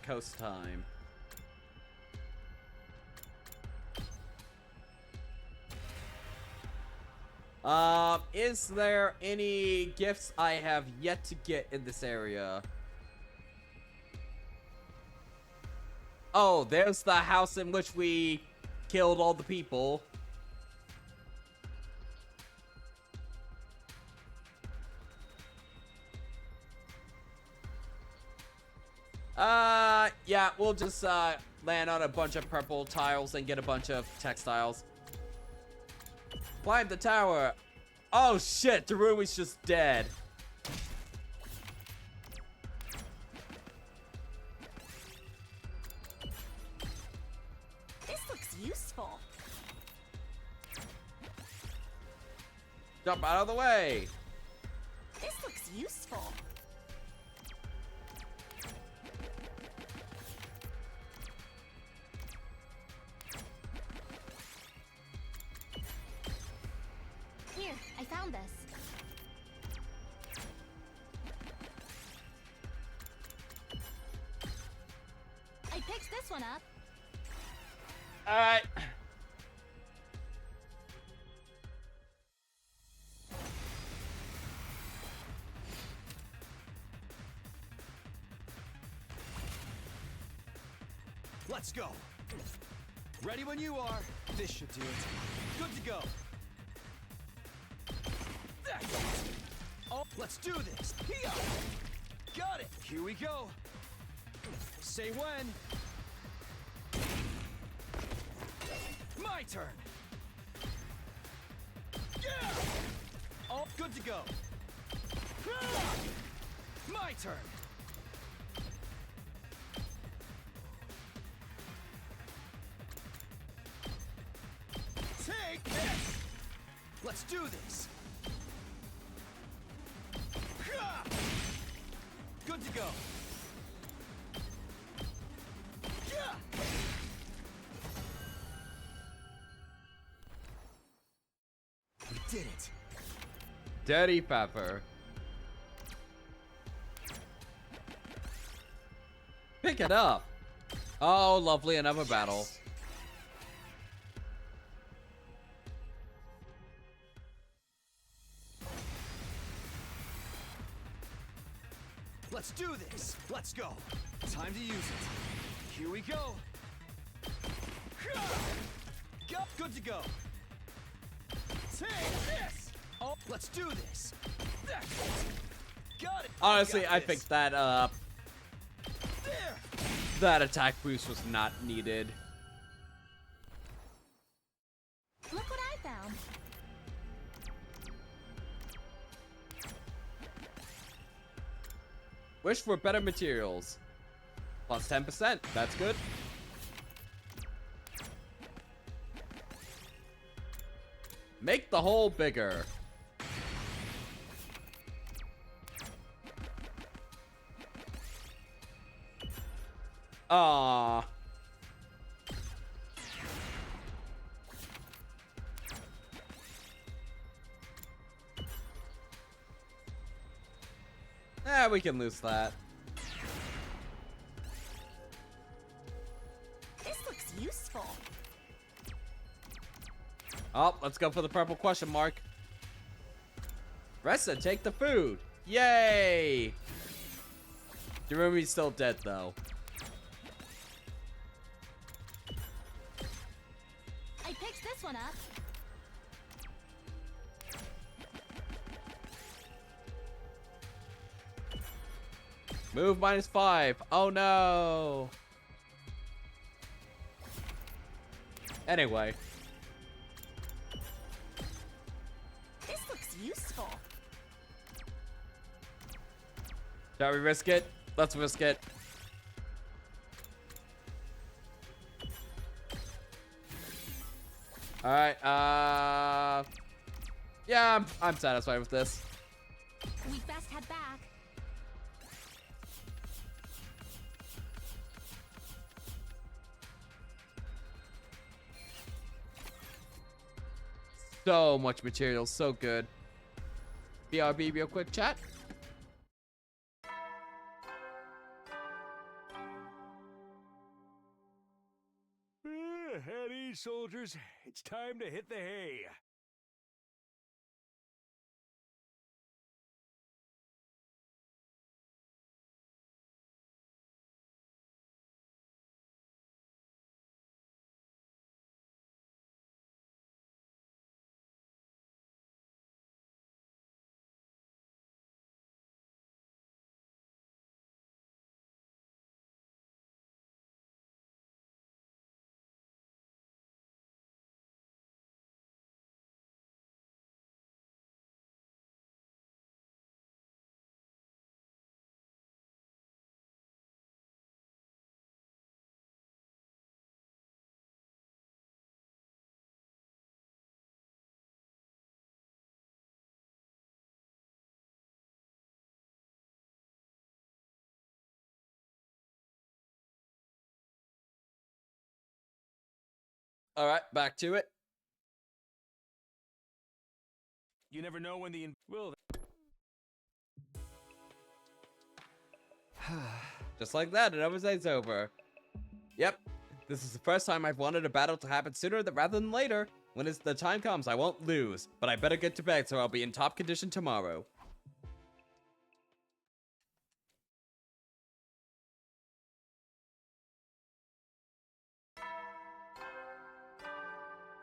Is there any gifts I have yet to get in this area? Oh, there's the house in which we killed all the people. Yeah, we'll just, land on a bunch of purple tiles and get a bunch of textiles. Climb the tower. Oh shit, Tarumi's just dead. This looks useful. Jump out of the way. This looks useful. Here, I found this. picked this one up. All right. Let's go. Ready when you are. This should do it. Good to go. Oh, let's do this. Here. Got it. Here we go. Say when. My turn. Yeah. Oh, good to go. My turn. Take this! Let's do this! Good to go! We did it! Dirty Pepper. Pick it up. Oh, lovely, another battle. Let's do this! Let's go! Time to use it! Here we go! Good to go! Take this! Oh, let's do this! Got it! Honestly, Got I this. picked that up. There! That attack boost was not needed. Look what I found. Wish for better materials. Plus 10%. That's good. Make the hole bigger. Aww. We can lose that. This looks useful. Oh, let's go for the purple question mark. Ressa, take the food. Yay! Jirumi's still dead, though. I picked this one up. Move -5. Oh, no. Anyway. This looks useful. Shall we risk it? Let's risk it. Alright, yeah, I'm satisfied with this. We best head back. So much material, so good. BRB real quick, chat. At ease, soldiers. It's time to hit the hay. All right, back to it. You never know when the will. Just like that, another day's over. Yep, this is the first time I've wanted a battle to happen sooner rather than later. When the time comes, I won't lose, but I better get to bed so I'll be in top condition tomorrow.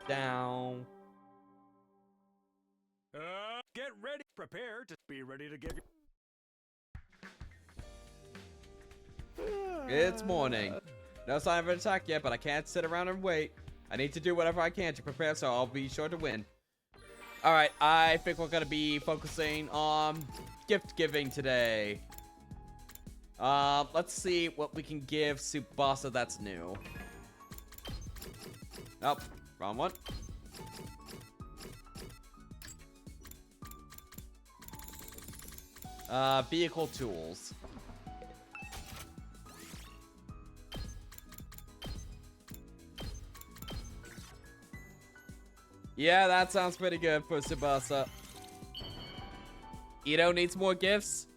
Down. Get ready. Prepare to be ready to give you... It's morning. No sign of an attack yet, but I can't sit around and wait. I need to do whatever I can to prepare so I'll be sure to win. Alright, I think we're gonna be focusing on gift giving today. Let's see what we can give Tsubasa that's new. Oh, wrong one. Vehicle tools. Yeah, that sounds pretty good for Tsubasa. Ito needs more gifts?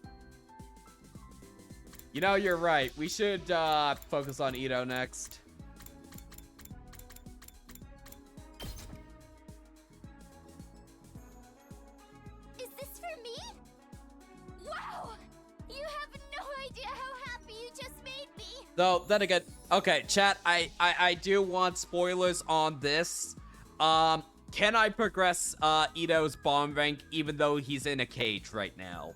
You know, you're right. We should focus on Ito next. Is this for me? Wow! You have no idea how happy you just made me. Though, then again, okay, chat, I do want spoilers on this. Can I progress Ito's bomb rank even though he's in a cage right now?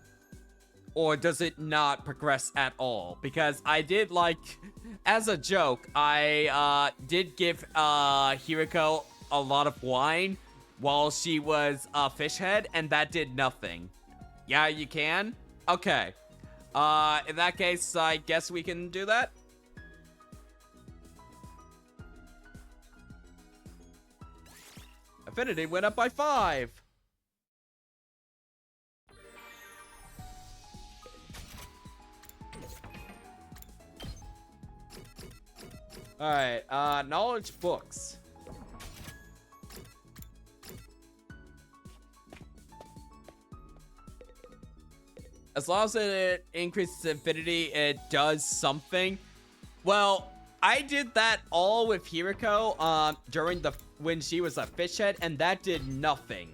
Or does it not progress at all? Because I did, like, as a joke, I did give Hiriko a lot of wine while she was a fish head, and that did nothing. Yeah, you can? Okay. In that case, I guess we can do that? Affinity went up by 5. Alright, knowledge books. As long as it increases infinity, it does something. Well, I did that all with Hiriko, during when she was a fish head, and that did nothing.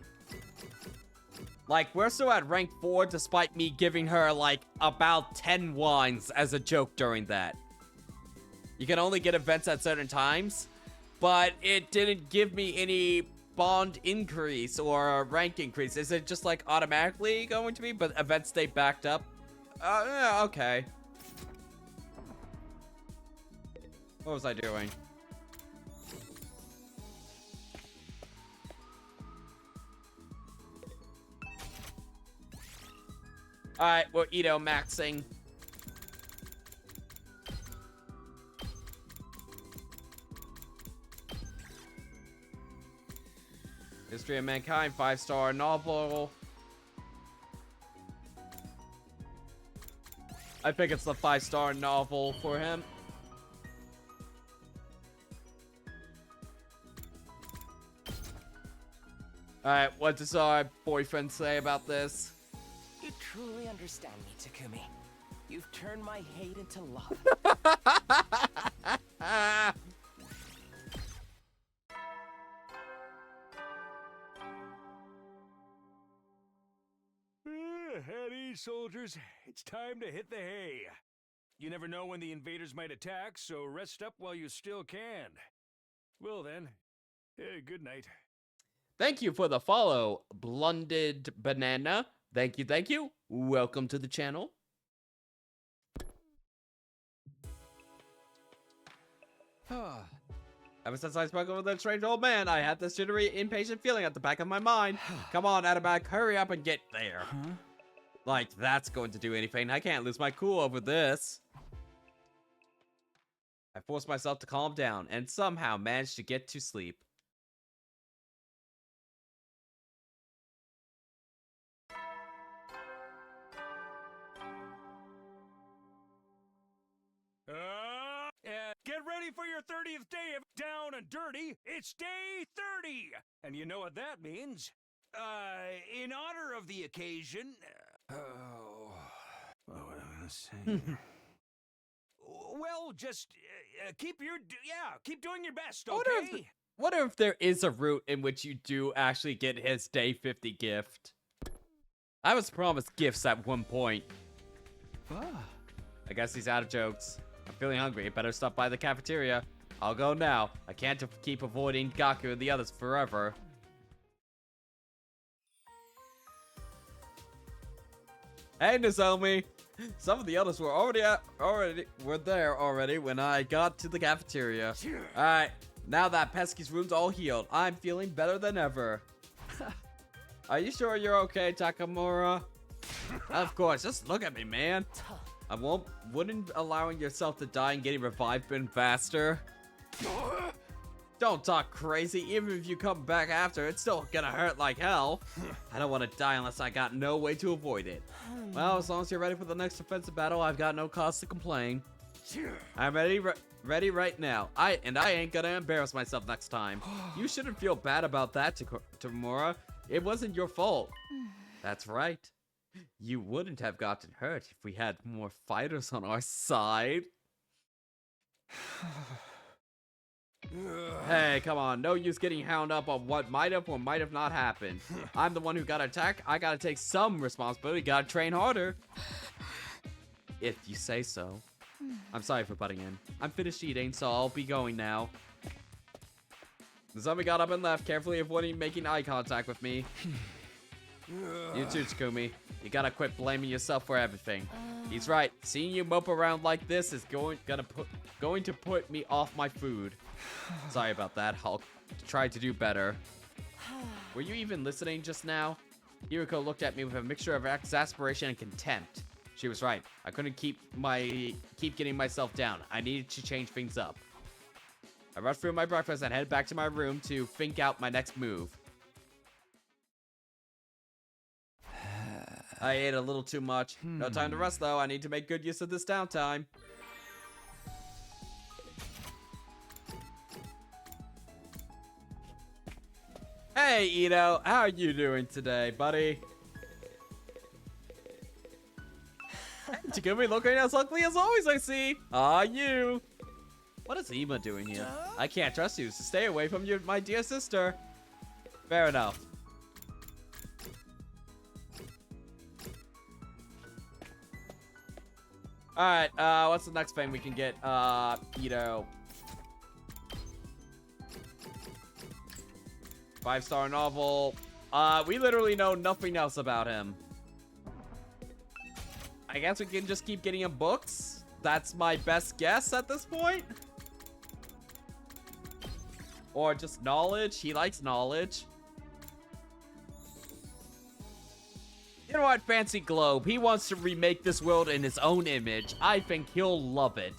Like, we're still at rank 4 despite me giving her, like, about 10 wines as a joke during that. You can only get events at certain times, but it didn't give me any bond increase or rank increase. Is it just, like, automatically going to be, but events stay backed up? Yeah, okay. What was I doing? Alright, we're Ito maxing. History of Mankind, 5-star novel. I think it's the 5-star novel for him. Alright, what does our boyfriend say about this? You truly understand me, Takumi. You've turned my hate into love. At ease, soldiers. It's time to hit the hay. You never know when the invaders might attack, so rest up while you still can. Well then, good night. Thank you for the follow, Blunded Banana. Thank you, thank you. Welcome to the channel. Ever since I spoke with that strange old man, I had this jittery, impatient feeling at the back of my mind. Come on, Atabac, hurry up and get there. Huh? Like, that's going to do anything. I can't lose my cool over this. I forced myself to calm down and somehow managed to get to sleep. Get ready for your 30th day of Down and Dirty. It's day 30. And you know what that means? In honor of the occasion... what was I gonna say? Well, just keep doing your best, I wonder okay? wonder if there is a route in which you do actually get his day 50 gift. I was promised gifts at one point. I guess he's out of jokes. I'm feeling hungry. I better stop by the cafeteria. I'll go now. I can't keep avoiding Gaku and the others forever. Hey, Nozomi. Some of the others were already there already when I got to the cafeteria. All right, now that Pesky's wound's all healed, I'm feeling better than ever. Are you sure you're okay, Takamura? Of course. Just look at me, man. Wouldn't allowing yourself to die and getting revived been faster? Don't talk crazy. Even if you come back after, it's still gonna hurt like hell. I don't want to die unless I got no way to avoid it. Well, as long as you're ready for the next defensive battle, I've got no cause to complain. I'm ready right now. I ain't gonna embarrass myself next time. You shouldn't feel bad about that, Takamura. It wasn't your fault. That's right. You wouldn't have gotten hurt if we had more fighters on our side. Hey, come on. No use getting hound up on what might have or might have not happened. I'm the one who got attacked. I gotta take some responsibility. Gotta train harder. If you say so. I'm sorry for butting in. I'm finished eating, so I'll be going now. The zombie got up and left, carefully avoiding making eye contact with me. You too, Takumi. You gotta quit blaming yourself for everything. He's right. Seeing you mope around like this is going to put me off my food. Sorry about that. I'll try to do better. Were you even listening just now? Hiriko looked at me with a mixture of exasperation and contempt. She was right. I couldn't keep getting myself down. I needed to change things up. I rushed through my breakfast and headed back to my room to think out my next move. I ate a little too much. No time to rest, though. I need to make good use of this downtime. Hey, Ito. How are you doing today, buddy? Takumi looking as ugly as always, I see. Ah, you. What is Ima doing here? I can't trust you, so stay away from my dear sister. Fair enough. Alright, what's the next thing we can get? Ito. 5-star novel. We literally know nothing else about him. I guess we can just keep getting him books. That's my best guess at this point. Or just knowledge. He likes knowledge. You know what, Fancy Globe? He wants to remake this world in his own image. I think he'll love it.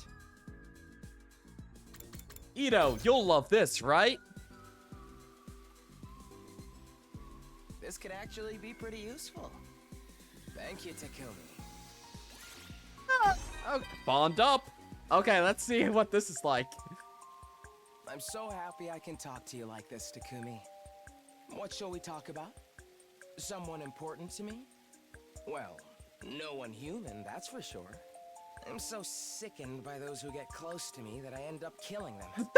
Ito, you'll love this, right? This could actually be pretty useful. Thank you, Takumi. Oh, bond up. Okay, let's see what this is like. I'm so happy I can talk to you like this, Takumi. What shall we talk about? Someone important to me? Well, no one human, that's for sure. I'm so sickened by those who get close to me that I end up killing them.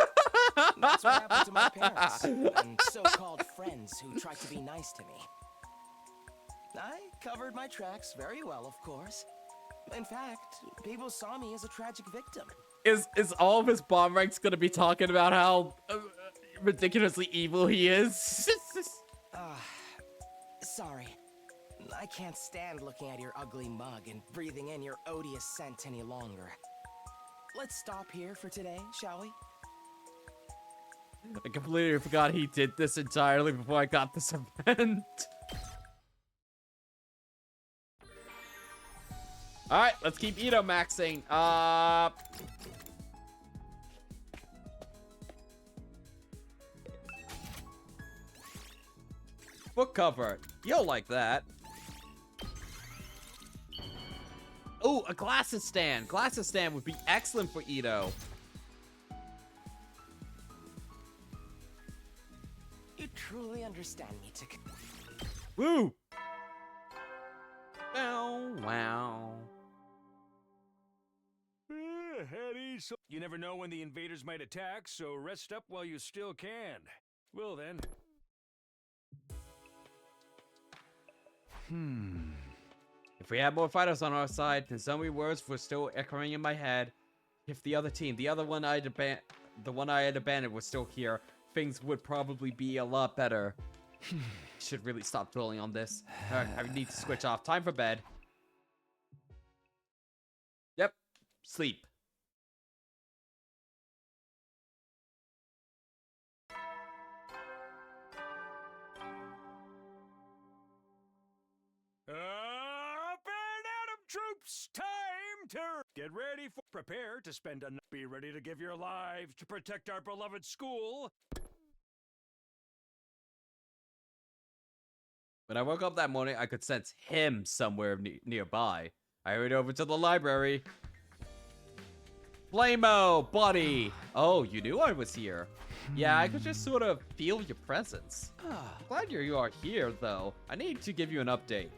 That's what happened to my parents and so-called friends who tried to be nice to me. I covered my tracks very well, of course. In fact, people saw me as a tragic victim. Is all of his bomb ranks gonna be talking about how ridiculously evil he is? Sorry. I can't stand looking at your ugly mug and breathing in your odious scent any longer. Let's stop here for today, shall we? I completely forgot he did this entirely before I got this event. Alright, let's keep Ito maxing. Book cover. You'll like that. Oh, a glasses stand. Glasses stand would be excellent for Ito. You truly understand me, Takumi. Woo! Wow, wow. Eddie, so you never know when the invaders might attack, so rest up while you still can. Well then. If we had more fighters on our side, then so many words were still echoing in my head. If the other team, the one I had abandoned was still here, things would probably be a lot better. Should really stop dwelling on this. Alright, I need to switch off. Time for bed. Yep. Sleep. Up and at 'em, troops! Time to get ready for. Prepare to spend a. Be ready to give your lives to protect our beloved school. When I woke up that morning, I could sense him somewhere nearby. I hurried over to the library. Flamo, buddy! Oh, you knew I was here. Yeah, I could just sort of feel your presence. Glad you are here, though. I need to give you an update.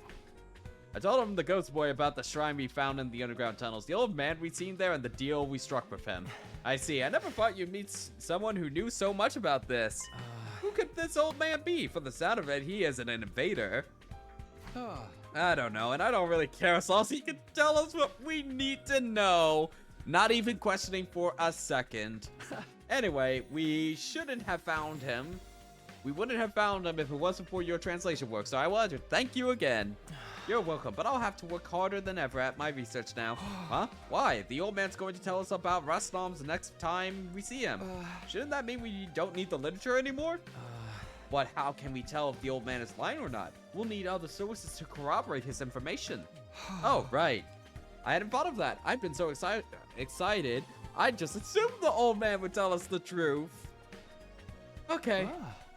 I told him the ghost boy about the shrine we found in the underground tunnels, the old man we'd seen there, and the deal we struck with him. I see. I never thought you'd meet someone who knew so much about this. Who could this old man be? From the sound of it, he isn't an invader. I don't know, and I don't really care as long as he can tell us what we need to know. Not even questioning for a second. Anyway, we shouldn't have found him. We wouldn't have found him if it wasn't for your translation work, so I wanted to thank you again. You're welcome, but I'll have to work harder than ever at my research now. Huh? Why? The old man's going to tell us about Rustnoms the next time we see him. Shouldn't that mean we don't need the literature anymore? But how can we tell if the old man is lying or not? We'll need other sources to corroborate his information. Oh, right. I hadn't thought of that. I've been so excited. I just assumed the old man would tell us the truth. Okay.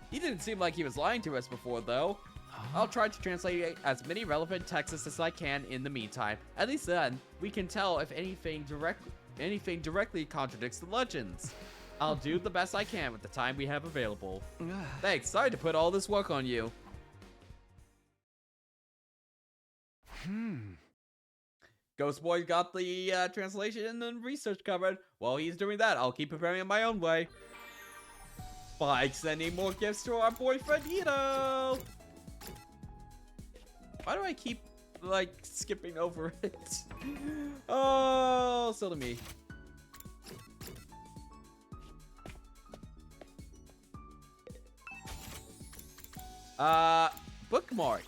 He didn't seem like he was lying to us before, though. I'll try to translate as many relevant texts as I can in the meantime. At least then, we can tell if anything directly contradicts the legends. I'll do the best I can with the time we have available. Thanks. Sorry to put all this work on you. Ghost Boy got the translation and research covered. While he's doing that, I'll keep preparing in my own way. By sending more gifts to our boyfriend Hito. Why do I keep, like, skipping over it? Oh, so to me. Bookmark.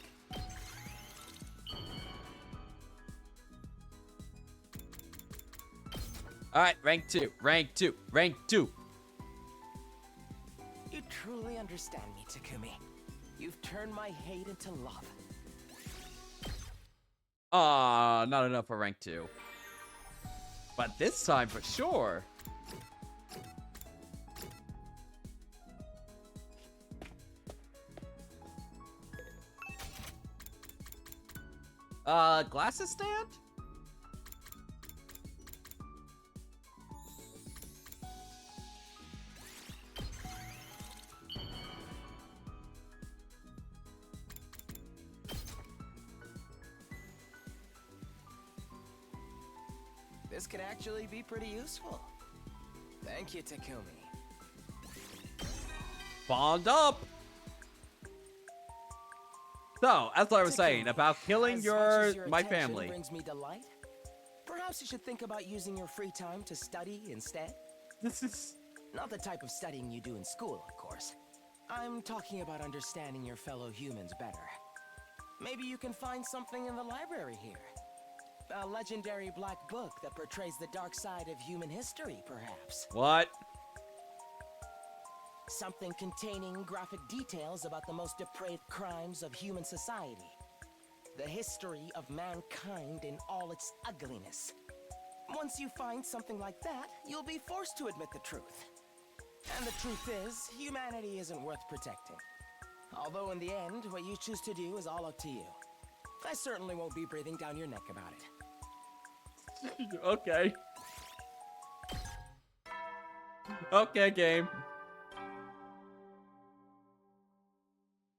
Alright, rank 2, rank 2, rank 2. You truly understand me, Takumi. You've turned my hate into love. Not enough for rank 2. But this time for sure. Glasses stand? This could actually be pretty useful. Thank you, Takumi. Bond up! So, as I was saying, about killing As much as my attention family. brings me delight, perhaps you should think about using your free time to study instead. This is... Not the type of studying you do in school, of course. I'm talking about understanding your fellow humans better. Maybe you can find something in the library here. A legendary black book that portrays the dark side of human history, perhaps. What? Something containing graphic details about the most depraved crimes of human society. The history of mankind in all its ugliness. Once you find something like that, you'll be forced to admit the truth. And the truth is, humanity isn't worth protecting. Although in the end, what you choose to do is all up to you. I certainly won't be breathing down your neck about it. Okay. Okay, game.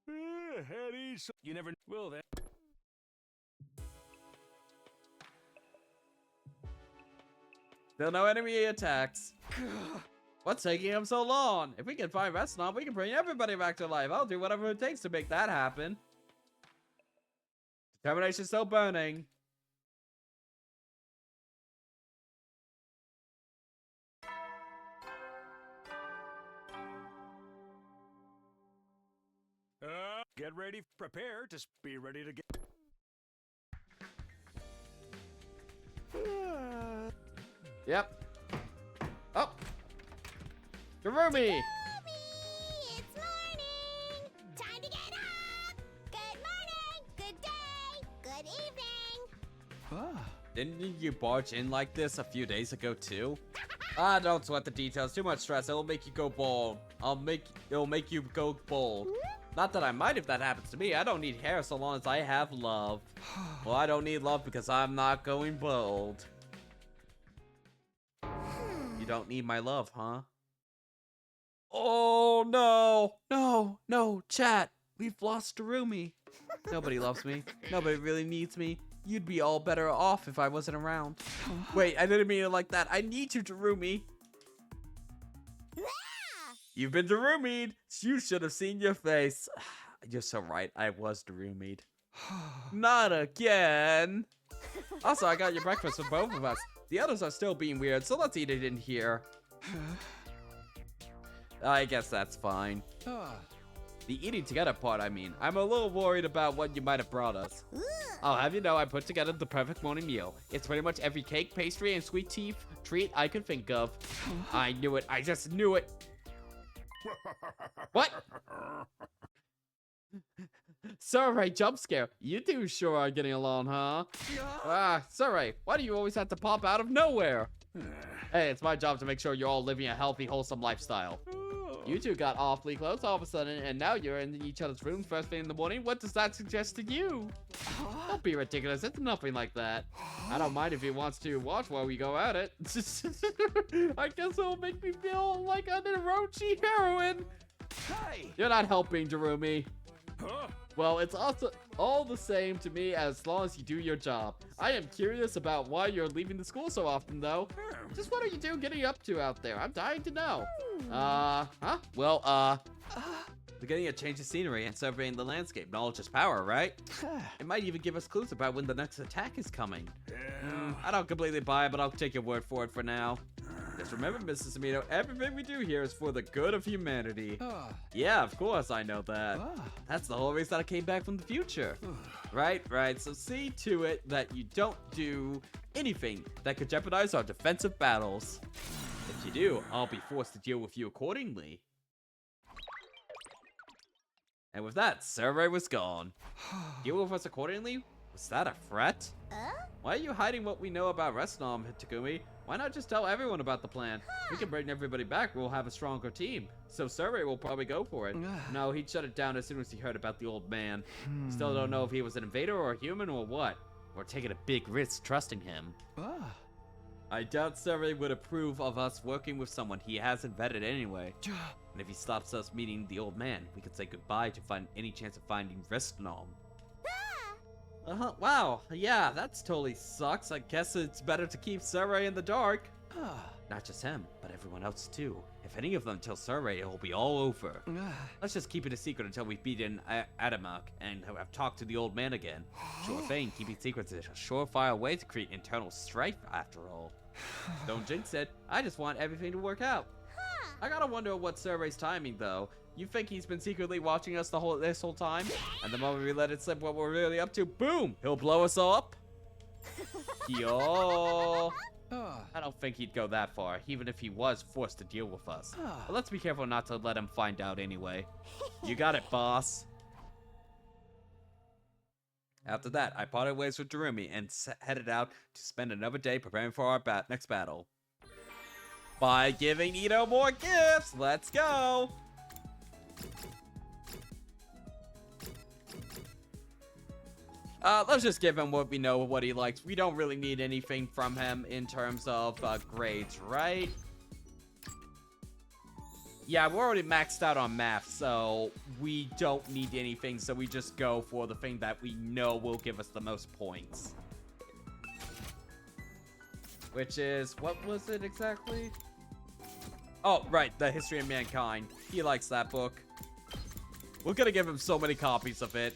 Eddie, so you never will then. Still no enemy attacks. What's taking him so long? If we can find Restnom, we can bring everybody back to life. I'll do whatever it takes to make that happen. Determination still burning. Get ready, prepare to be ready to get. Yep. Oh. Darumi! It's morning! Time to get up! Good morning! Good day! Good evening! Didn't you barge in like this a few days ago too? Don't sweat the details. Too much stress. It'll make you go bald. It'll make you go bald. Not that I mind if that happens to me. I don't need hair so long as I have love. Well, I don't need love because I'm not going bald. You don't need my love, huh? Oh no! No! No! Chat! We've lost Darumi. Nobody loves me. Nobody really needs me. You'd be all better off if I wasn't around. Wait, I didn't mean it like that. I need you, Darumi. You've been Darumi'd. You should have seen your face. You're so right. I was Darumi'd. Not again. Also, I got your breakfast for both of us. The others are still being weird, so let's eat it in here. I guess that's fine. The eating together part, I mean. I'm a little worried about what you might have brought us. I'll have you know I put together the perfect morning meal. It's pretty much every cake, pastry, and sweet tea treat I could think of. I knew it. I just knew it. What? Sorry, jump scare. You two sure are getting along, huh? Sorry. Why do you always have to pop out of nowhere? Hey, it's my job to make sure you're all living a healthy, wholesome lifestyle. You two got awfully close all of a sudden, and now you're in each other's rooms first thing in the morning. What does that suggest to you? Don't be ridiculous. It's nothing like that. I don't mind if he wants to watch while we go at it. I guess it'll make me feel like an Orochi heroine. Hey! You're not helping, Darumi. Well, it's also all the same to me as long as you do your job. I am curious about why you're leaving the school so often, though. Just what are you getting up to out there? I'm dying to know. Well, we're getting a change of scenery and surveying the landscape. Knowledge is power, right? It might even give us clues about when the next attack is coming. I don't completely buy it, but I'll take your word for it for now. Just remember, Mrs. Amino, everything we do here is for the good of humanity. Yeah, of course, I know that. That's the whole reason I came back from the future. Right. So see to it that you don't do anything that could jeopardize our defensive battles. If you do, I'll be forced to deal with you accordingly. And with that, Survey was gone. Deal with us accordingly? Was that a threat? Why are you hiding what we know about Restnom, Takumi? Why not just tell everyone about the plan? We can bring everybody back, we'll have a stronger team. So Survey will probably go for it. No, he'd shut it down as soon as he heard about the old man. Still don't know if he was an invader or a human or what. We're taking a big risk trusting him. I doubt Survey would approve of us working with someone he hasn't vetted anyway. And if he stops us meeting the old man, we could say goodbye to find any chance of finding Restnom. Wow, yeah, that's totally sucks. I guess it's better to keep Survey in the dark. Not just him, but everyone else too. If any of them tell Survey, it'll be all over. Let's just keep it a secret until we've beaten Adamak and have talked to the old man again. Sure thing, keeping secrets is a surefire way to create internal strife after all. Don't jinx it, I just want everything to work out. I gotta wonder what Survey's timing though. You think he's been secretly watching us this whole time? And the moment we let it slip what we're really up to, boom! He'll blow us all up? Yo! I don't think he'd go that far, even if he was forced to deal with us. But let's be careful not to let him find out anyway. You got it, boss. After that, I parted ways with Darumi and headed out to spend another day preparing for our next battle. By giving Ito more gifts! Let's go! Let's just give him what we know of what he likes. We don't really need anything from him in terms of grades, right? Yeah, we're already maxed out on math, so we don't need anything, so we just go for the thing that we know will give us the most points. which is, what was it exactly? Oh, right, The History of Mankind. He likes that book. We're gonna give him so many copies of it.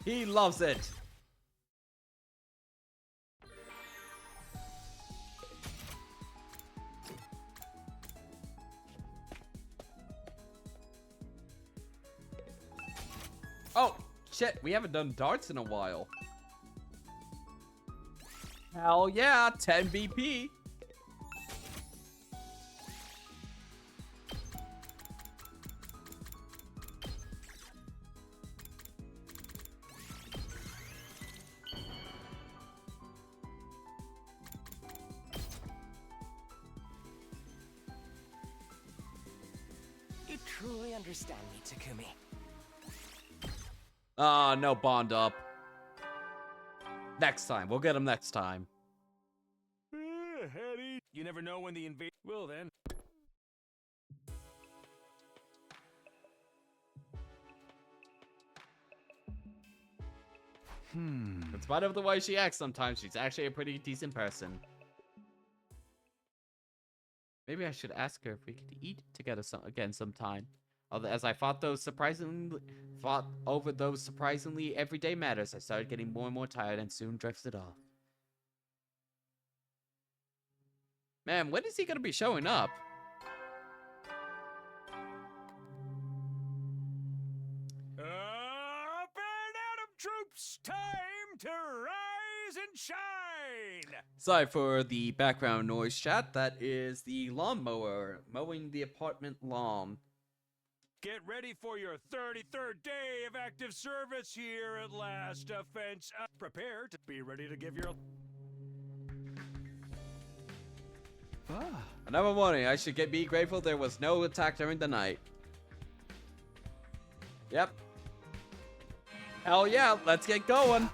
He loves it. Oh, shit, we haven't done darts in a while. Hell yeah, 10 BP. You truly understand me, Takumi. Ah, no bond up. Next time. We'll get him next time. Eddie, you never know when the invade. Well then. In spite of the way she acts sometimes, she's actually a pretty decent person. Maybe I should ask her if we could eat together again sometime. Although, as I fought over those surprisingly everyday matters, I started getting more and more tired and soon drifted off. Man, when is he gonna be showing up? Up and Adam troops, time to rise and shine! Sorry for the background noise, chat. That is the lawnmower mowing the apartment lawn. Get ready for your 33rd day of active service here at Last Defense. Prepare to be ready to give your... Another morning, I should be grateful there was no attack during the night. Yep. Hell yeah, let's get going.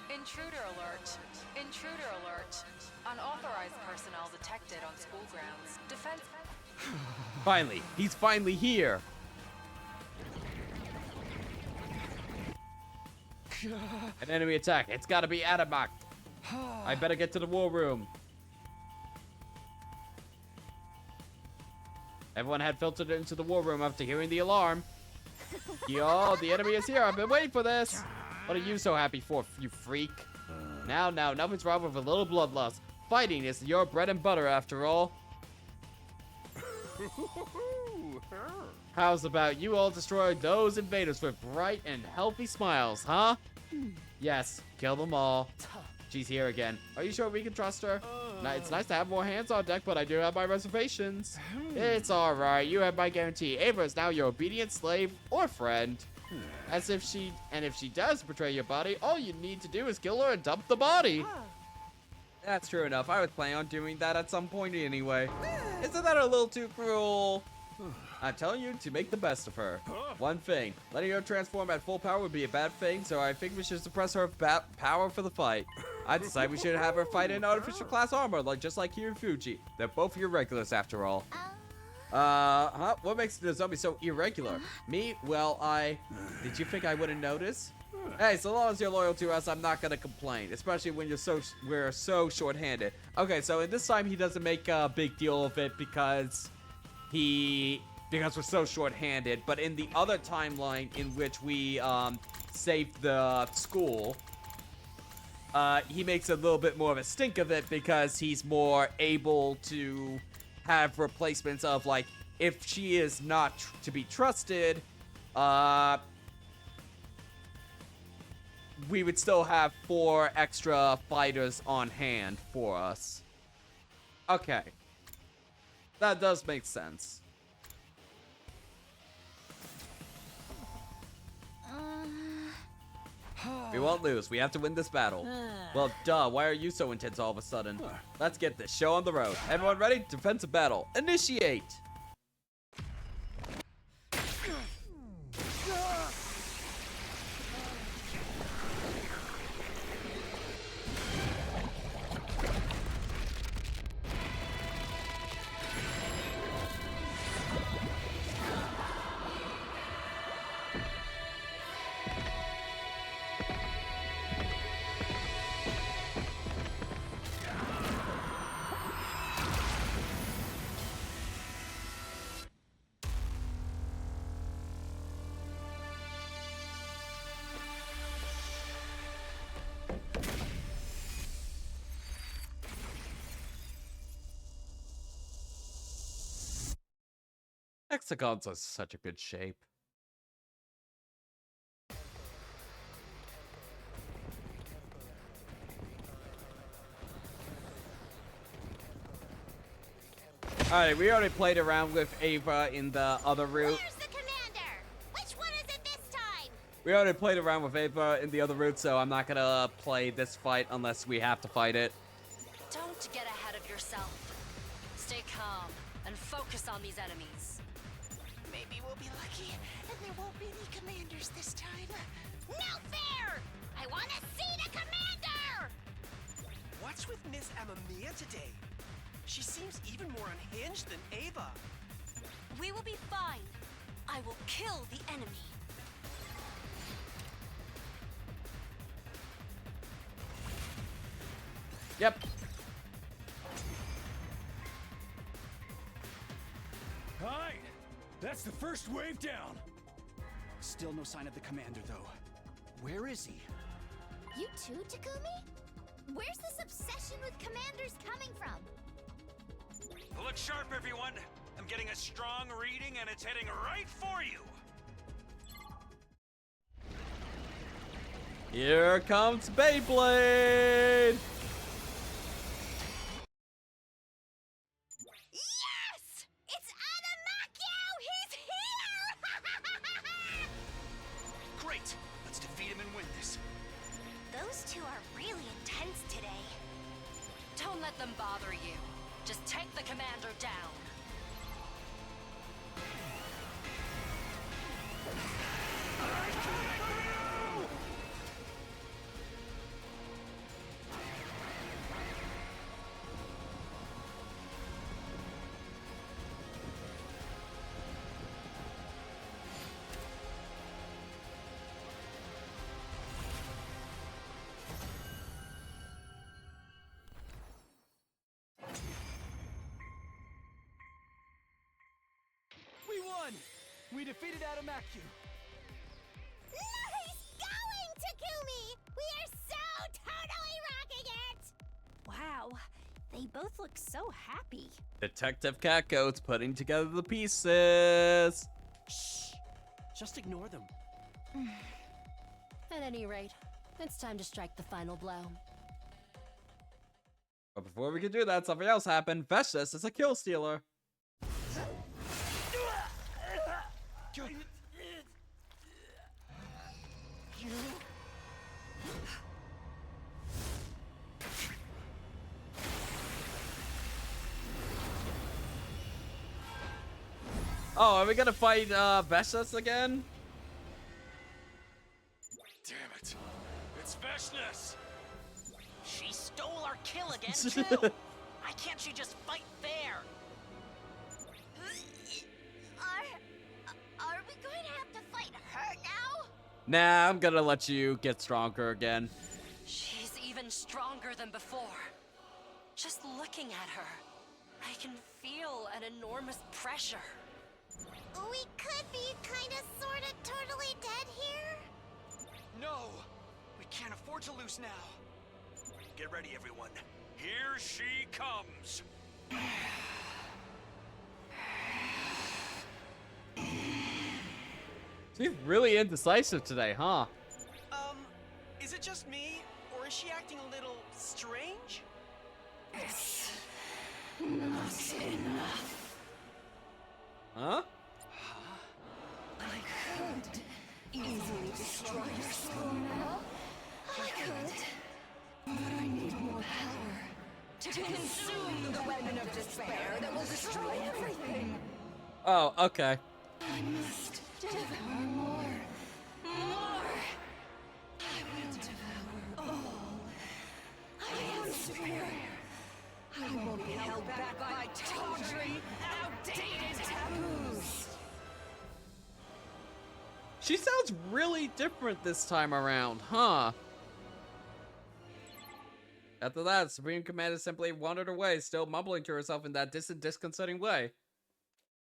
Intruder alert. Intruder alert. Unauthorized personnel detected on school grounds. Defense... Finally, he's finally here. An enemy attack. It's gotta be Adamak. I better get to the war room. Everyone had filtered into the war room after hearing the alarm. Yo, the enemy is here. I've been waiting for this. What are you so happy for, you freak? Now, nothing's wrong with a little bloodlust. Fighting is your bread and butter after all. How's about you all destroy those invaders with bright and healthy smiles, huh? Yes, kill them all. She's here again. Are you sure we can trust her? It's nice to have more hands on deck, but I do have my reservations. It's alright, you have my guarantee. Ava is now your obedient slave or friend. If she does betray your body, all you need to do is kill her and dump the body. That's true enough. I was planning on doing that at some point anyway. Isn't that a little too cruel? I'm telling you to make the best of her. One thing, letting her transform at full power would be a bad thing, so I think we should suppress her power for the fight. I decide we should have her fight in artificial class armor, just like Fuji. They're both irregulars after all. What makes the zombie so irregular? Me? Well, did you think I wouldn't notice? Hey, so long as you're loyal to us, I'm not gonna complain, especially when we're so short-handed. Okay, so in this time he doesn't make a big deal of it because we're so short-handed, but in the other timeline in which we saved the school, he makes a little bit more of a stink of it because he's more able to have replacements of, like, if she is not to be trusted, we would still have 4 extra fighters on hand for us. Okay. That does make sense. We won't lose. We have to win this battle. Well, duh. Why are you so intense all of a sudden? Let's get this show on the road. Everyone ready? Defensive battle. Initiate! Hexagons are such a good shape. Alright, we already played around with Ava in the other route. Where's the commander? Which one is it this time? We already played around with Ava in the other route, so I'm not gonna play this fight unless we have to fight it. Don't get ahead of yourself. Stay calm and focus on these enemies. Maybe we'll be lucky and there won't be any commanders this time. No fair! I want to see the commander! What's with Miss Amamiya today? She seems even more unhinged than Ava. We will be fine. I will kill the enemy. Yep. Hi! That's the first wave down! Still no sign of the commander, though. Where is he? You too, Takumi? Where's this obsession with commanders coming from? Look sharp, everyone. I'm getting a strong reading, and it's heading right for you. Here comes Beyblade! Yes! It's Adamakyo! He's here! Great! Let's defeat him and win this. Those two are really intense today. Don't let them bother you. Just take the commander down. We won! We defeated Adamakyu. Nice going, Takumi! We are so totally rocking it! Wow, they both look so happy. Detective Catgoat's putting together the pieces. Shh! Just ignore them. At any rate, it's time to strike the final blow. But before we can do that, something else happened. Vestice is a kill stealer. Oh, are we gonna fight Vestice again? Damn it. It's Veshness! She stole our kill again, too! Why can't she just fight fair? Are we going to have to fight her now? Nah, I'm gonna let you get stronger again. She's even stronger than before. Just looking at her, I can feel an enormous pressure. We could be kinda sorta totally dead here. No! We can't afford to lose now. Get ready, everyone. Here she comes. She's really indecisive today, huh? Is it just me, or is she acting a little strange? Huh? Easily destroy your soul now. I could. But I need more power to consume the weapon of despair that will destroy everything. Oh, okay. I must devour more. More! I will devour all. I am superior. I won't be held back by tawdry, outdated taboos. She sounds really different this time around, huh? After that, Supreme Commander simply wandered away, still mumbling to herself in that distant, disconcerting way.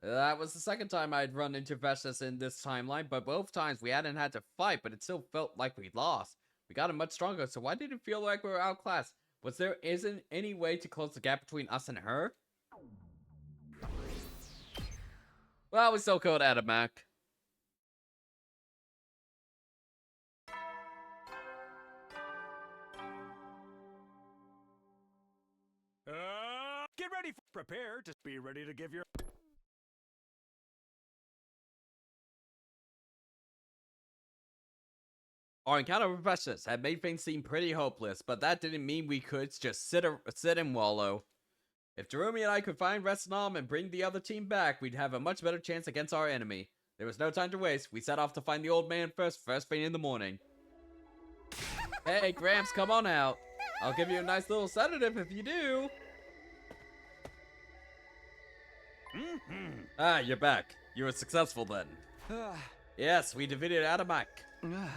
That was the second time I'd run into Vestice in this timeline, but both times we hadn't had to fight, but it still felt like we lost. We got much stronger, so why did it feel like we were outclassed? Was there isn't any way to close the gap between us and her? Well, we still called Adamak. Get ready. Prepare to be ready to give your... Our encounter with Precious had made things seem pretty hopeless, but that didn't mean we could just sit and wallow. If Jerome and I could find Resnam and bring the other team back, we'd have a much better chance against our enemy. There was no time to waste. We set off to find the old man first thing in the morning. Hey, Gramps, come on out. I'll give you a nice little sedative if you do. Ah, you're back. You were successful then. Yes, we defeated Adamak.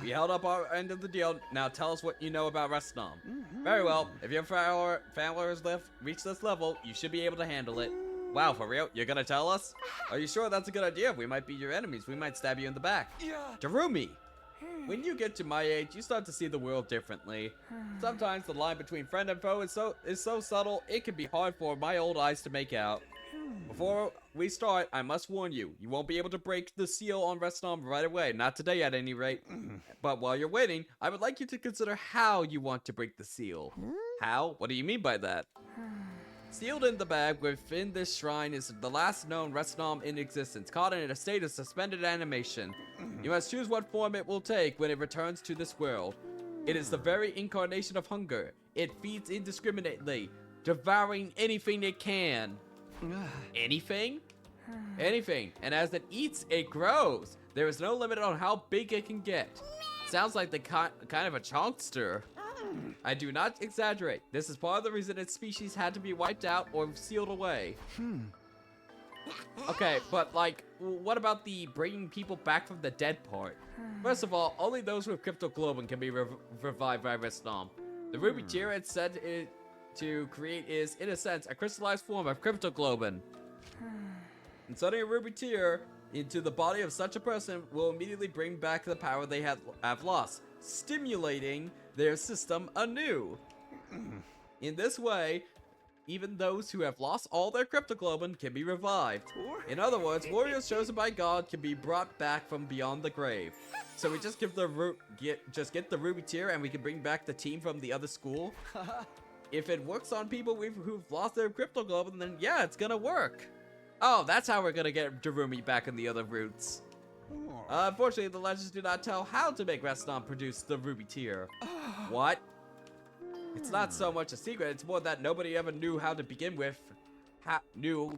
We held up our end of the deal. Now tell us what you know about Resnam. Very well. If your followers reach this level, you should be able to handle it. Wow, for real? You're gonna tell us? Are you sure that's a good idea? We might be your enemies. We might stab you in the back. Darumi! When you get to my age, you start to see the world differently. Sometimes the line between friend and foe is so subtle, it can be hard for my old eyes to make out. Before we start, I must warn you, you won't be able to break the seal on Resnam right away, not today at any rate. But while you're waiting, I would like you to consider how you want to break the seal. How? What do you mean by that? Sealed in the bag within this shrine is the last known Resnam in existence, caught in a state of suspended animation. You must choose what form it will take when it returns to this world. It is the very incarnation of hunger. It feeds indiscriminately, devouring anything it can. Anything? Anything. And as it eats, it grows. There is no limit on how big it can get. Sounds like the kind of a chonkster. I do not exaggerate. This is part of the reason its species had to be wiped out or sealed away. Okay, but like, what about the bringing people back from the dead part? First of all, only those with cryptoglobin can be revived by Resnam. The ruby tear it's said to create is, in a sense, a crystallized form of cryptoglobin. Inserting a ruby tear into the body of such a person will immediately bring back the power they have lost, stimulating their system anew. In this way, even those who have lost all their cryptoglobin can be revived. In other words, warriors chosen by God can be brought back from beyond the grave. So we just get the ruby tear and we can bring back the team from the other school. If it works on people who've lost their cryptoglobin, then yeah, it's gonna work. Oh, that's how we're gonna get Darumi back in the other routes. Unfortunately, the legends do not tell how to make Resnam produce the ruby tear. What? It's not so much a secret, it's more that nobody ever knew how to begin with. The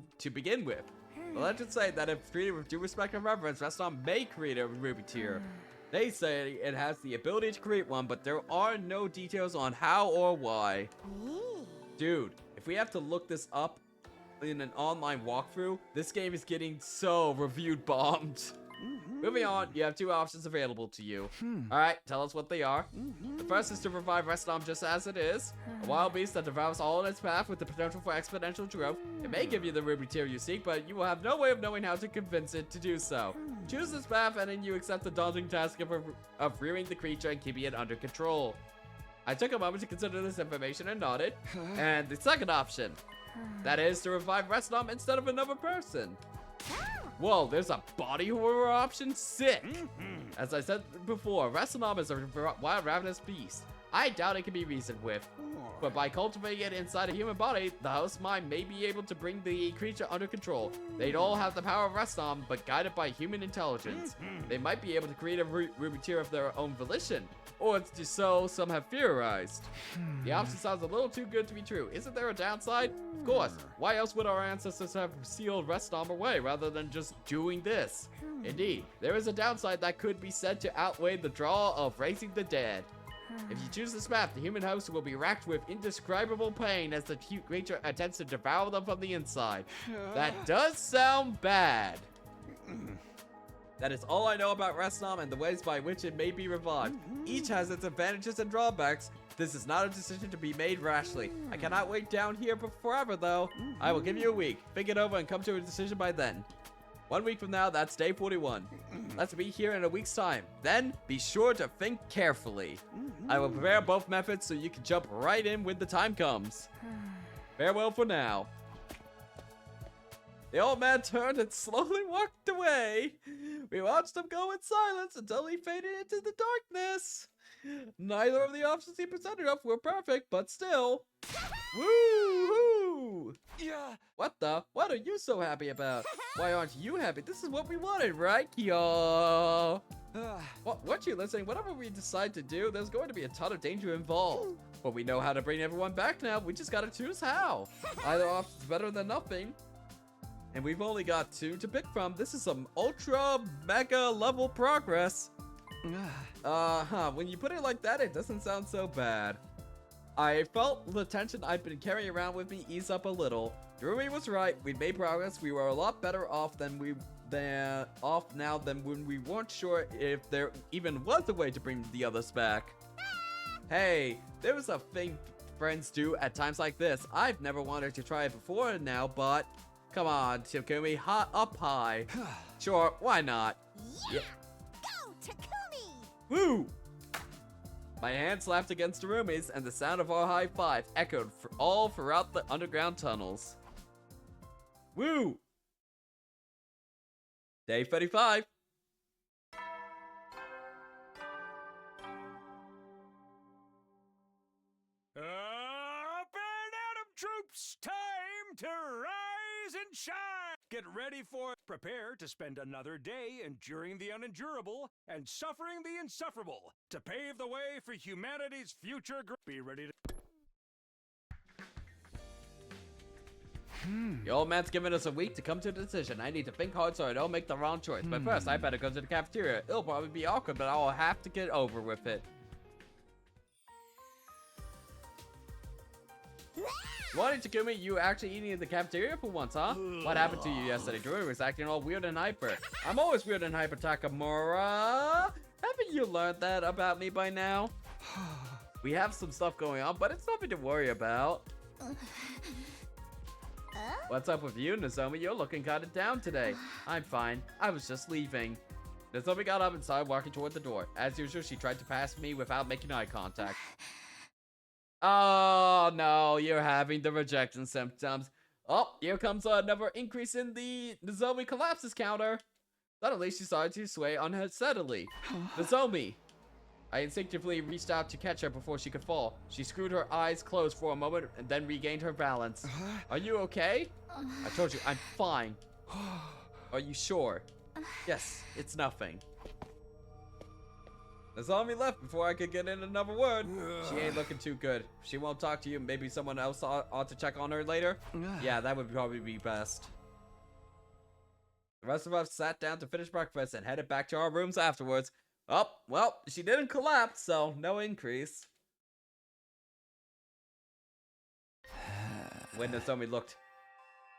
legends say that if treated with due respect and reverence, Resnam may create a ruby tear. They say it has the ability to create one, but there are no details on how or why. Dude, if we have to look this up in an online walkthrough, this game is getting so reviewed bombed. Moving on, you have two options available to you. Alright, tell us what they are. The first is to revive Resnam just as it is. A wild beast that devours all in its path with the potential for exponential growth. It may give you the ruby tear you seek, but you will have no way of knowing how to convince it to do so. Choose this path and then you accept the daunting task of rearing the creature and keeping it under control. I took a moment to consider this information and nodded. And the second option, that is to revive Resnam instead of another person. Whoa, there's a body horror option? Sick! As I said before, Resnam is a wild, ravenous beast. I doubt it can be reasoned with. But by cultivating it inside a human body, the host mind may be able to bring the creature under control. They'd all have the power of Resnam, but guided by human intelligence. They might be able to create a ruby tear of their own volition. Or so some have theorized. The option sounds a little too good to be true. Isn't there a downside? Of course. Why else would our ancestors have sealed Resnam away rather than just doing this? Indeed, there is a downside that could be said to outweigh the draw of raising the dead. If you choose this path, the human host will be racked with indescribable pain as the creature attempts to devour them from the inside. That does sound bad. That is all I know about Resnam and the ways by which it may be revived. Each has its advantages and drawbacks. This is not a decision to be made rashly. I cannot wait down here forever, though. I will give you a week. Think it over and come to a decision by then. 1 week from now, that's day 41. Let's be here in a week's time. Then, be sure to think carefully. I will prepare both methods so you can jump right in when the time comes. Farewell for now. The old man turned and slowly walked away. We watched him go in silence until he faded into the darkness. Neither of the options he presented up were perfect, but still. Woo-hoo! Yeah. What are you so happy about? Why aren't you happy? This is what we wanted, right, y'all? What you listening? Whatever we decide to do, there's going to be a ton of danger involved. But we know how to bring everyone back now. We just gotta choose how. Either option's better than nothing. And we've only got 2 to pick from. This is some ultra mega level progress. When you put it like that, it doesn't sound so bad. I felt the tension I'd been carrying around with me ease up a little. Drumi was right. We'd made progress. We were a lot better off now than when we weren't sure if there even was a way to bring the others back. Hey, there was a thing friends do at times like this. I've never wanted to try it before now, but come on, Takumi, up high. Sure, why not? Yeah! Go, Takumi! Woo! My hand slapped against Tarumi's, and the sound of our high five echoed all throughout the underground tunnels. Woo! Day 35. Up and Atom troops, time to rise and shine. Get ready prepare to spend another day enduring the unendurable and suffering the insufferable to pave the way for humanity's future. Be ready to. The old man's given us a week to come to a decision. I need to think hard so I don't make the wrong choice. But first, I better go to the cafeteria. It'll probably be awkward, but I'll have to get over with it. Morning, Takumi. You actually eating in the cafeteria for once, huh? What happened to you yesterday? Drumi was acting all weird and hyper. I'm always weird and hyper, Takamura. Haven't you learned that about me by now? We have some stuff going on, but it's nothing to worry about. What's up with you, Nozomi? You're looking kinda down today. I'm fine. I was just leaving. Nozomi got up and started walking toward the door. As usual, she tried to pass me without making eye contact. Oh no, you're having the rejection symptoms. Oh, here comes another increase in the Nozomi collapses counter. Suddenly, she started to sway unsteadily. Nozomi! I instinctively reached out to catch her before she could fall. She screwed her eyes closed for a moment and then regained her balance. Are you okay? I told you, I'm fine. Are you sure? Yes, it's nothing. Nozomi left before I could get in another word. She ain't looking too good. If she won't talk to you, maybe someone else ought to check on her later. Yeah, that would probably be best. The rest of us sat down to finish breakfast and headed back to our rooms afterwards. Oh, well, she didn't collapse, so no increase. When Nozomi looked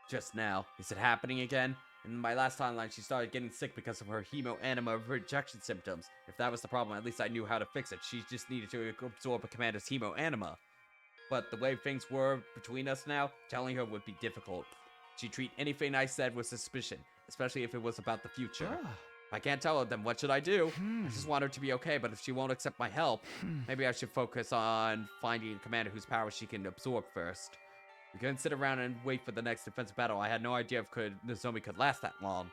just now, is it happening again? In my last timeline, she started getting sick because of her hemo-anima rejection symptoms. If that was the problem, at least I knew how to fix it. She just needed to absorb a commander's hemo-anima. But the way things were between us now, telling her would be difficult. She'd treat anything I said with suspicion, especially if it was about the future. If I can't tell her, then what should I do? I just want her to be okay, but if she won't accept my help, maybe I should focus on finding a commander whose power she can absorb first. We couldn't sit around and wait for the next defensive battle. I had no idea if Nozomi could last that long.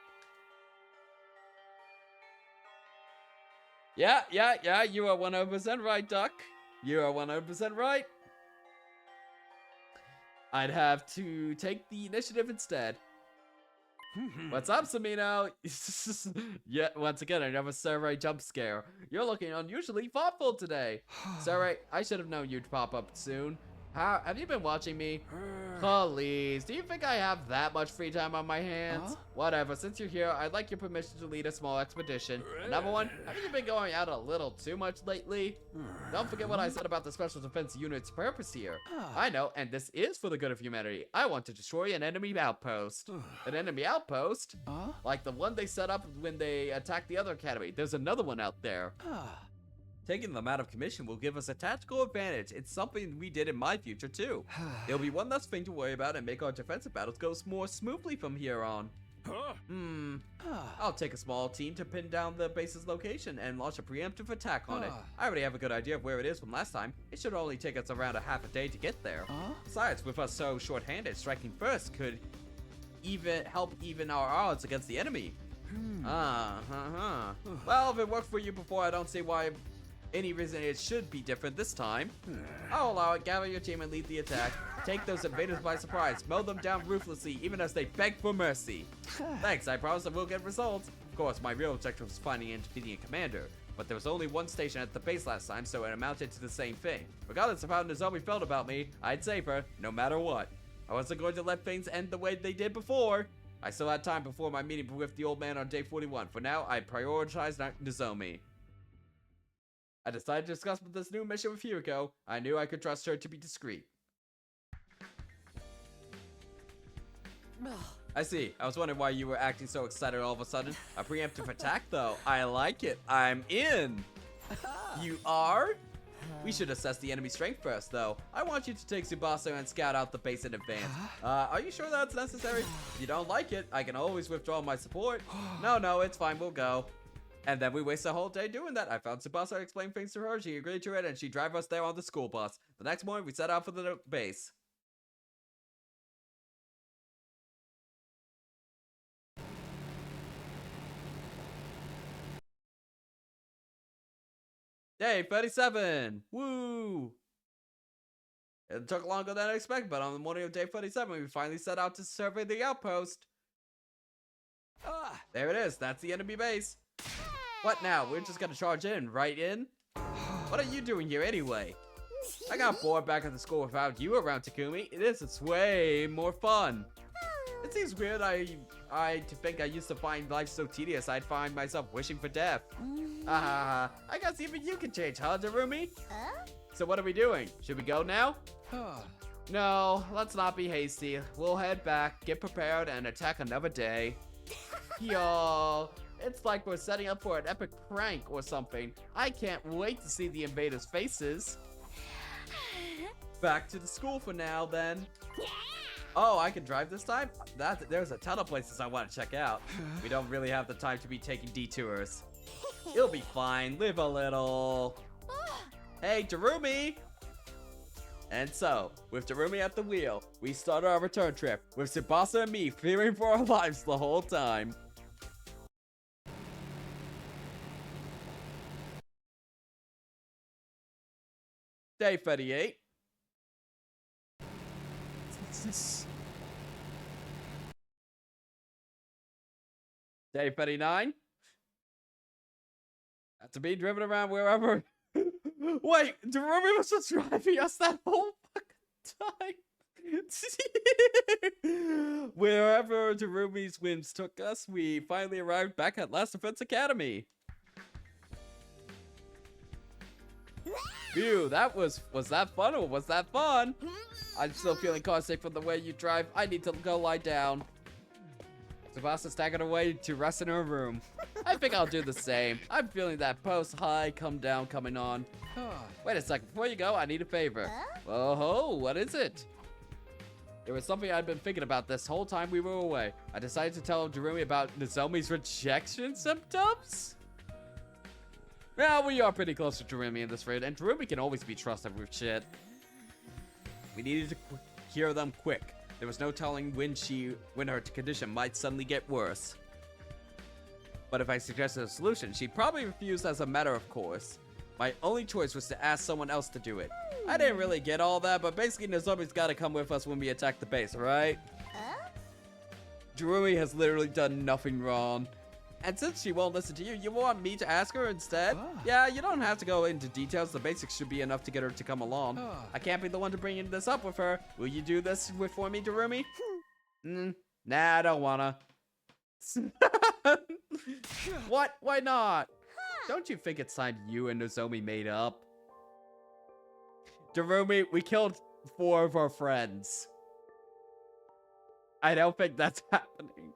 Yeah, you are 100% right, Duck. You are 100% right. I'd have to take the initiative instead. What's up, Samino? Yeah, once again, another Sarai jump scare. You're looking unusually thoughtful today. Sarai, I should have known you'd pop up soon. Have you been watching me? Please, do you think I have that much free time on my hands? Whatever, since you're here, I'd like your permission to lead a small expedition. Another one, have you been going out a little too much lately? Don't forget what I said about the Special Defense Unit's purpose here. I know, and this is for the good of humanity. I want to destroy an enemy outpost. An enemy outpost? Like the one they set up when they attacked the other academy. There's another one out there. Taking them out of commission will give us a tactical advantage. It's something we did in my future too. There'll be one less thing to worry about and make our defensive battles go more smoothly from here on. I'll take a small team to pin down the base's location and launch a preemptive attack on it. I already have a good idea of where it is from last time. It should only take us around a half a day to get there. Besides, with us so short-handed, striking first could help even our odds against the enemy. Well, if it worked for you before, I don't see why any reason it should be different this time. I'll allow it. Gather your team and lead the attack. Take those invaders by surprise. Mow them down ruthlessly, even as they beg for mercy. Thanks, I promise that we'll get results. Of course, my real objective was finding and defeating a commander. But there was only one station at the base last time, so it amounted to the same thing. Regardless of how Nozomi felt about me, I'd save her, no matter what. I wasn't going to let things end the way they did before. I still had time before my meeting with the old man on day 41. For now, I prioritized Nozomi. I decided to discuss this new mission with Himiko. I knew I could trust her to be discreet. I see. I was wondering why you were acting so excited all of a sudden. A preemptive attack, though. I like it. I'm in. You are? We should assess the enemy strength first, though. I want you to take Tsubasa and scout out the base in advance. Are you sure that's necessary? If you don't like it, I can always withdraw my support. No, it's fine. We'll go. And then we waste a whole day doing that. I found Tsubasa, explained things to her. She agreed to it, and she drove us there on the school bus. The next morning, we set out for the base. Day 37! Woo! It took longer than I expected, but on the morning of day 37, we finally set out to survey the outpost. There it is. That's the enemy base. What now? We're just gonna charge in, right in? What are you doing here anyway? I got bored back at the school without you around, Takumi. It's way more fun. It seems weird to think I used to find life so tedious I'd find myself wishing for death. I guess even you can change, huh, Darumi? So what are we doing? Should we go now? No, let's not be hasty. We'll head back, get prepared, and attack another day. Y'all, it's like we're setting up for an epic prank or something. I can't wait to see the invaders' faces. Back to the school for now, then. Oh, I can drive this time? There's a ton of places I want to check out. We don't really have the time to be taking detours. It'll be fine. Live a little. Hey, Darumi! And so, with Darumi at the wheel, we start our return trip, with Tsubasa and me fearing for our lives the whole time. Day 38. Day 39. Have to be driven around wherever. Wait, Darumi was just driving us that whole fucking time. Wherever Darumi's whims took us, we finally arrived back at Last Defense Academy. Phew, was that fun or was that fun? I'm still feeling caustic from the way you drive. I need to go lie down. Tsubasa staggered away to rest in her room. I think I'll do the same. I'm feeling that post-high come-down coming on. Wait a second, before you go, I need a favor. Oh, what is it? There was something I'd been thinking about this whole time we were away. I decided to tell Darumi about Nozomi's rejection symptoms? Well, we are pretty close to Darumi in this raid, and Darumi can always be trusted with shit. We needed to cure them quick. There was no telling when her condition might suddenly get worse. But if I suggested a solution, she'd probably refuse as a matter of course. My only choice was to ask someone else to do it. I didn't really get all that, but basically Nozomi's gotta come with us when we attack the base, right? Darumi has literally done nothing wrong. And since she won't listen to you, you want me to ask her instead? Yeah, you don't have to go into details. The basics should be enough to get her to come along. I can't be the one to bring this up with her. Will you do this for me, Darumi? Nah, I don't wanna. What? Why not? Don't you think it's time you and Nozomi made up? Darumi, we killed 4 of our friends. I don't think that's happening.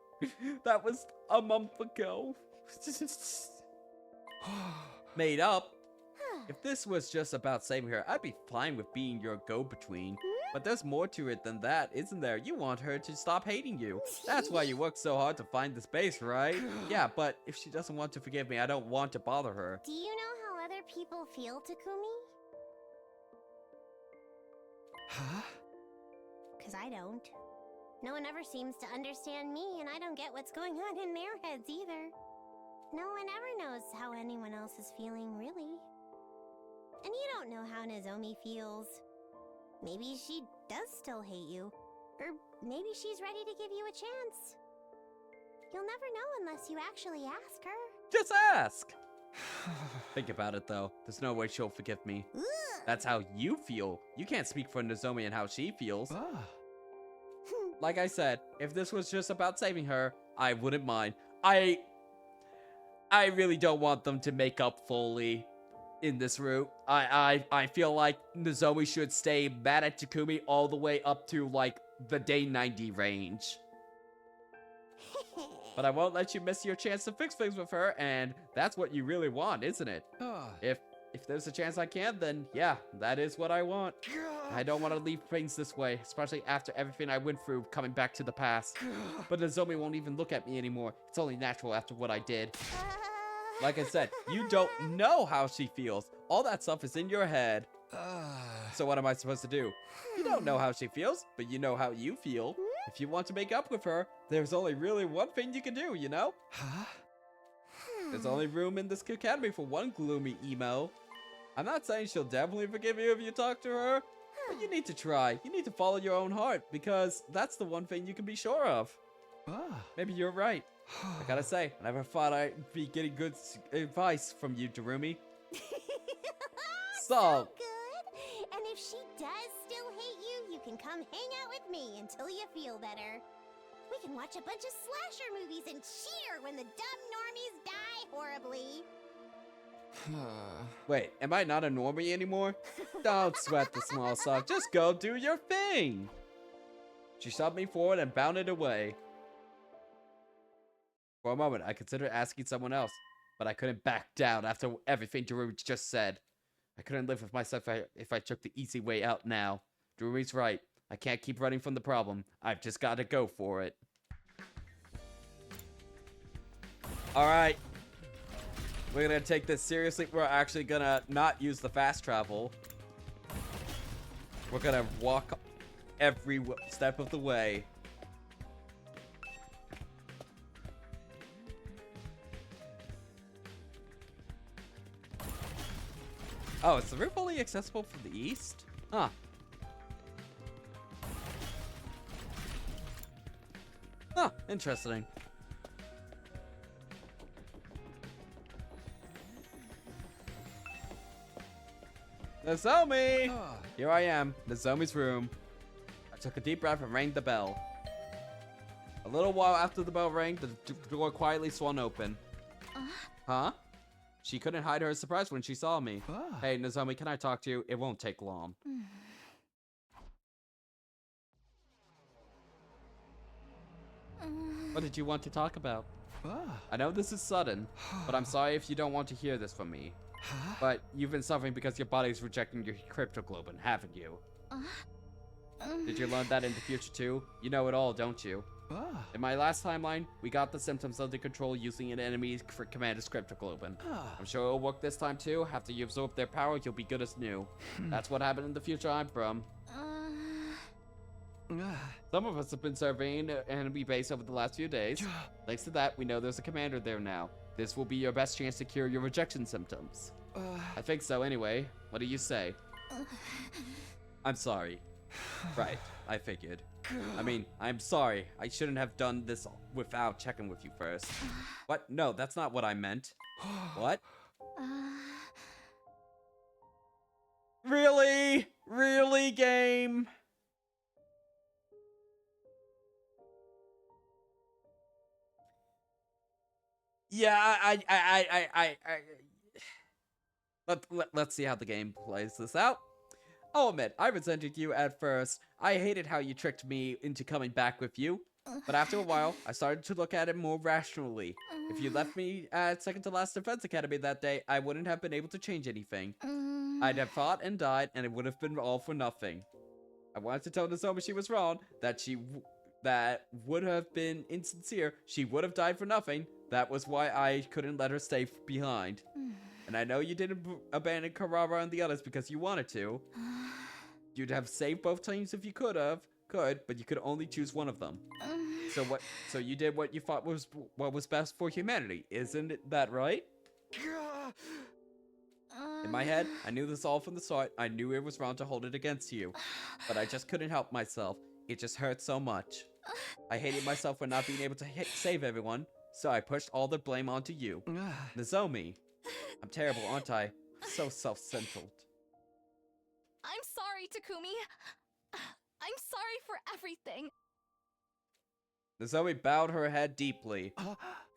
That was a month ago. Made up? If this was just about saving her, I'd be fine with being your go-between. But there's more to it than that, isn't there? You want her to stop hating you. That's why you worked so hard to find the space, right? Yeah, but if she doesn't want to forgive me, I don't want to bother her. Do you know how other people feel, Takumi? Huh? 'Cause I don't. No one ever seems to understand me, and I don't get what's going on in their heads either. No one ever knows how anyone else is feeling, really. And you don't know how Nozomi feels. Maybe she does still hate you. Or maybe she's ready to give you a chance. You'll never know unless you actually ask her. Just ask! Think about it, though. There's no way she'll forgive me. Ugh. That's how you feel. You can't speak for Nozomi and how she feels. Like I said, if this was just about saving her, I wouldn't mind. I really don't want them to make up fully in this route. I feel like Nozomi should stay mad at Takumi all the way up to, like, the day 90 range. But I won't let you miss your chance to fix things with her, and that's what you really want, isn't it? If there's a chance I can, then yeah, that is what I want. I don't want to leave things this way, especially after everything I went through coming back to the past. But Nozomi won't even look at me anymore. It's only natural after what I did. Like I said, you don't know how she feels. All that stuff is in your head. So what am I supposed to do? You don't know how she feels, but you know how you feel. If you want to make up with her, there's only really one thing you can do, you know? There's only room in this academy for one gloomy emo. I'm not saying she'll definitely forgive you if you talk to her, but you need to try. You need to follow your own heart, because that's the one thing you can be sure of. Maybe you're right. I gotta say, I never thought I'd be getting good advice from you, Darumi. So good. And if she does still hate you, you can come hang out with me until you feel better. We can watch a bunch of slasher movies and cheer when the dumb normies die horribly. Wait, am I not a normie anymore? Don't sweat the small stuff. Just go do your thing. She shoved me forward and bounded away. For a moment, I considered asking someone else, but I couldn't back down after everything Darumi just said. I couldn't live with myself if I took the easy way out now. Darumi's right. I can't keep running from the problem. I've just got to go for it. Alright. We're gonna take this seriously. We're actually gonna not use the fast travel. We're gonna walk every step of the way. Oh, is the roof only accessible from the east? Huh. Huh, interesting. Nozomi! Here I am, Nozomi's room. I took a deep breath and rang the bell. A little while after the bell rang, the door quietly swung open. Huh? She couldn't hide her surprise when she saw me. Hey, Nozomi, can I talk to you? It won't take long. What did you want to talk about? I know this is sudden, but I'm sorry if you don't want to hear this from me. But you've been suffering because your body's rejecting your cryptoglobin, haven't you? Did you learn that in the future too? You know it all, don't you? In my last timeline, we got the symptoms under control using an enemy for Commander's cryptoglobin. I'm sure it'll work this time too. After you absorb their power, you'll be good as new. That's what happened in the future I'm from. Some of us have been surveying an enemy base over the last few days. Thanks to that, we know there's a commander there now. This will be your best chance to cure your rejection symptoms. I think so anyway. What do you say? I'm sorry. Right, I figured. I mean, I'm sorry. I shouldn't have done this without checking with you first. What? No, that's not what I meant. What? Really? Really, game? Yeah, let's see how the game plays this out. I'll admit, I resented you at first. I hated how you tricked me into coming back with you. But after a while, I started to look at it more rationally. If you left me at second to last defense academy that day, I wouldn't have been able to change anything. I'd have fought and died, and it would have been all for nothing. I wanted to tell Nozomi she was wrong, that that would have been insincere. She would have died for nothing. That was why I couldn't let her stay behind. And I know you didn't abandon Karara and the others because you wanted to. You'd have saved both teams if you could have, could, but you could only choose one of them. So you did what you thought was what was best for humanity, isn't that right? In my head, I knew this all from the start. I knew it was wrong to hold it against you, but I just couldn't help myself. It just hurt so much. I hated myself for not being able to save everyone, so I pushed all the blame onto you. Nozomi. I'm terrible, aren't I? So self-centered. I'm sorry, Takumi. I'm sorry for everything. Nozomi bowed her head deeply.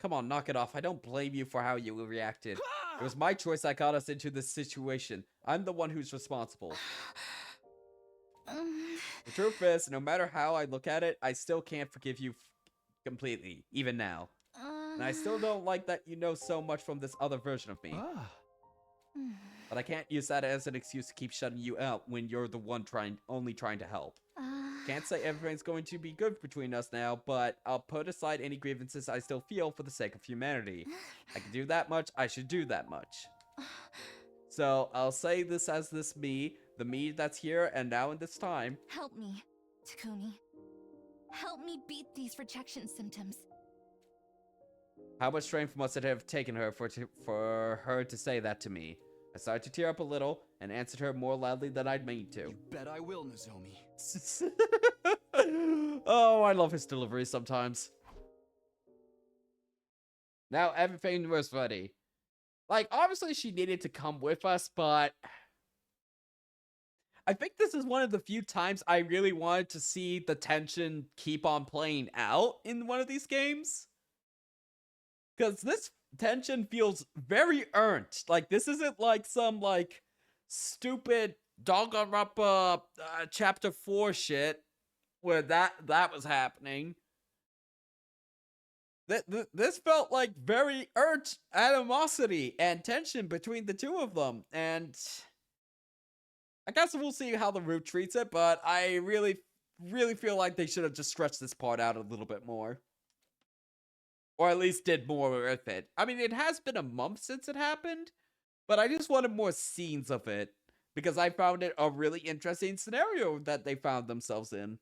Come on, knock it off. I don't blame you for how you reacted. It was my choice that got us into this situation. I'm the one who's responsible. The truth is, no matter how I look at it, I still can't forgive you completely, even now. And I still don't like that you know so much from this other version of me. But I can't use that as an excuse to keep shutting you out when you're the one only trying to help. Can't say everything's going to be good between us now, but I'll put aside any grievances I still feel for the sake of humanity. I can do that much, I should do that much. So, I'll say this as this me, the me that's here and now in this time. Help me, Takumi. Help me beat these rejection symptoms. How much strength must it have taken her for her to say that to me? I started to tear up a little and answered her more loudly than I'd mean to. You bet I will, Nozomi. Oh, I love his delivery sometimes. Now everything was ready. Like, obviously she needed to come with us, but I think this is one of the few times I really wanted to see the tension keep on playing out in one of these games. Because this tension feels very earned. Like, this isn't like some, like, stupid Danganronpa chapter 4 shit where that was happening. This felt like very earned animosity and tension between the two of them. And I guess we'll see how the root treats it, but I really feel like they should have just stretched this part out a little bit more. Or at least did more with it. I mean, it has been a month since it happened, but I just wanted more scenes of it because I found it a really interesting scenario that they found themselves in.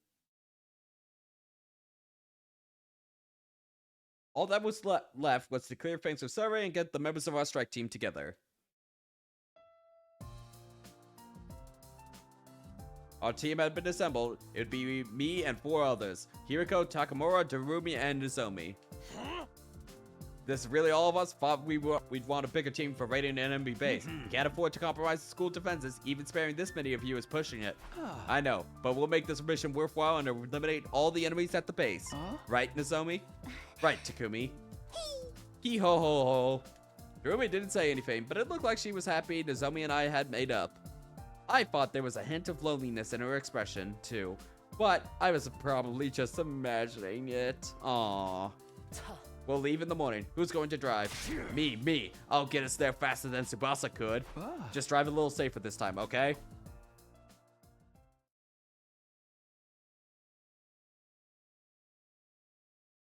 All that was left was to clear things with survey and get the members of our strike team together. Our team had been assembled. It would be me and 4 others. Hiriko, Takamura, Darumi, and Nozomi. This is really all of us thought we'd want a bigger team for raiding an enemy base. We can't afford to compromise the school defenses, even sparing this many of you is pushing it. I know, but we'll make this mission worthwhile and eliminate all the enemies at the base. Right, Nozomi? Right, Takumi. Hee ho ho ho. Darumi didn't say anything, but it looked like she was happy Nozomi and I had made up. I thought there was a hint of loneliness in her expression, too. But I was probably just imagining it. Aww. We'll leave in the morning. Who's going to drive? Me. I'll get us there faster than Tsubasa could. Just drive a little safer this time, okay?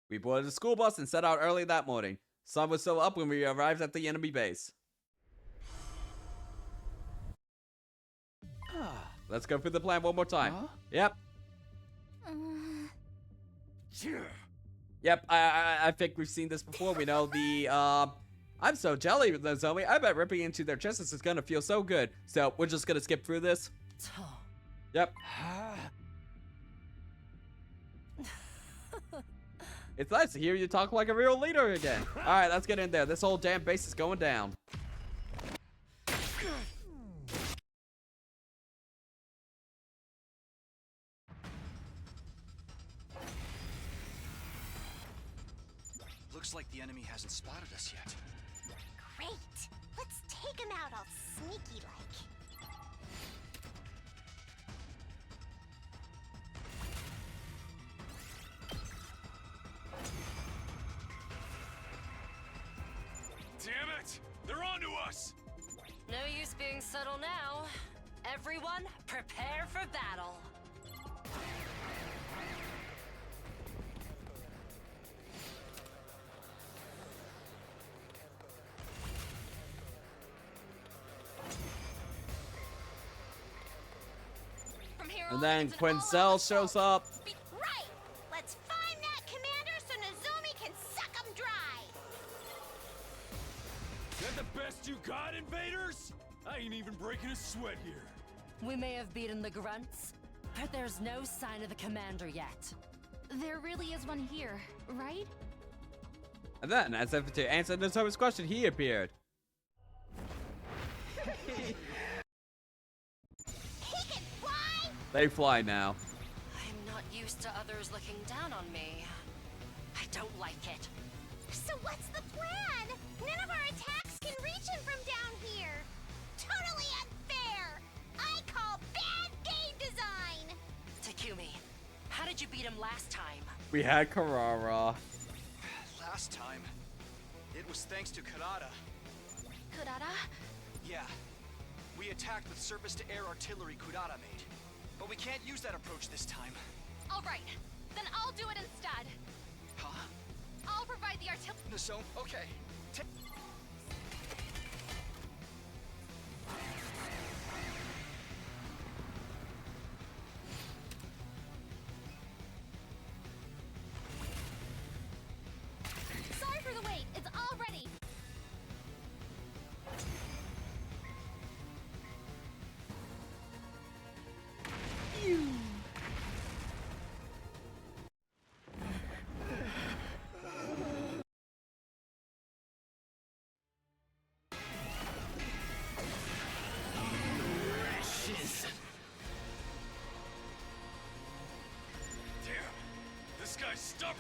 We boarded a school bus and set out early that morning. Sun was still up when we arrived at the enemy base. Let's go through the plan one more time. Yep. Yep, I think we've seen this before. We know the, I'm so jelly with Nozomi. I bet ripping into their chests is gonna feel so good. So, we're just gonna skip through this. Yep. It's nice to hear you talk like a real leader again. Alright, let's get in there. This whole damn base is going down. Looks like the enemy hasn't spotted us yet. Great! Let's take him out all sneaky-like. Damn it! They're onto us! No use being subtle now. Everyone, prepare for battle. From here, Gerald. And then It's an all-out Quinzel assault. shows up. Right. Let's find that commander so Nozomi can suck him dry. That the best you got, invaders? I ain't even breaking a sweat here. We may have beaten the grunts, but there's no sign of the commander yet. There really is one here, right? And then, as if to answer Nozomi's question, he appeared. He can fly. They fly now. I'm not used to others looking down on me. I don't like it. So what's the plan? None of our attacks can reach him from down here. Totally unfair. I call bad game design. Takumi, how did you beat him last time? We had Karara. Last time, it was thanks to Karada. Kurara? Yeah, we attacked with surface-to-air artillery Kurada made. But we can't use that approach this time. All right, then I'll do it instead. Huh? I'll provide the artillery. So, okay. Sorry for the wait. It's all ready. Damn, this guy's stubborn.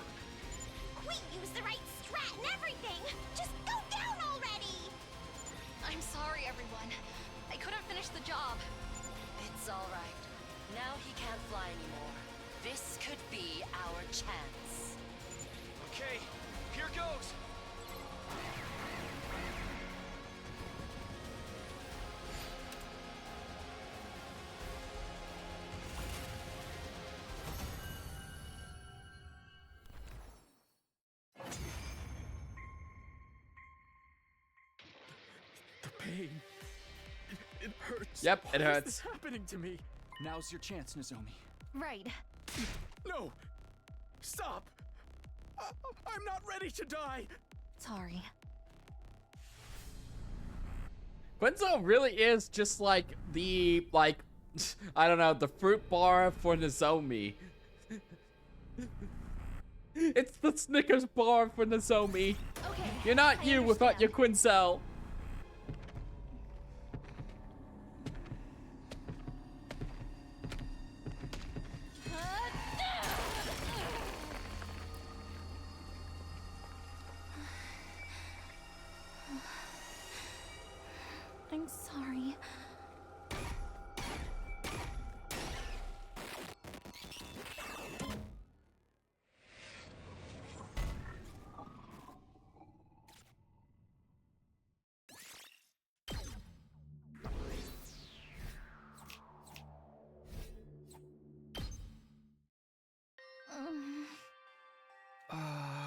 We use the right strat and everything. Just go down already. I'm sorry, everyone. I couldn't finish the job. It's all right. Now he can't fly anymore. This could be our chance. Okay, here goes. The pain. It hurts. Yep, it Why hurts. is this happening to me? Now's your chance, Nozomi. Right. No! Stop! I'm not ready to die! Sorry. Quinzel really is just like the, I don't know, the fruit bar for Nozomi. It's the Snickers bar for Nozomi. Okay. You're not I you without your understand. Quinzel. I'm sorry.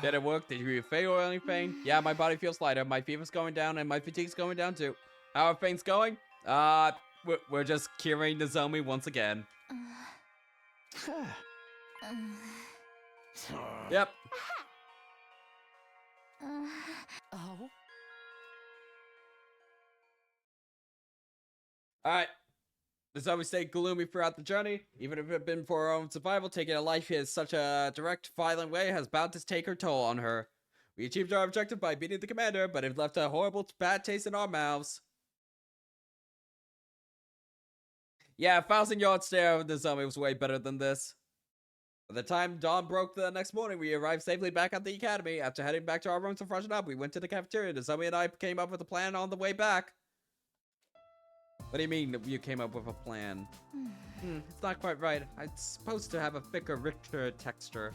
Did it work? Did you feel anything? Yeah, my body feels lighter. My fever's going down, and my fatigue's going down too. How are things going? We're just curing Nozomi once again. Yep. Oh? Alright. Nozomi stayed gloomy throughout the journey. Even if it had been for her own survival, taking a life in such a direct, violent way has bound to take her toll on her. We achieved our objective by beating the commander, but it left a horrible, bad taste in our mouths. Yeah, 1,000-yard stare of Nozomi was way better than this. By the time dawn broke the next morning, we arrived safely back at the academy. After heading back to our rooms to freshen up, we went to the cafeteria. Nozomi and I came up with a plan on the way back. What do you mean you came up with a plan? It's not quite right. It's supposed to have a thicker, richer texture.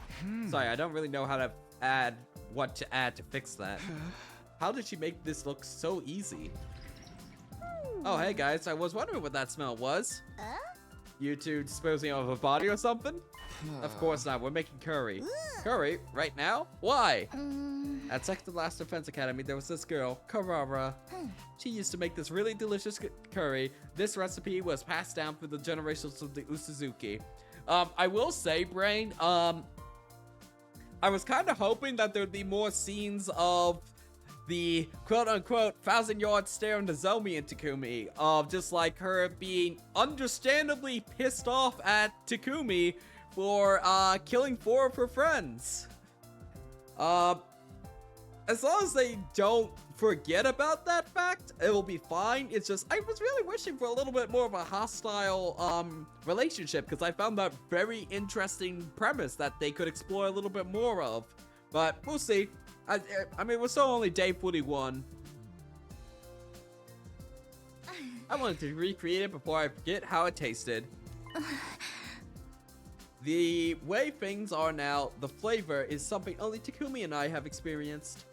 Sorry, I don't really know how to add what to add to fix that. How did she make this look so easy? Oh, hey guys, I was wondering what that smell was. You two disposing of a body or something? Of course not. We're making curry. Curry? Right now? Why? At second to last defense academy, there was this girl, Karara. She used to make this really delicious curry. This recipe was passed down through the generations of the Usuzuki. I will say, Brain, I was kind of hoping that there'd be more scenes of the quote-unquote 1,000-yard stare into Zomi and Takumi, of just like her being understandably pissed off at Takumi for killing 4 of her friends. As long as they don't forget about that fact, it will be fine. It's just, I was really wishing for a little bit more of a hostile relationship, because I found that very interesting premise that they could explore a little bit more of. But we'll see. I mean, we're still only day 41. I wanted to recreate it before I forget how it tasted. The way things are now, the flavor is something only Takumi and I have experienced.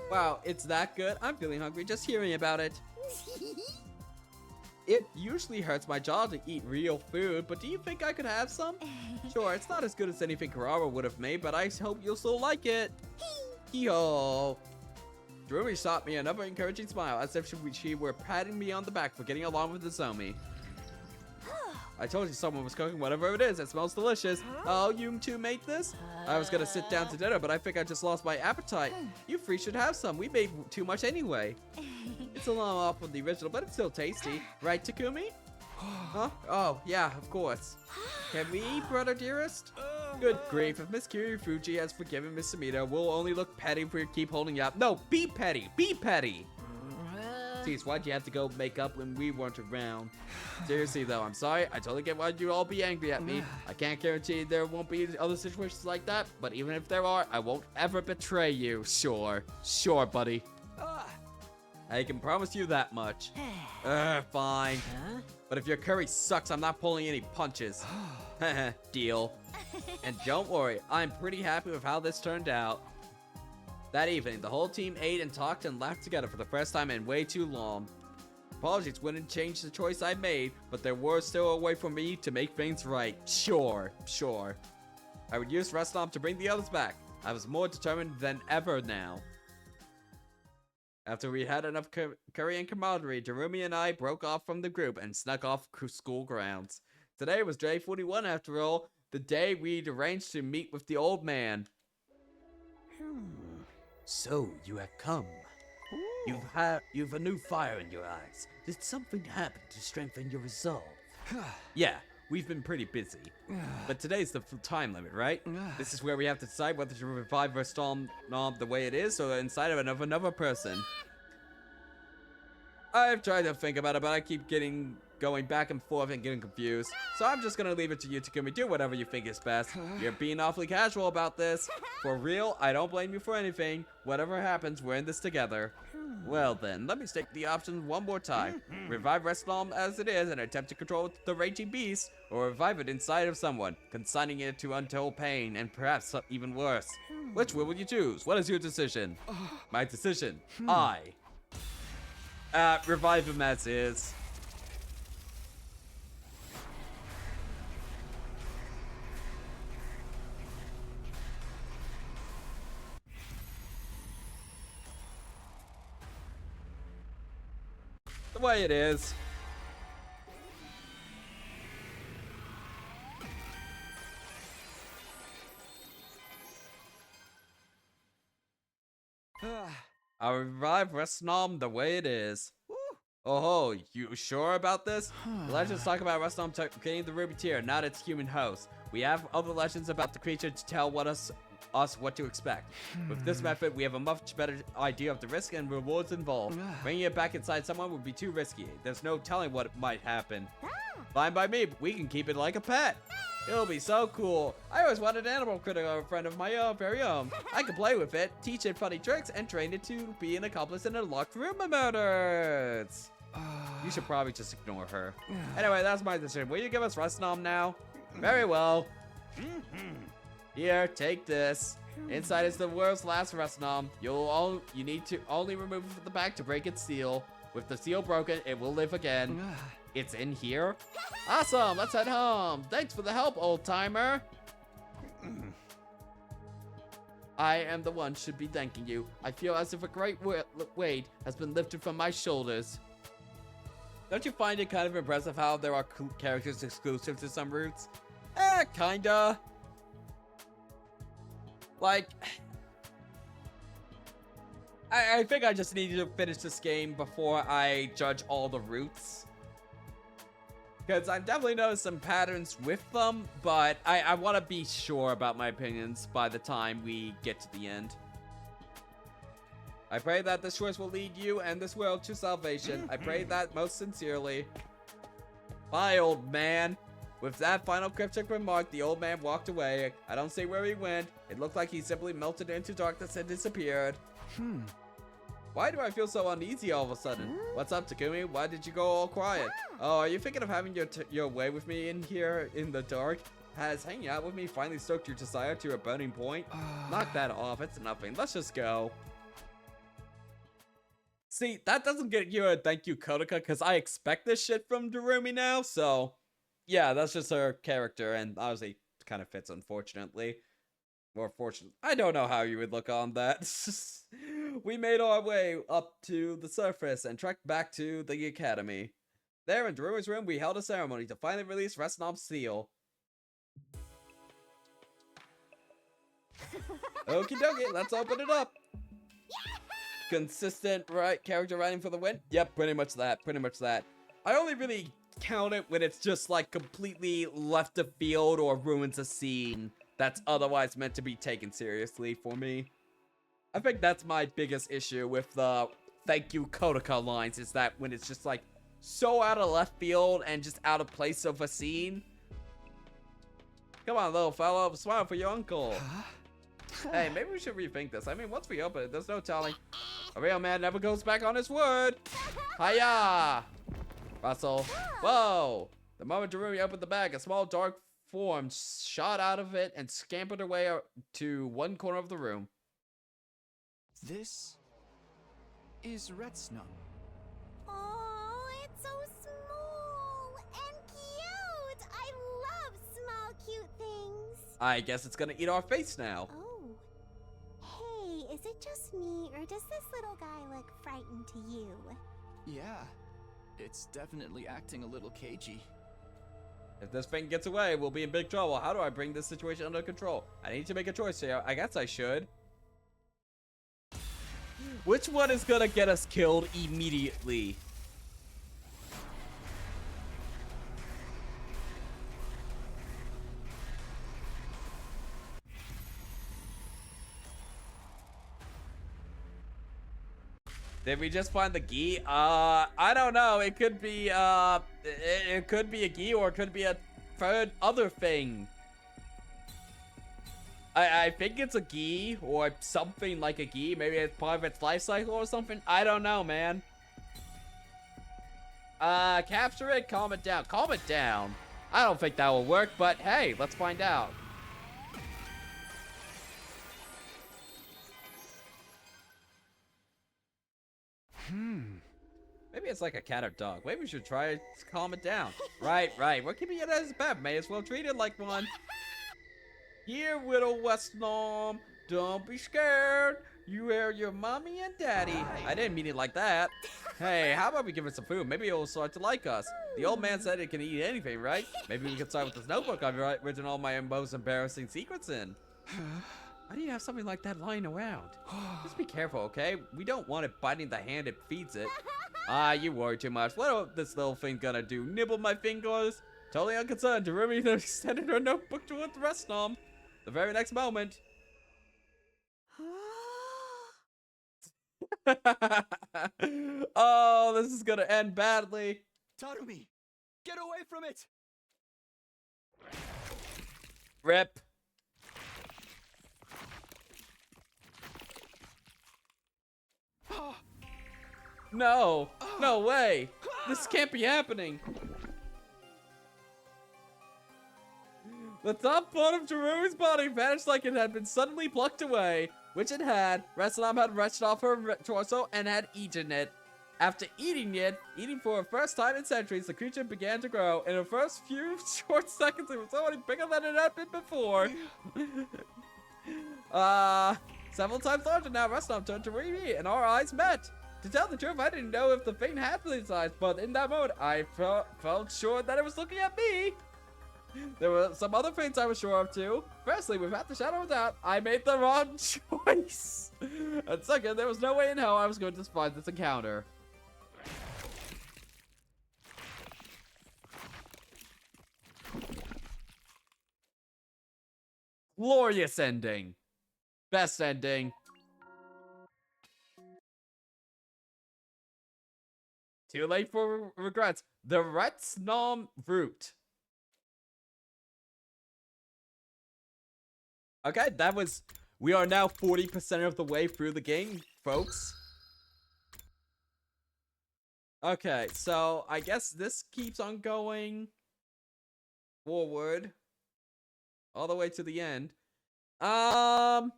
Wow, it's that good? I'm feeling hungry just hearing about it. It usually hurts my jaw to eat real food, but do you think I could have some? Sure, it's not as good as anything Karara would have made, but I hope you'll still like it. Yo. Drumi shot me another encouraging smile, as if she were patting me on the back for getting along with the Zomi. I told you someone was cooking whatever it is. It smells delicious. Oh, you two made this? I was gonna sit down to dinner, but I think I just lost my appetite. You three should have some. We made too much anyway. It's a little off from the original, but it's still tasty. Right, Takumi? Huh? Oh, yeah, of course. Can we eat, brother dearest? Good grief, if Miss Kiryufuji has forgiven Miss Sumida, we'll only look petty if we keep holding you up. No, be petty! Be petty! Jeez, why'd you have to go make up when we weren't around? Seriously though, I'm sorry. I totally get why you'd all be angry at me. I can't guarantee there won't be other situations like that, but even if there are, I won't ever betray you. Sure. Sure, buddy. I can promise you that much. Fine. But if your curry sucks, I'm not pulling any punches. Deal. And don't worry, I'm pretty happy with how this turned out. That evening, the whole team ate and talked and laughed together for the first time in way too long. Apologies wouldn't change the choice I made, but there was still a way for me to make things right. Sure. I would use Restom to bring the others back. I was more determined than ever now. After we had enough curry and camaraderie, Darumi and I broke off from the group and snuck off school grounds. Today was day 41 after all, the day we'd arranged to meet with the old man. So, you have come. You've a new fire in your eyes. Did something happen to strengthen your resolve? Yeah, we've been pretty busy. But today's the time limit, right? This is where we have to decide whether to revive Restom the way it is or inside of another person. I've tried to think about it, but I keep going back and forth and getting confused. So I'm just gonna leave it to you, Takumi. Do whatever you think is best. You're being awfully casual about this. For real, I don't blame you for anything. Whatever happens, we're in this together. Well then, let me state the options one more time. Revive Restom as it is and attempt to control the raging beast, or revive it inside of someone, consigning it to untold pain and perhaps even worse. Which will you choose? What is your decision? My decision. Revive him as is. The way it is. I'll revive Restom the way it is. Oh, you sure about this? The legends talk about Restom getting the ruby tear, not its human host. We have other legends about the creature to tell us what to expect. With this method, we have a much better idea of the risk and rewards involved. Bringing it back inside someone would be too risky. There's no telling what might happen. Fine by me, but we can keep it like a pet. It'll be so cool. I always wanted an animal critic or a friend of my very own. I could play with it, teach it funny tricks, and train it to be an accomplice in a locked room murders. You should probably just ignore her. Anyway, that's my decision. Will you give us Restom now? Very well. Here, take this. Inside is the world's last Restom. You need to only remove the back to break its seal. With the seal broken, it will live again. It's in here? Awesome, let's head home. Thanks for the help, old timer. I am the one should be thanking you. I feel as if a great weight has been lifted from my shoulders. Don't you find it kind of impressive how there are characters exclusive to some routes? Kinda. Like, I think I just need to finish this game before I judge all the routes. Because I've definitely noticed some patterns with them, but I want to be sure about my opinions by the time we get to the end. I pray that this choice will lead you and this world to salvation. I pray that most sincerely. Bye, old man. With that final cryptic remark, the old man walked away. I don't see where he went. It looked like he simply melted into darkness and disappeared. Why do I feel so uneasy all of a sudden? What's up, Takumi? Why did you go all quiet? Oh, are you thinking of having your way with me in here in the dark? Has hanging out with me finally stoked your desire to a burning point? Knock that off. It's nothing. Let's just go. See, that doesn't get you a thank you, Kotaka, because I expect this shit from Darumi now, so... Yeah, that's just her character, and obviously kind of fits, unfortunately. Or fortunately, I don't know how you would look on that. We made our way up to the surface and trekked back to the academy. There in Darumi's room, we held a ceremony to finally release Resnob's seal. Okie dokie, let's open it up. Consistent character writing for the win? Yep, pretty much that, I only really count it when it's just like completely left of field or ruins a scene that's otherwise meant to be taken seriously for me. I think that's my biggest issue with the thank you Kotaka lines, is that when it's just like so out of left field and just out of place of a scene. Come on, little fellow, smile for your uncle. Hey, maybe we should rethink this. I mean, once we open it, there's no telling. A real man never goes back on his word. Hiya! Russell. Whoa! The moment Darumi opened the bag, a small dark form shot out of it and scampered away to one corner of the room. This is Retsnum. Oh, it's so small and cute. I love small, cute things. I guess it's gonna eat our face now. Oh. Hey, is it just me, or does this little guy look frightened to you? Yeah, it's definitely acting a little cagey. If this thing gets away, we'll be in big trouble. How do I bring this situation under control? I need to make a choice here. I guess I should. Which one is gonna get us killed immediately? Did we just find the gi? I don't know. It could be, it could be a gi, or it could be a third other thing. I think it's a gi, or something like a gi. Maybe it's part of its life cycle or something. I don't know, man. Capture it, calm it down. Calm it down. I don't think that will work, but hey, let's find out. Maybe it's like a cat or dog. Maybe we should try to calm it down. Right. We're keeping it as a pet. May as well treat it like one. Here, little Westnom. Don't be scared. You are your mommy and daddy. I didn't mean it like that. Hey, how about we give it some food? Maybe it'll start to like us. The old man said it can eat anything, right? Maybe we can start with this notebook I've written all my most embarrassing secrets in. Why do you have something like that lying around? Just be careful, okay? We don't want it biting the hand it feeds it. You worry too much. What is this little thing gonna do? Nibble my fingers? Totally unconcerned. Darumi extended her notebook towards the rest of them. The very next moment. Oh, this is gonna end badly. Tarumi, get away from it! Rip. No, no way. This can't be happening. The top part of Darumi's body vanished like it had been suddenly plucked away, which it had. Resnam had wrenched off her torso and had eaten it. After eating for the first time in centuries, the creature began to grow. In the first few short seconds, it was already bigger than it had been before. Several times larger now, Restom turned to Riri, and our eyes met. To tell the truth, I didn't know if the thing had these eyes, but in that moment, I felt sure that it was looking at me. There were some other things I was sure of too. Firstly, without the shadow of doubt, I made the wrong choice. And second, there was no way in hell I was going to survive this encounter. Glorious ending. Best ending. Too late for regrets. The Retsnom route. Okay, that was... We are now 40% of the way through the game, folks. Okay, so I guess this keeps on going forward all the way to the end. I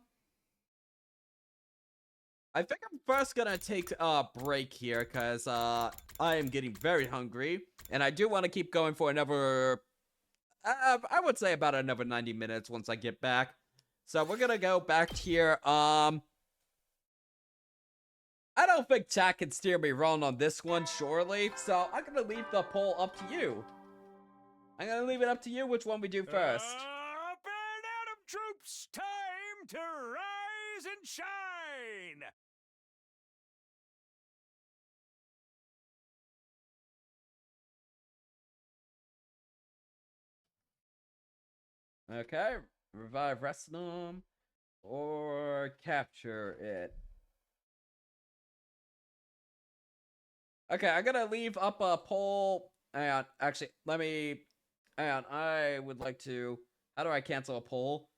think I'm first gonna take a break here because I am getting very hungry, and I do want to keep going for another I would say about another 90 minutes once I get back. So we're gonna go back here. I don't think chat can steer me wrong on this one, surely. So I'm gonna leave the poll up to you. I'm gonna leave it up to you which one we do first. Up and Atom troops, time to rise and shine. Okay, revive Resnom or capture it. Okay, I'm gonna leave up a poll. Hang on, actually, hang on, I would like to, how do I cancel a poll?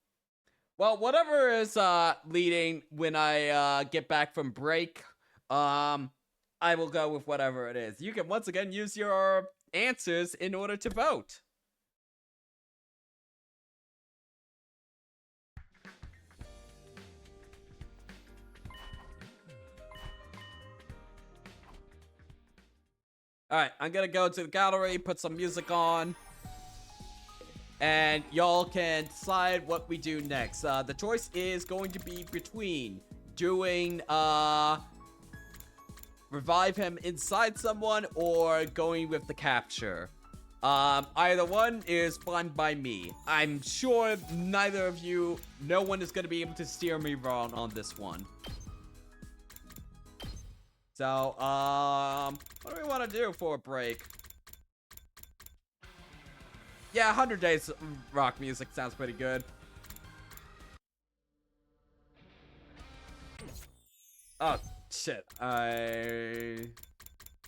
Well, whatever is leading when I get back from break, I will go with whatever it is. You can once again use your answers in order to vote. Alright, I'm gonna go to the gallery, put some music on, and y'all can decide what we do next. The choice is going to be between doing, revive him inside someone or going with the capture. Either one is fine by me. I'm sure neither of you, no one is gonna be able to steer me wrong on this one. So, what do we want to do for a break? Yeah, 100 Days rock music sounds pretty good. Oh, shit. I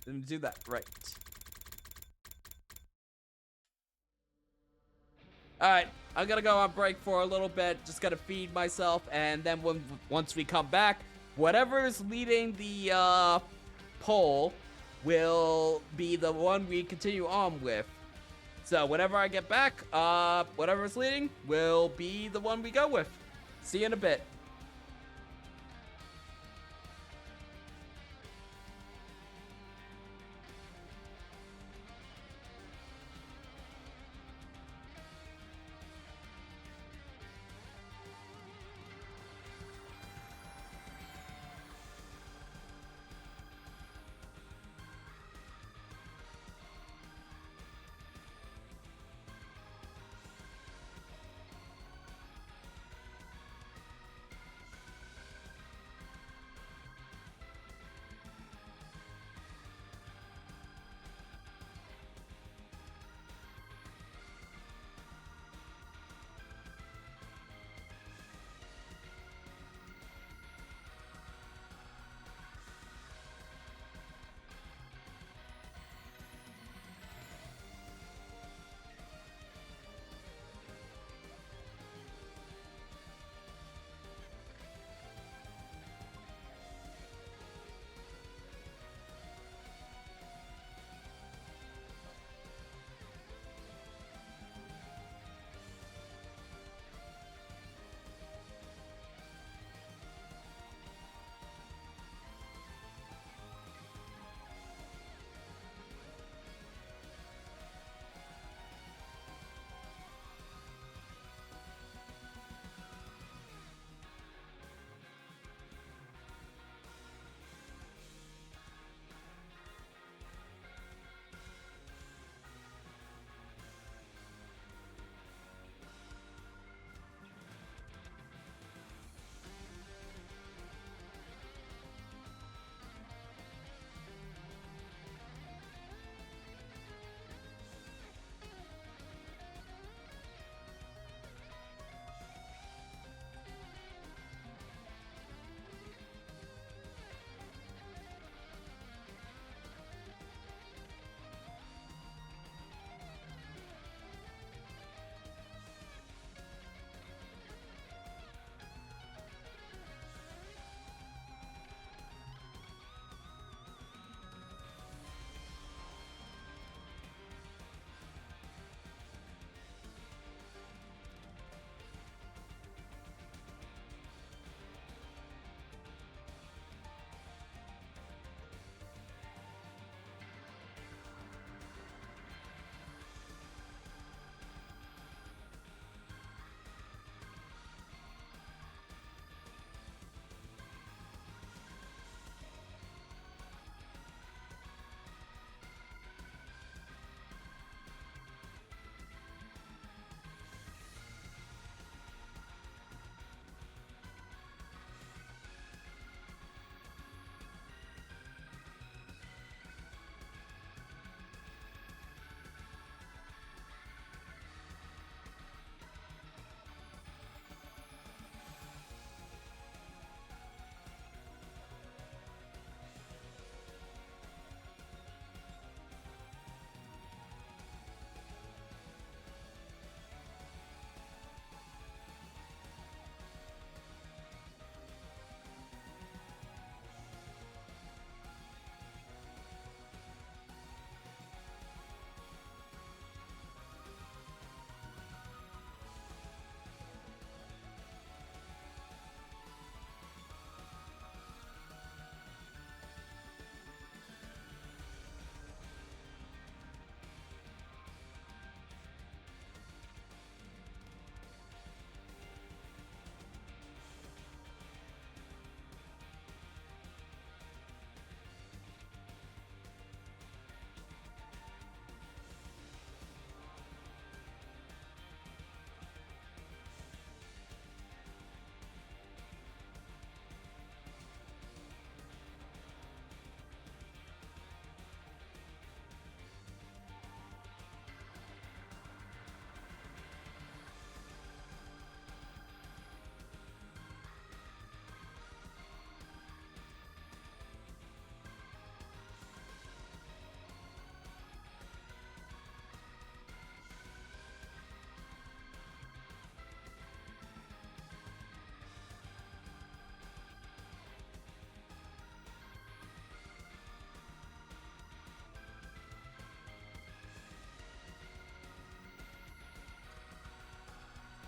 didn't do that right. Alright, I'm gonna go on break for a little bit. Just gotta feed myself, and then once we come back, whatever is leading the poll will be the one we continue on with. So whenever I get back, whatever is leading will be the one we go with. See you in a bit.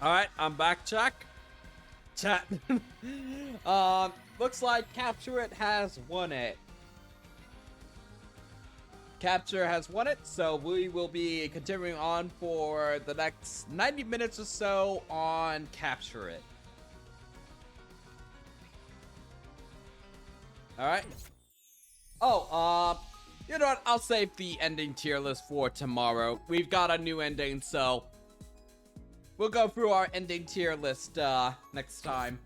Alright, I'm back, check. Chat. Looks like Capture It has won it. Capture has won it, so we will be continuing on for the next 90 minutes or so on Capture It. Alright. Oh, you know what? I'll save the ending tier list for tomorrow. We've got a new ending, so we'll go through our ending tier list next time.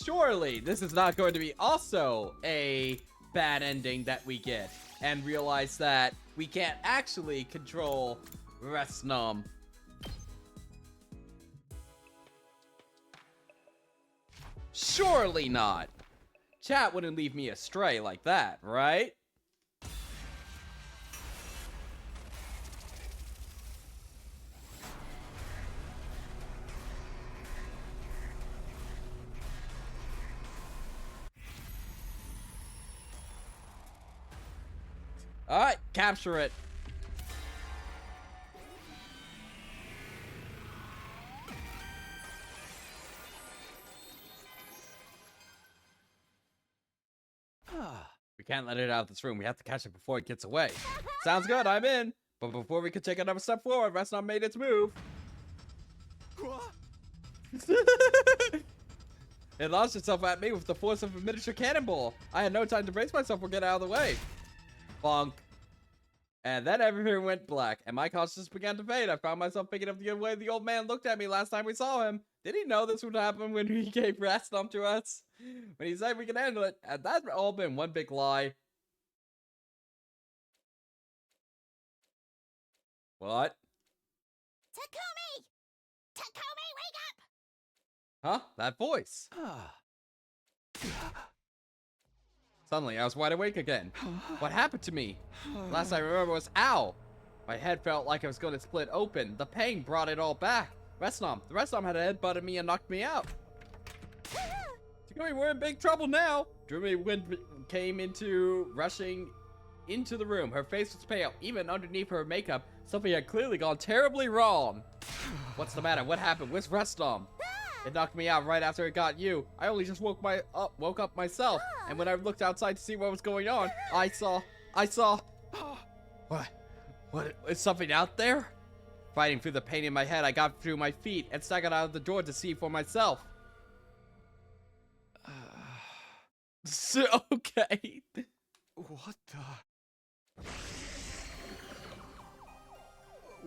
Surely this is not going to be also a bad ending that we get and realize that we can't actually control Resnum. Surely not. Chat wouldn't leave me astray like that, right? Alright, capture it. We can't let it out of this room. We have to catch it before it gets away. Sounds good, I'm in. But before we can take another step forward, Resnum made its move. It launched itself at me with the force of a miniature cannonball. I had no time to brace myself or get out of the way. Bonk. And then everything went black, and my consciousness began to fade. I found myself picking up the way the old man looked at me last time we saw him. Did he know this would happen when he gave Resnum to us? When he said we could handle it, and that's all been one big lie. What? Takumi! Takumi, wake up! Huh? That voice. Suddenly, I was wide awake again. What happened to me? Last I remember was ow. My head felt like it was going to split open. The pain brought it all back. Resnum. The Resnum had headbutted me and knocked me out. Takumi, we're in big trouble now. Drumi came into rushing into the room. Her face was pale. Even underneath her makeup, something had clearly gone terribly wrong. What's the matter? What happened? Where's Resnum? It knocked me out right after it got you. I only just woke up myself, and when I looked outside to see what was going on, I saw. What? Is something out there? Fighting through the pain in my head, I got through my feet and staggered out of the door to see for myself. Okay. What the?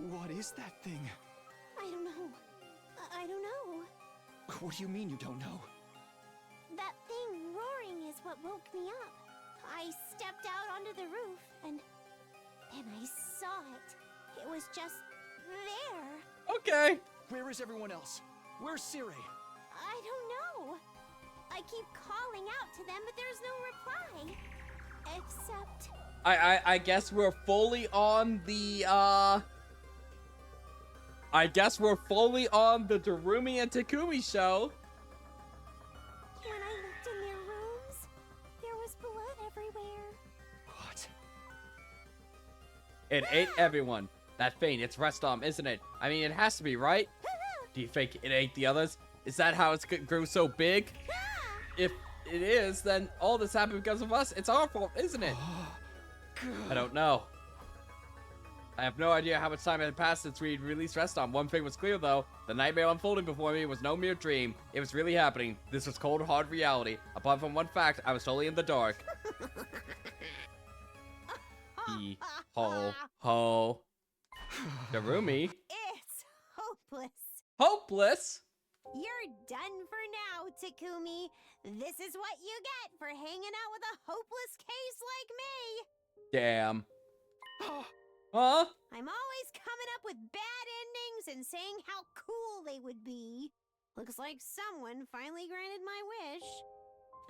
What is that thing? I don't know. I don't know. What do you mean you don't know? That thing roaring is what woke me up. I stepped out onto the roof and then I saw it. It was just there. Okay. Where is everyone else? Where's Sire? I don't know. I keep calling out to them, but there's no reply. Except... I guess we're fully on the, I guess we're fully on the Darumi and Takumi show. When I looked in their rooms, there was blood everywhere. What? It ate everyone. That faint, it's Resnum, isn't it? I mean, it has to be, right? Do you think it ate the others? Is that how it grew so big? If it is, then all this happened because of us. It's our fault, isn't it? I don't know. I have no idea how much time had passed since we released Resnum. One thing was clear, though. The nightmare unfolding before me was no mere dream. It was really happening. This was cold, hard reality. Apart from one fact, I was totally in the dark. Ho. Darumi. It's hopeless. Hopeless? You're done for now, Takumi. This is what you get for hanging out with a hopeless case like me. Damn. Huh? I'm always coming up with bad endings and saying how cool they would be. Looks like someone finally granted my wish.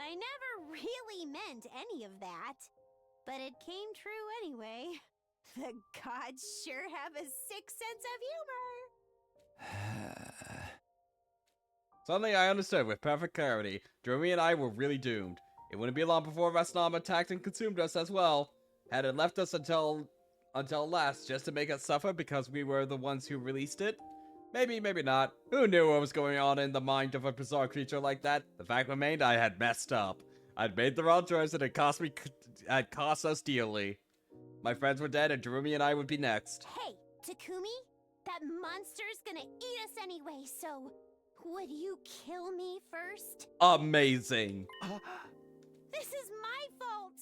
I never really meant any of that, but it came true anyway. The gods sure have a sick sense of humor. Suddenly I understood with perfect clarity. Darumi and I were really doomed. It wouldn't be long before Resnum attacked and consumed us as well. Had it left us until until last just to make us suffer because we were the ones who released it? Maybe, maybe not. Who knew what was going on in the mind of a bizarre creature like that? The fact remained, I had messed up. I'd made the wrong choice and it cost us dearly. My friends were dead and Darumi and I would be next. Hey, Takumi, that monster's gonna eat us anyway, so would you kill me first? Amazing. This is my fault.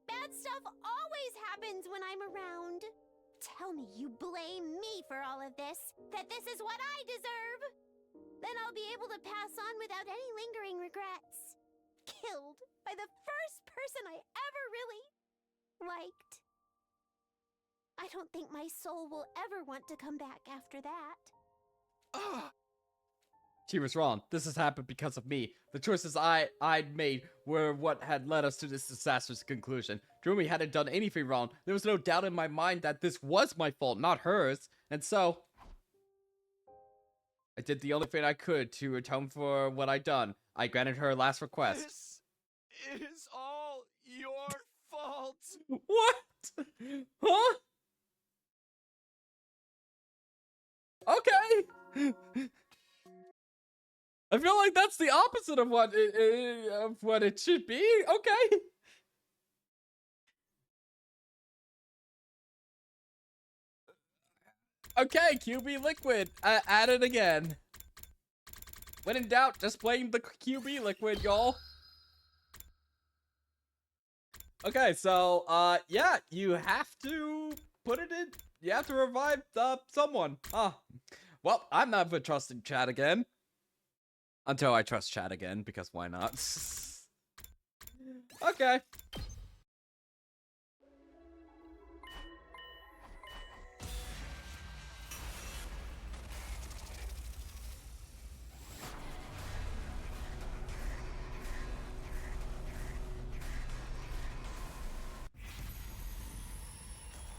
Bad stuff always happens when I'm around. Tell me you blame me for all of this, that this is what I deserve. Then I'll be able to pass on without any lingering regrets. Killed by the first person I ever really liked. I don't think my soul will ever want to come back after that. She was wrong. This has happened because of me. The choices I'd made were what had led us to this disastrous conclusion. Darumi hadn't done anything wrong. There was no doubt in my mind that this was my fault, not hers. And so, I did the only thing I could to atone for what I'd done. I granted her last request. This is all your fault. What? Huh? Okay. I feel like that's the opposite of what it should be. Okay. Okay, QB Liquid. At it again. When in doubt, just blame the QB Liquid, y'all. Okay, so, yeah, you have to put it in. You have to revive someone. Well, I'm never trusting Chad again. Until I trust Chad again, because why not? Okay.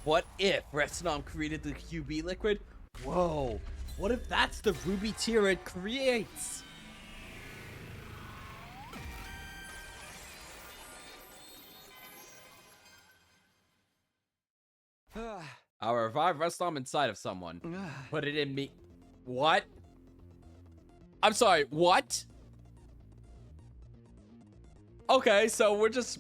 What if Resinom created the QB Liquid? Whoa, what if that's the ruby tier it creates? I'll revive Resinom inside of someone. Put it in me. What? I'm sorry, what? Okay, so we're just...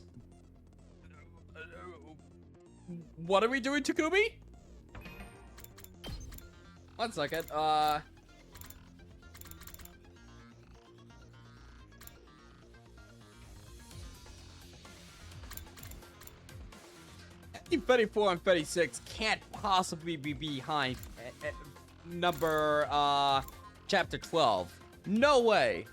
What are we doing, Takumi? One second, Fetty 4 and Fetty 6 can't possibly be behind number, chapter 12. No way.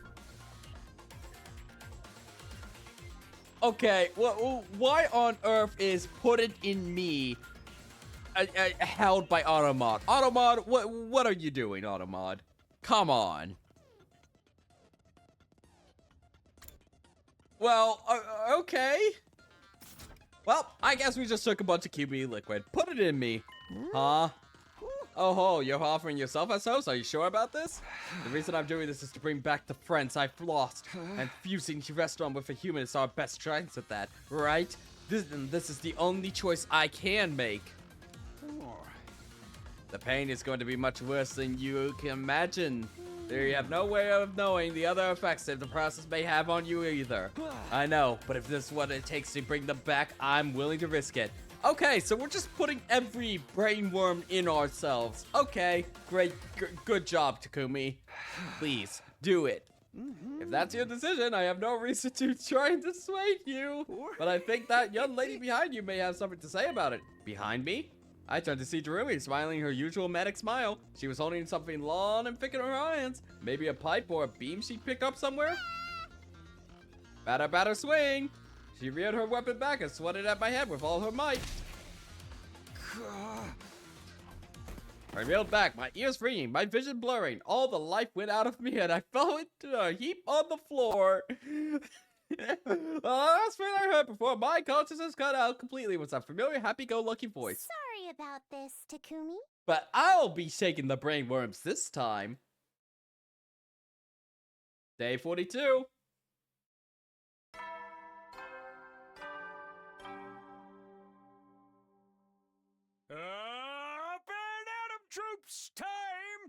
Okay, why on earth is Put It In Me held by Automod? Automod, what are you doing, Automod? Come on. Well, okay. Well, I guess we just took a bunch of QB Liquid. Put it in me. Huh? Oh ho, you're offering yourself as host? Are you sure about this? The reason I'm doing this is to bring back the friends I've lost. And fusing the restaurant with a human is our best chance at that, right? This is the only choice I can make. The pain is going to be much worse than you can imagine. There you have no way of knowing the other effects that the process may have on you either. I know, but if this is what it takes to bring them back, I'm willing to risk it. Okay, so we're just putting every brain worm in ourselves. Okay, great, good job, Takumi. Please, do it. If that's your decision, I have no reason to try and dissuade you. But I think that young lady behind you may have something to say about it. Behind me? I turned to see Darumi smiling her usual manic smile. She was holding something long and thick in her hands. Maybe a pipe or a beam she picked up somewhere? Batter, batter, swing! She reared her weapon back and swatted at my head with all her might. I reeled back, my ears ringing, my vision blurring. All the life went out of me and I fell into a heap on the floor. The last thing I heard before my consciousness cut out completely was a familiar happy-go-lucky voice. Sorry about this, Takumi. But I'll be shaking the brain worms this time. Day 42. It's time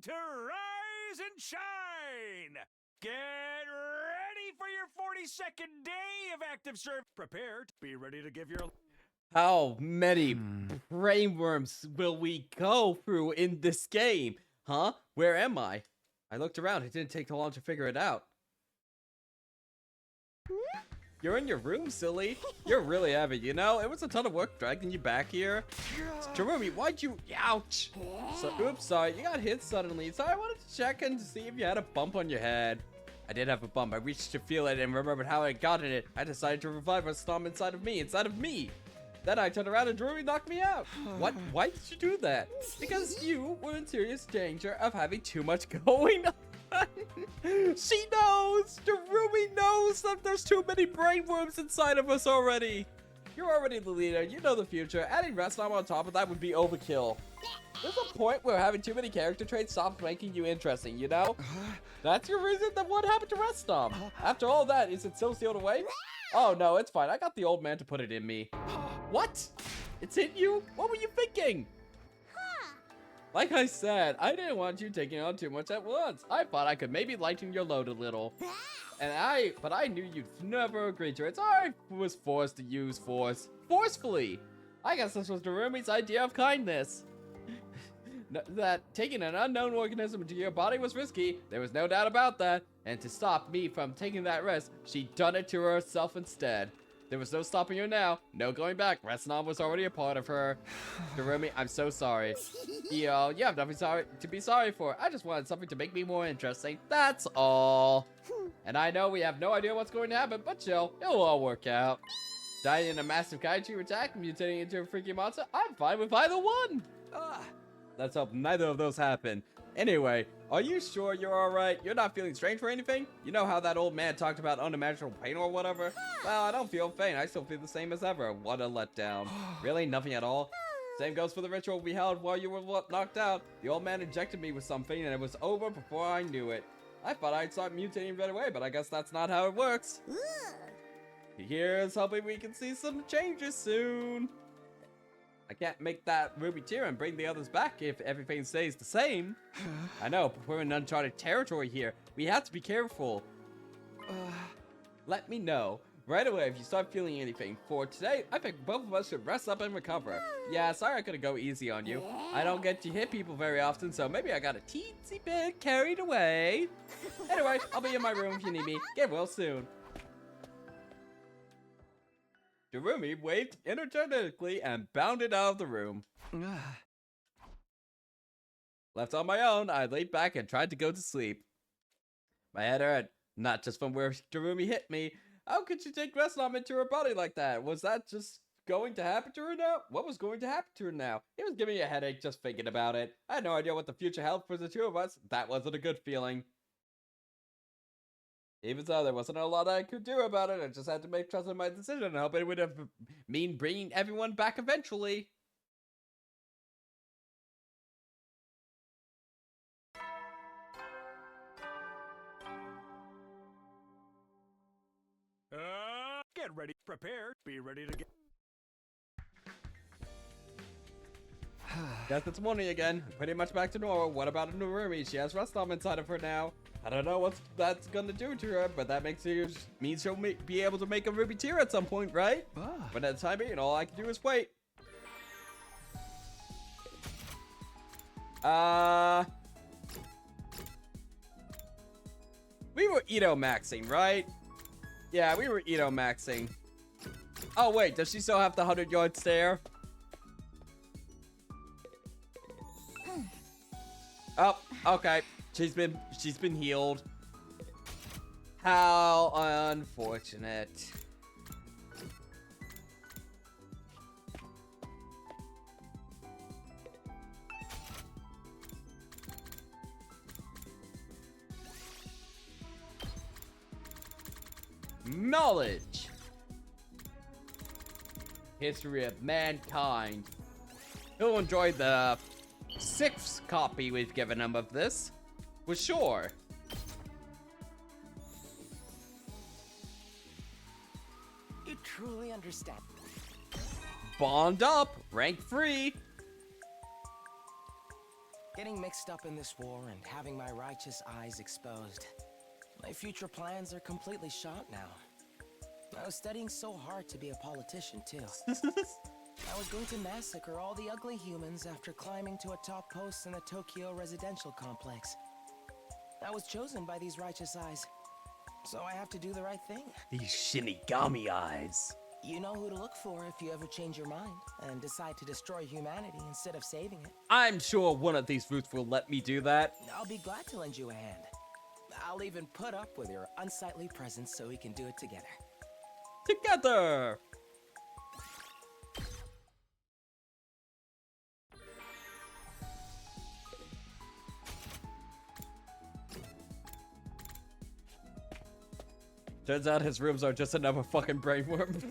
to rise and shine! Get ready for your 42nd day of active service. Prepared. Be ready to give your... How many brain worms will we go through in this game? Huh? Where am I? I looked around. It didn't take too long to figure it out. You're in your room, silly. You're really heavy, you know? It was a ton of work dragging you back here. Jeremy, why'd you... Ouch! So, oops, sorry. You got hit suddenly. So I wanted to check in to see if you had a bump on your head. I did have a bump. I reached to feel it and remembered how I got in it. I decided to revive a storm inside of me. Then I turned around and Jeremy knocked me out. What? Why did you do that? Because you were in serious danger of having too much going on. She knows! Darumi knows that there's too many brain worms inside of us already. You're already the leader. You know the future. Adding Restom on top of that would be overkill. There's a point where having too many character traits stops making you interesting, you know? That's your reason that what happened to Restom. After all that, is it still sealed away? Oh no, it's fine. I got the old man to put it in me. What? It's in you? What were you thinking? Like I said, I didn't want you taking on too much at once. I thought I could maybe lighten your load a little. But I knew you'd never agree to it, so I was forced to use force. Forcefully! I guess this was Darumi's idea of kindness. That taking an unknown organism into your body was risky, there was no doubt about that. And to stop me from taking that risk, she'd done it to herself instead. There was no stopping her now, no going back. Restom was already a part of her. Darumi, I'm so sorry. You have nothing to be sorry for. I just wanted something to make me more interesting. That's all. And I know we have no idea what's going to happen, but chill, it'll all work out. Dying in a massive kaiju attack, mutating into a freaky monster, I'm fine with either one. Let's hope neither of those happen. Anyway, are you sure you're alright? You're not feeling strange for anything? You know how that old man talked about unimaginable pain or whatever? Well, I don't feel pain. I still feel the same as ever. What a letdown. Really? Nothing at all? Same goes for the ritual we held while you were knocked out. The old man injected me with something and it was over before I knew it. I thought I'd start mutating right away, but I guess that's not how it works. Here's hoping we can see some changes soon. I can't make that ruby tear and bring the others back if everything stays the same. I know, but we're in uncharted territory here. We have to be careful. Let me know right away if you start feeling anything. For today, I think both of us should rest up and recover. Yeah, sorry I couldn't go easy on you. I don't get to hit people very often, so maybe I got a teensy bit carried away. Anyway, I'll be in my room if you need me. Get well soon. Darumi waved energetically and bounded out of the room. Left on my own, I laid back and tried to go to sleep. My head hurt, not just from where Darumi hit me. How could she take Restom into her body like that? Was that just going to happen to her now? What was going to happen to her now? It was giving me a headache just thinking about it. I had no idea what the future held for the two of us. That wasn't a good feeling. Even so, there wasn't a lot I could do about it. I just had to make trust in my decision and hope it would have mean bringing everyone back eventually. Get ready, prepared, be ready to get... Guess it's morning again. Pretty much back to normal. What about Darumi? She has Restom inside of her now. I don't know what that's gonna do to her, but that means she'll be able to make a ruby tear at some point, right? But at the time being, all I can do is wait. We were Edo maxing, right? Yeah, we were Edo maxing. Oh wait, does she still have the 100-yard stare? Oh, okay. She's been healed. How unfortunate. Knowledge. History of mankind. He'll enjoy the 6th copy we've given him of this. For sure. You truly understand. Bond up. Rank 3. Getting mixed up in this war and having my righteous eyes exposed. My future plans are completely shot now. I was studying so hard to be a politician, too. I was going to massacre all the ugly humans after climbing to a top post in the Tokyo residential complex. I was chosen by these righteous eyes, so I have to do the right thing. These Shinigami eyes. You know who to look for if you ever change your mind and decide to destroy humanity instead of saving it. I'm sure one of these roots will let me do that. I'll be glad to lend you a hand. I'll even put up with your unsightly presence so we can do it together. Together! Turns out his rooms are just another fucking brainworm.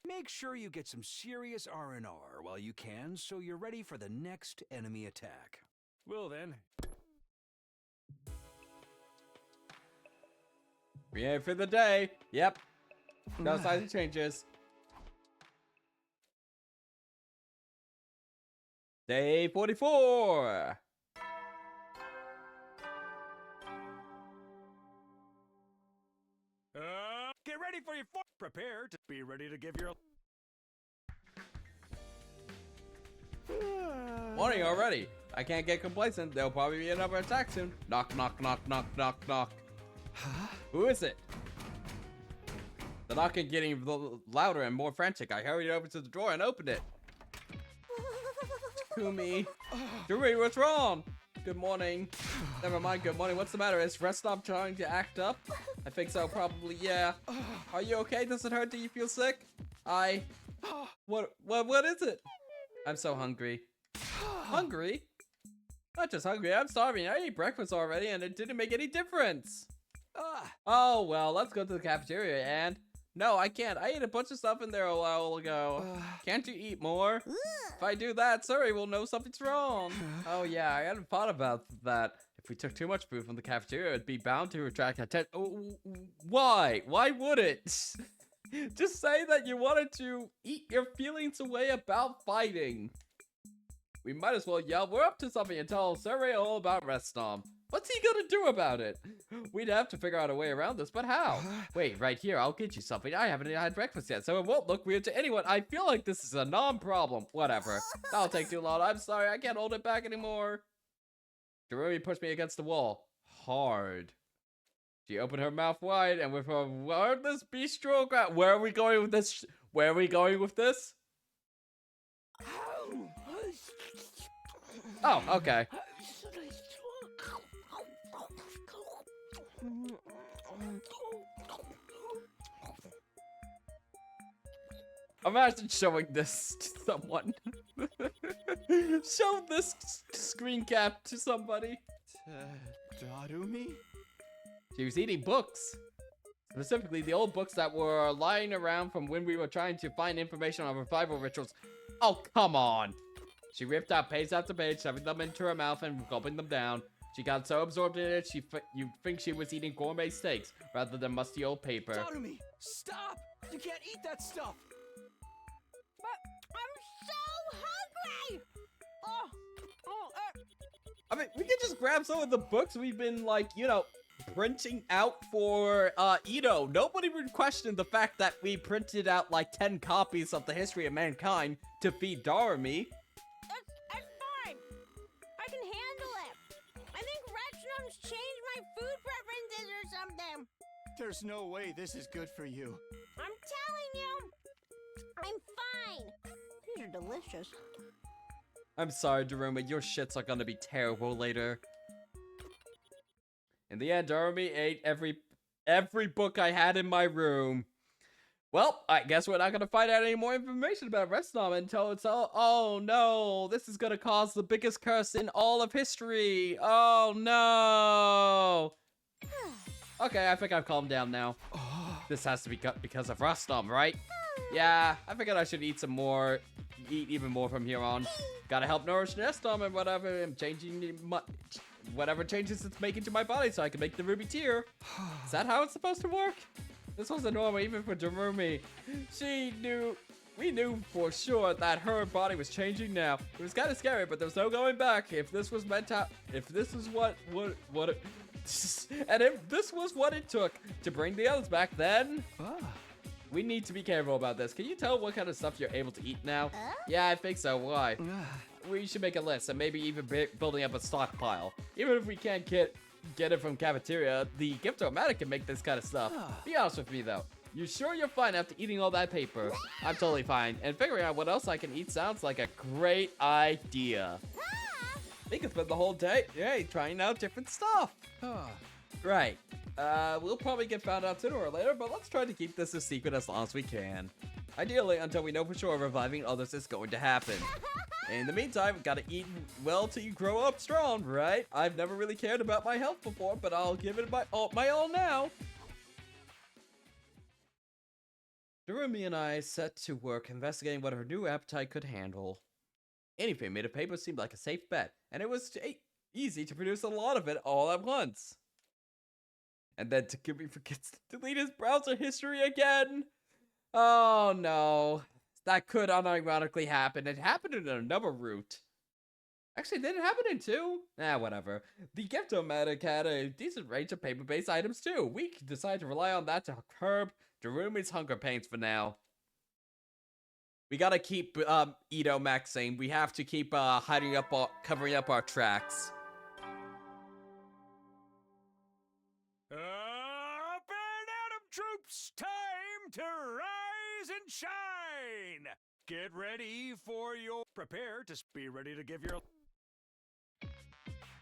Make sure you get some serious R&R while you can, so you're ready for the next enemy attack. Well then. We aim for the day. Yep. No signs of changes. Day 44. Get ready for your prepare to be ready to give your... Morning already. I can't get complacent. There'll probably be another attack soon. Knock, knock, knock, knock, knock, knock. Huh? Who is it? The knocking getting louder and more frantic. I hurried over to the door and opened it. Kumi. Drewy, what's wrong? Good morning. Never mind, good morning. What's the matter? Is Restom trying to act up? I think so, probably, yeah. Are you okay? Does it hurt? Do you feel sick? What is it? I'm so hungry. Hungry? Not just hungry, I'm starving. I ate breakfast already and it didn't make any difference. Oh, well, let's go to the cafeteria and... No, I can't. I ate a bunch of stuff in there a while ago. Can't you eat more? If I do that, Suri will know something's wrong. Oh yeah, I hadn't thought about that. If we took too much food from the cafeteria, it'd be bound to attract attention. Why? Why would it? Just say that you wanted to eat your feelings away about fighting. We might as well yell, we're up to something, and tell Suri all about Restom. What's he gonna do about it? We'd have to figure out a way around this, but how? Wait, right here, I'll get you something. I haven't had breakfast yet, so it won't look weird to anyone. I feel like this is a non-problem. Whatever. That'll take too long. I'm sorry, I can't hold it back anymore. Dorumi pushed me against the wall. Hard. She opened her mouth wide, and with her wordless bistro grab. Where are we going with this? Where are we going with this? Oh, okay. Imagine showing this to someone. Show this screen cap to somebody. Darumi? She was eating books. Specifically, the old books that were lying around from when we were trying to find information on revival rituals. Oh, come on. She ripped out page after page, shoving them into her mouth and gulping them down. She got so absorbed in it, you'd think she was eating gourmet steaks rather than musty old paper. Darumi, stop! You can't eat that stuff! But I'm so hungry! I mean, we could just grab some of the books we've been, like, you know, printing out for, Ito. Nobody would question the fact that we printed out, like, 10 copies of the History of Mankind to feed Darumi. It's fine. I can handle it. I think Restom's changed my food preferences or something. There's no way this is good for you. I'm telling you, I'm fine. These are delicious. I'm sorry, Darumi, your shits are gonna be terrible later. In the end, Darumi ate every book I had in my room. Well, I guess we're not gonna find out any more information about Restom until it's all. Oh no, this is gonna cause the biggest curse in all of history. Oh no. Okay, I think I've calmed down now. This has to be because of Restom, right? Yeah, I figured I should eat even more from here on. Gotta help nourish Restom and whatever. I'm changing whatever changes it's making to my body so I can make the ruby tear. Is that how it's supposed to work? This wasn't normal even for Darumi. We knew for sure that her body was changing now. It was kind of scary, but there's no going back. If this was what it took to bring the others back, then we need to be careful about this. Can you tell what kind of stuff you're able to eat now? Yeah, I think so. Why? We should make a list and maybe even building up a stockpile. Even if we can't get it from cafeteria, the Gift-O-Matic can make this kind of stuff. Be honest with me though. You sure you're fine after eating all that paper? I'm totally fine. And figuring out what else I can eat sounds like a great idea. We can spend the whole day, trying out different stuff. Right. We'll probably get found out sooner or later, but let's try to keep this a secret as long as we can. Ideally, until we know for sure reviving others is going to happen. In the meantime, gotta eat well till you grow up strong, right? I've never really cared about my health before, but I'll give it my all now. Darumi and I set to work investigating what her new appetite could handle. Anything made of paper seemed like a safe bet, and it was easy to produce a lot of it all at once. And then Takumi forgets to delete his browser history again. Oh no. That could unironically happen. It happened in another route. Actually, did it happen in 2? Whatever. The Gift-O-Matic had a decent range of paper-based items too. We decided to rely on that to curb Darumi's hunger pains for now. We gotta keep Edo maxing. We have to keep covering up our tracks. Up and Atom troops, time to rise and shine. Get ready for prepare to be ready to give your.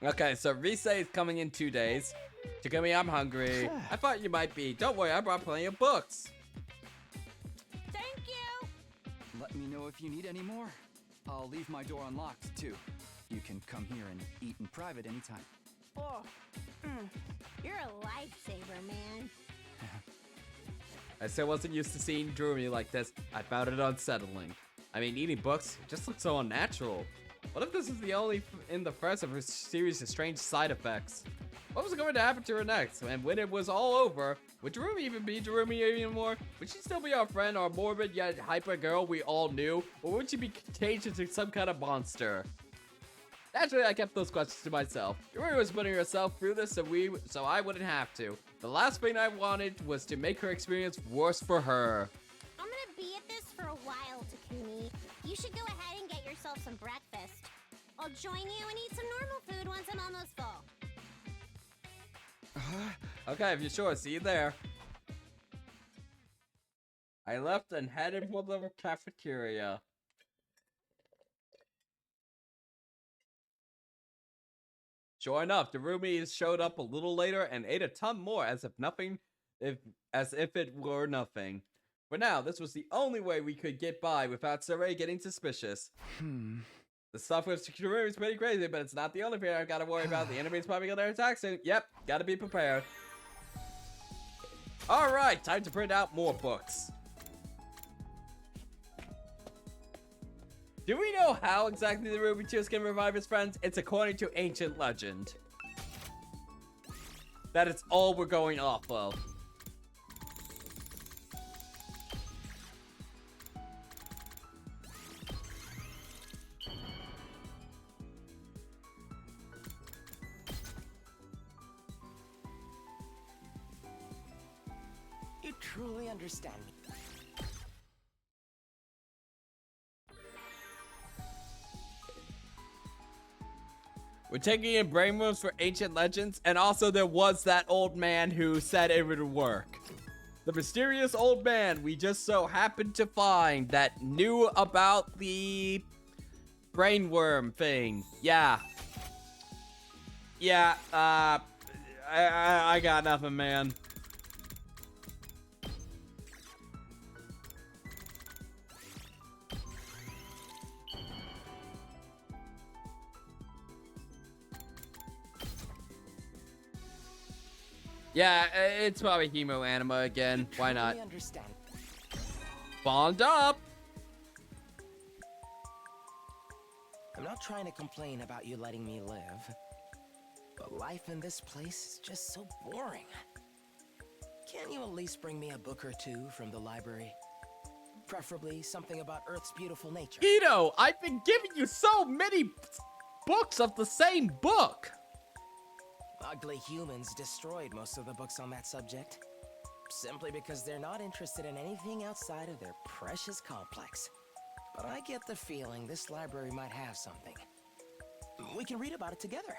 Okay, so Rise is coming in 2 days. Takumi, I'm hungry. I thought you might be. Don't worry, I brought plenty of books. Thank you! Let me know if you need any more. I'll leave my door unlocked, too. You can come here and eat in private anytime. Oh, you're a lifesaver, man. I still wasn't used to seeing Darumi like this. I found it unsettling. I mean, eating books just looks so unnatural. What if this is the only in the first of a series of strange side effects? What was going to happen to her next? And when it was all over, would Darumi even be Darumi anymore? Would she still be our friend, our morbid yet hyper girl we all knew? Or would she be changed into some kind of monster? Naturally, I kept those questions to myself. Darumi was putting herself through this so I wouldn't have to. The last thing I wanted was to make her experience worse for her. I'm gonna be at this for a while, Takumi. You should go ahead and get yourself some breakfast. I'll join you and eat some normal food once I'm almost full. Okay, if you're sure, see you there. I left and headed for the cafeteria. Sure enough, Darumi showed up a little later and ate a ton more as if it were nothing. For now, this was the only way we could get by without Saray getting suspicious. The stuff with Darumi is pretty crazy, but it's not the only thing I've got to worry about. The enemy's probably gonna attack soon. Yep, gotta be prepared. Alright, time to print out more books. Do we know how exactly the Ruby Tears can revive his friends? It's according to ancient legend. That is all we're going off of. You truly understand me. We're taking in brain worms for ancient legends, and also there was that old man who said it would work. The mysterious old man we just so happened to find that knew about the brainworm thing. Yeah. Yeah, I got nothing, man. Yeah, it's probably Hemo Anima again. Why not? Truly understand. Bond up! I'm not trying to complain about you letting me live, but life in this place is just so boring. Can't you at least bring me a book or two from the library? Preferably something about Earth's beautiful nature. Ito, I've been giving you so many books of the same book! Ugly humans destroyed most of the books on that subject, simply because they're not interested in anything outside of their precious complex. But I get the feeling this library might have something. We can read about it together.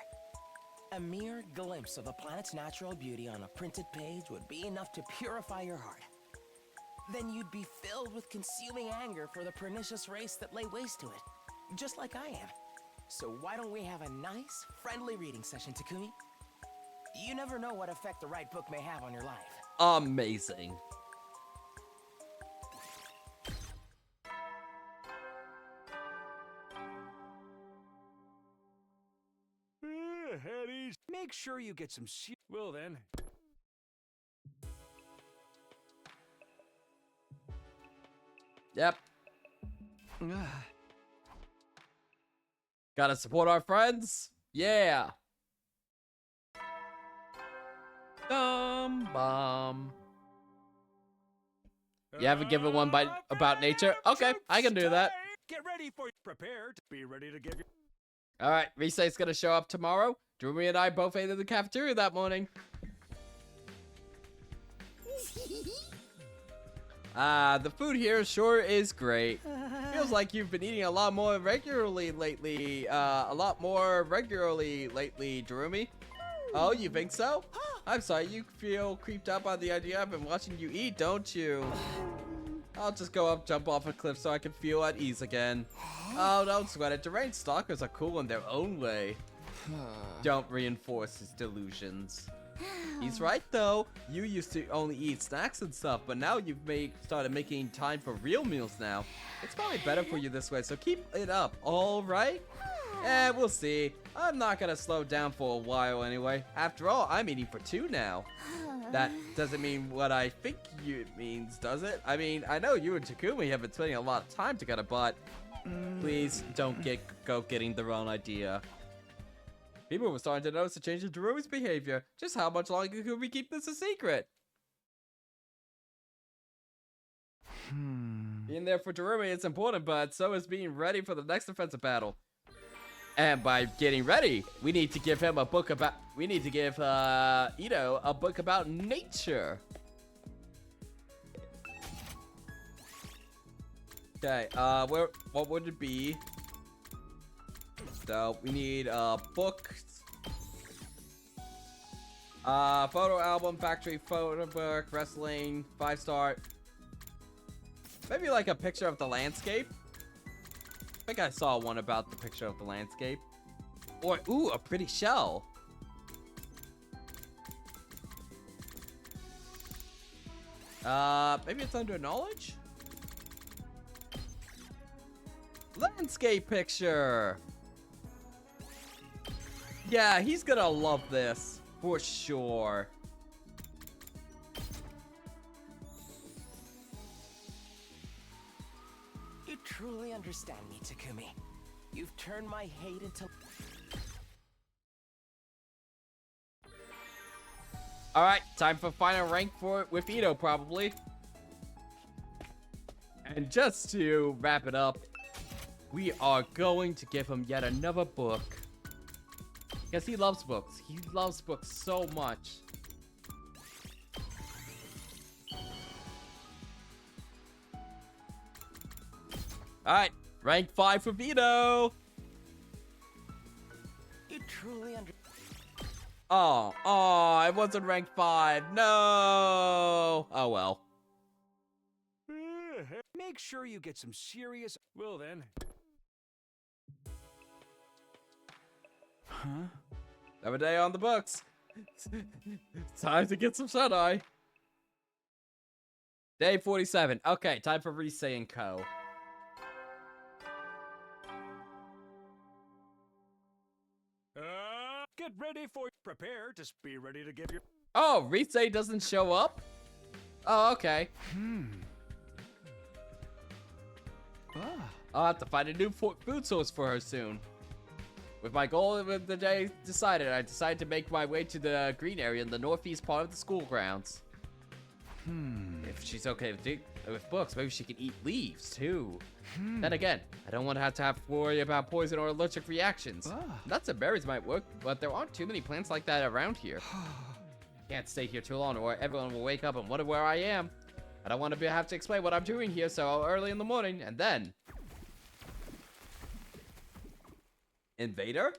A mere glimpse of the planet's natural beauty on a printed page would be enough to purify your heart. Then you'd be filled with consuming anger for the pernicious race that lay waste to it, just like I am. So why don't we have a nice, friendly reading session, Takumi? You never know what effect the right book may have on your life. Amazing. Headies, make sure you get some Well then. Yep. Gotta support our friends. Yeah. Bomb. You haven't given one about nature? Okay, I can do that. Get ready for prepare to be ready to give you. All right, Risei's gonna show up tomorrow. Drumi and I both ate in the cafeteria that morning. The food here sure is great. Feels like you've been eating a lot more regularly lately. Drumi. Oh, you think so? I'm sorry, you feel creeped out by the idea I've been watching you eat, don't you? I'll just go up, jump off a cliff so I can feel at ease again. Oh, don't sweat it. Deranged stalkers are cool in their own way. Don't reinforce his delusions. He's right though. You used to only eat snacks and stuff, but now you've started making time for real meals now. It's probably better for you this way, so keep it up, alright? We'll see. I'm not gonna slow down for a while anyway. After all, I'm eating for 2 now. That doesn't mean what I think it means, does it? I mean, I know you and Takumi have been spending a lot of time together, but please don't go getting the wrong idea. People were starting to notice a change in Darumi's behavior. Just how much longer could we keep this a secret? Being there for Darumi is important, but so is being ready for the next defensive battle. And by getting ready, we need to give him a book about. We need to give Ito a book about nature. Okay. What would it be? So we need books. Photo album, factory photo book, wrestling, 5-star. Maybe like a picture of the landscape. I think I saw one about the picture of the landscape. Or, ooh, a pretty shell. Maybe it's under knowledge? Landscape picture. Yeah, he's gonna love this. For sure. You truly understand me, Takumi. You've turned my hate into... Alright, time for final rank for it with Ito, probably. And just to wrap it up, we are going to give him yet another book. Because he loves books. He loves books so much. Alright, rank 5 for Vito. You truly understand. Oh, it wasn't rank 5. No. Oh well. Make sure you get some serious. Well then. Huh? Another day on the books. Time to get some shut-eye. Day 47. Okay, time for Risei and Co. Get ready for prepare to be ready to give your. Oh, Rise doesn't show up? Oh, okay. I'll have to find a new food source for her soon. With my goal of the day decided, I decided to make my way to the green area in the northeast part of the school grounds. If she's okay with books, maybe she can eat leaves too. Then again, I don't want to have to worry about poison or allergic reactions. Nuts and berries might work, but there aren't too many plants like that around here. Can't stay here too long or everyone will wake up and wonder where I am. I don't want to have to explain what I'm doing here so early in the morning, and then... Invader?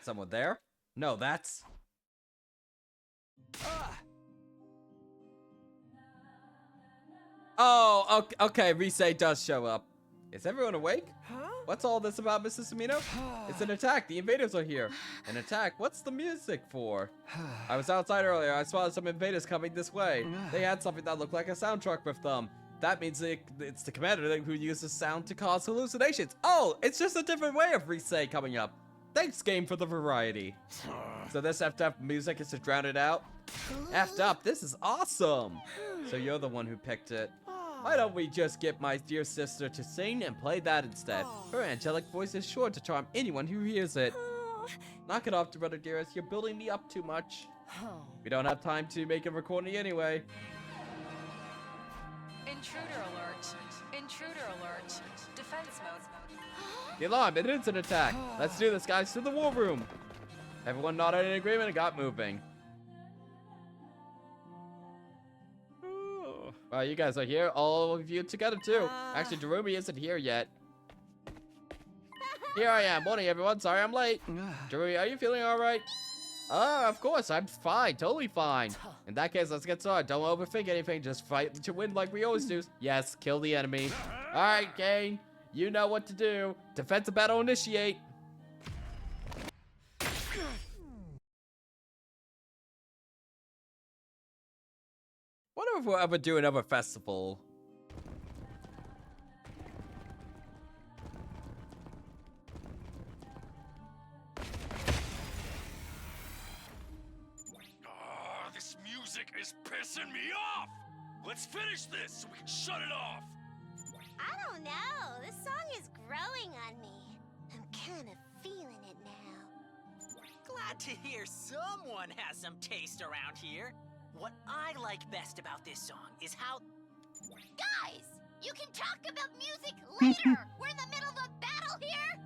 Someone there? No, that's... Oh, okay, Rise does show up. Is everyone awake? What's all this about, Mrs. Amino? It's an attack. The invaders are here. An attack? What's the music for? I was outside earlier. I spotted some invaders coming this way. They had something that looked like a sound truck with them. That means it's the commander who uses sound to cause hallucinations. Oh, it's just a different way of Rise coming up. Thanks, game, for the variety. So this effed up music is to drown it out? Effed up, this is awesome. So you're the one who picked it. Why don't we just get my dear sister to sing and play that instead? Her angelic voice is sure to charm anyone who hears it. Knock it off, brother dearest. You're building me up too much. We don't have time to make a recording anyway. Intruder alert. Intruder alert. Defense mode. The alarm, it is an attack. Let's do this, guys, to the war room. Everyone nodded in agreement and got moving. Wow, you guys are here, all of you together too. Actually, Darumi isn't here yet. Here I am. Morning, everyone. Sorry I'm late. Darumi, are you feeling all right? Of course. I'm fine. Totally fine. In that case, let's get started. Don't overthink anything. Just fight to win like we always do. Yes, kill the enemy. All right, Kane. You know what to do. Defensive battle initiate. Wonder if we'll ever do another festival. This music is pissing me off! Let's finish this so we can shut it off! I don't know. This song is growing on me. I'm kind of feeling it now. Glad to hear someone has some taste around here. What I like best about this song is how... Guys, you can talk about music later. We're in the middle of a battle here.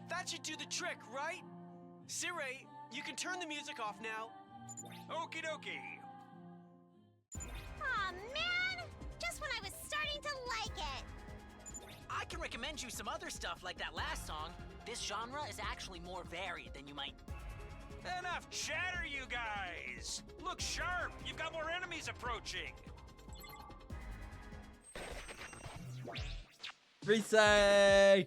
That should do the trick, right? Sirei, you can turn the music off now. Okie dokie. Aw, man! Just when I was starting to like it. I can recommend you some other stuff like that last song. This genre is actually more varied than you might... Enough chatter, you guys! Look sharp! You've got more enemies approaching! Rise!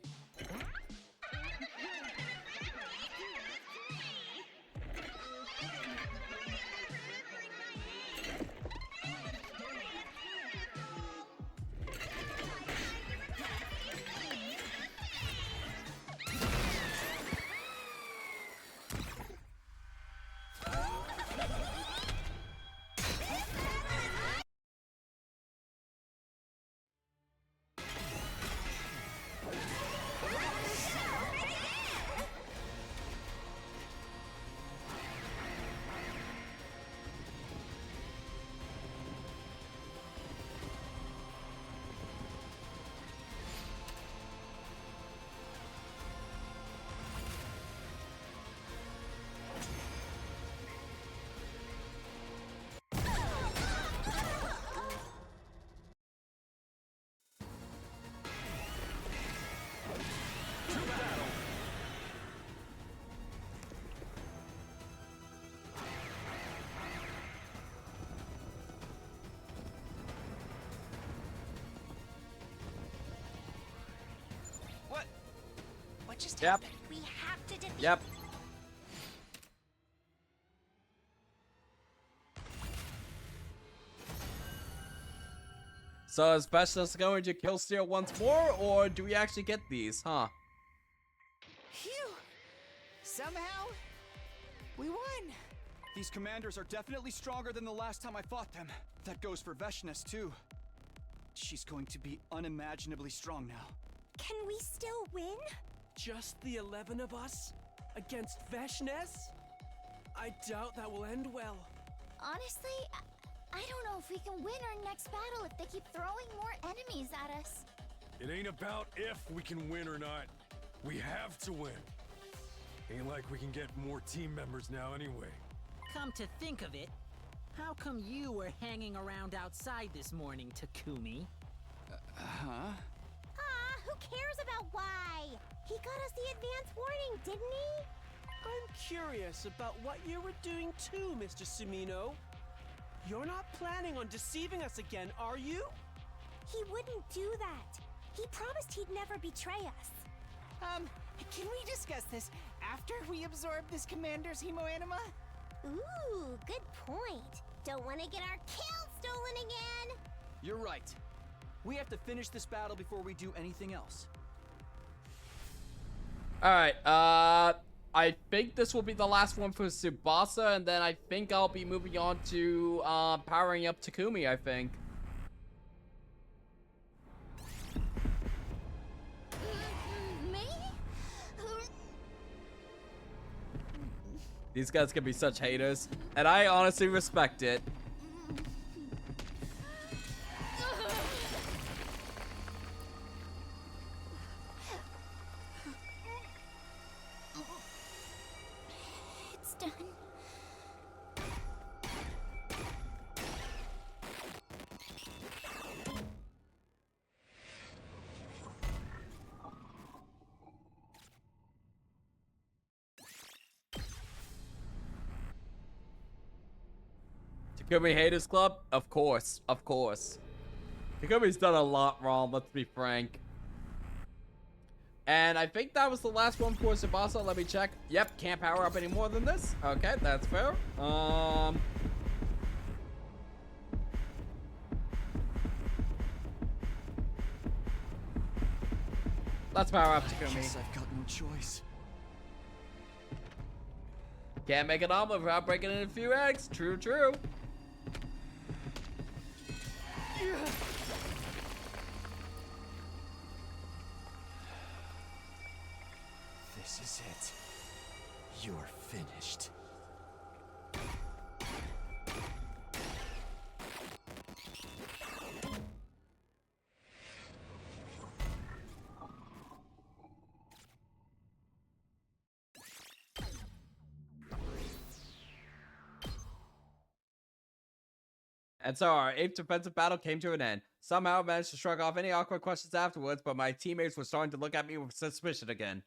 What just Yep. happened? We have to defeat... Yep. So is Veshna's going to kill Steel once more, or do we actually get these, huh? Phew! Somehow, we won! These commanders are definitely stronger than the last time I fought them. That goes for Veshnes, too. She's going to be unimaginably strong now. Can we still win? Just the 11 of us? Against Veshnes? I doubt that will end well. Honestly, I don't know if we can win our next battle if they keep throwing more enemies at us. It ain't about if we can win or not. We have to win. Ain't like we can get more team members now anyway. Come to think of it, how come you were hanging around outside this morning, Takumi? Huh? Who cares about why? He got us the advance warning, didn't he? I'm curious about what you were doing too, Mr. Sumino. You're not planning on deceiving us again, are you? He wouldn't do that. He promised he'd never betray us. Can we discuss this after we absorb this commander's hemoanima? Ooh, good point. Don't want to get our kill stolen again. You're right. We have to finish this battle before we do anything else. Alright, I think this will be the last one for Tsubasa, and then I think I'll be moving on to, powering up Takumi, I think. Me? These guys can be such haters, and I honestly respect it. It's done. Takumi Haters Club? Of course, of course. Takumi's done a lot wrong, let's be frank. And I think that was the last one for Tsubasa. Let me check. Yep, can't power up any more than this. Okay, that's fair. Let's power up Takumi. Guess I've got no choice. Can't make an omelet without breaking in a few eggs. True, true. This is it. You're finished. And so our 8th defensive battle came to an end. Somehow I managed to shrug off any awkward questions afterwards, but my teammates were starting to look at me with suspicion again.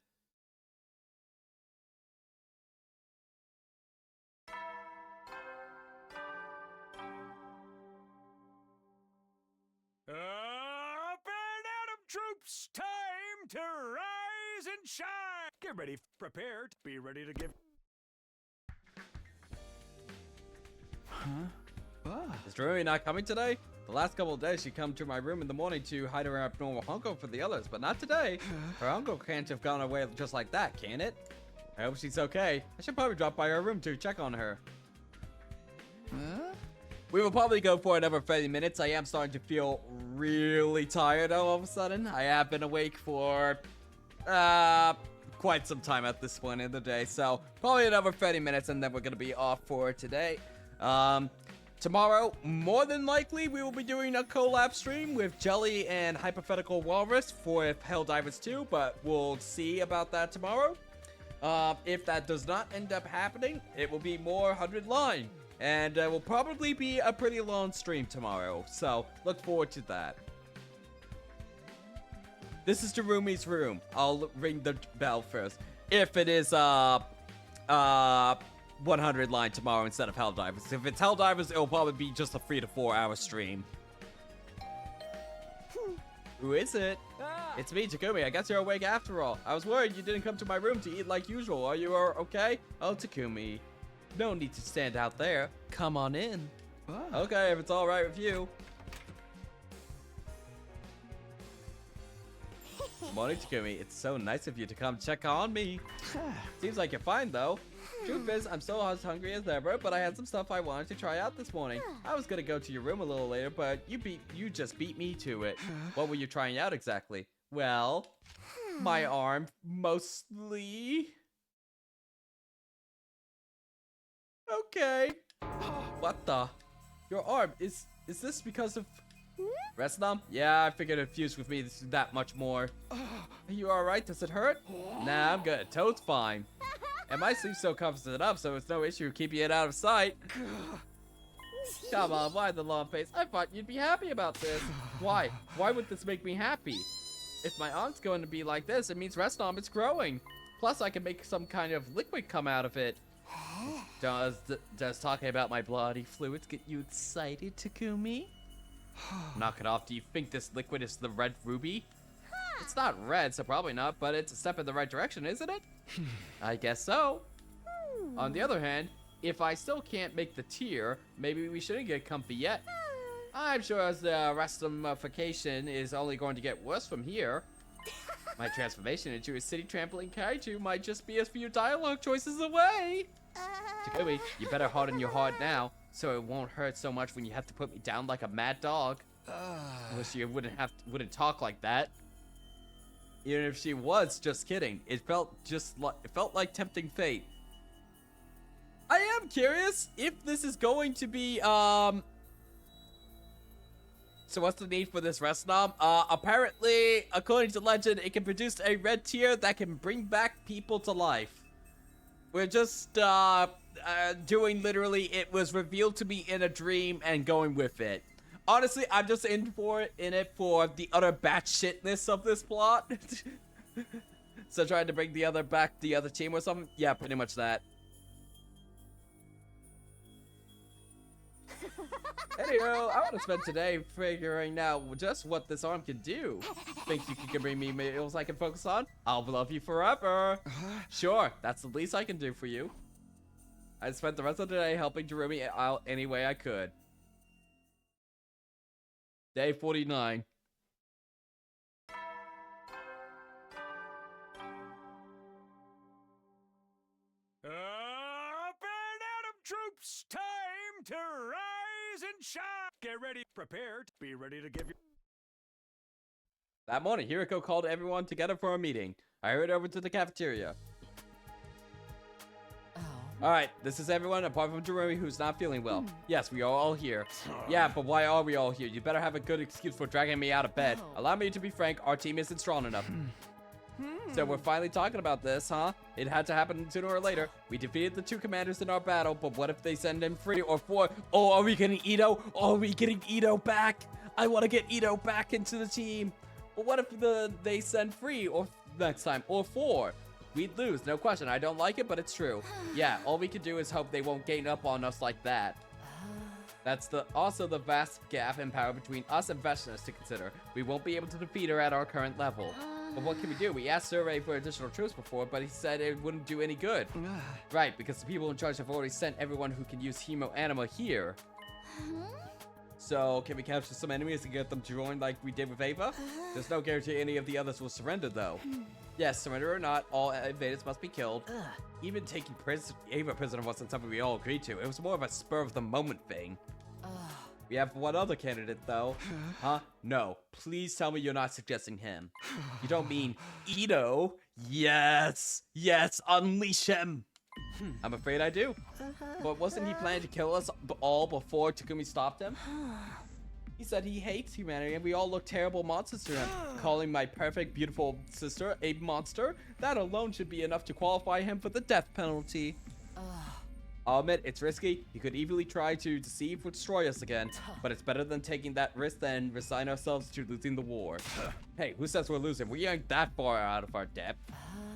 Up and Atom troops, time to rise and shine. Get ready, prepared, be ready to give. Is Rumi not coming today? The last couple of days she come to my room in the morning to hide her abnormal uncle for the others, but not today. Her uncle can't have gone away just like that, can it? I hope she's okay. I should probably drop by her room to check on her. We will probably go for another 30 minutes. I am starting to feel really tired all of a sudden. I have been awake for quite some time at this point in the day, so probably another 30 minutes and then we're gonna be off for today. Tomorrow, more than likely, we will be doing a collab stream with Jelly and Hypothetical Walrus for Helldivers 2, but we'll see about that tomorrow. If that does not end up happening, it will be more 100 line, and will probably be a pretty long stream tomorrow, so look forward to that. This is Tarumi's room. I'll ring the bell first. If it is, 100 line tomorrow instead of Helldivers. If it's Helldivers, it'll probably be just a 3 to 4 hour stream. Who is it? It's me, Takumi. I guess you're awake after all. I was worried you didn't come to my room to eat like usual. Are you okay? Oh, Takumi. No need to stand out there. Come on in. Okay, if it's alright with you. Morning, Takumi. It's so nice of you to come check on me. Seems like you're fine, though. Truth is, I'm still as hungry as ever, but I had some stuff I wanted to try out this morning. I was gonna go to your room a little later, but you just beat me to it. What were you trying out exactly? Well, my arm, mostly. Okay. What the? Your arm, is this because of... Resnam? Yeah, I figured it fused with me that much more. Are you alright? Does it hurt? Nah, I'm good. Toad's fine. And my sleeve still covers it up, so it's no issue keeping it out of sight. Come on, why the long face? I thought you'd be happy about this. Why? Why would this make me happy? If my arm's going to be like this, it means Resnam is growing. Plus, I can make some kind of liquid come out of it. Does talking about my bloody fluids get you excited, Takumi? Knock it off. Do you think this liquid is the red ruby? It's not red, so probably not, but it's a step in the right direction, isn't it? I guess so. On the other hand, if I still can't make the tier, maybe we shouldn't get comfy yet. I'm sure as the Rastamification is only going to get worse from here. My transformation into a city trampling kaiju might just be a few dialogue choices away. Takumi, you better harden your heart now, so it won't hurt so much when you have to put me down like a mad dog. I wish you wouldn't talk like that. Even if she was just kidding, it felt like tempting fate. I am curious if this is going to be So what's the need for this Resnam? Apparently, according to legend, it can produce a red tear that can bring back people to life. We're just doing literally, it was revealed to me in a dream and going with it. Honestly, I'm just in it for the utter batshitness of this plot. So trying to bring the other team or something? Yeah, pretty much that. Anywho, I want to spend today figuring out just what this arm can do. Think you can bring me meals I can focus on? I'll love you forever. Sure, that's the least I can do for you. I spent the rest of the day helping Jeremy out any way I could. Day 49. Up and Atom troops, time to rise and shine. Get ready, prepared, be ready to give you. That morning, Hiriko called everyone together for a meeting. I hurried over to the cafeteria. Alright, this is everyone apart from Jeremy who's not feeling well. Yes, we are all here. Yeah, but why are we all here? You better have a good excuse for dragging me out of bed. Allow me to be frank, our team isn't strong enough. So we're finally talking about this, huh? It had to happen sooner or later. We defeated the two commanders in our battle, but what if they send in 3 or 4? Oh, are we getting Ito? Oh, are we getting Ito back? I want to get Ito back into the team. But what if they send 3 or next time, or 4? We'd lose, no question. I don't like it, but it's true. Yeah, all we can do is hope they won't gain up on us like that. That's also the vast gap in power between us and Vestinus to consider. We won't be able to defeat her at our current level. But what can we do? We asked Survey for additional troops before, but he said it wouldn't do any good. Right, because the people in charge have already sent everyone who can use Hemo Anima here. So, can we capture some enemies and get them to join like we did with Ava? There's no guarantee any of the others will surrender, though. Yes, surrender or not, all invaders must be killed. Even taking Ava prisoner wasn't something we all agreed to. It was more of a spur-of-the-moment thing. We have one other candidate, though. Huh? No. Please tell me you're not suggesting him. You don't mean Ito? Yes! Yes, unleash him! I'm afraid I do. But wasn't he planning to kill us all before Takumi stopped him? He said he hates humanity and we all look terrible monsters to him. Calling my perfect, beautiful sister a monster? That alone should be enough to qualify him for the death penalty. I'll admit, it's risky. He could easily try to deceive or destroy us again. But it's better than taking that risk than resign ourselves to losing the war. Hey, who says we're losing? We ain't that far out of our depth.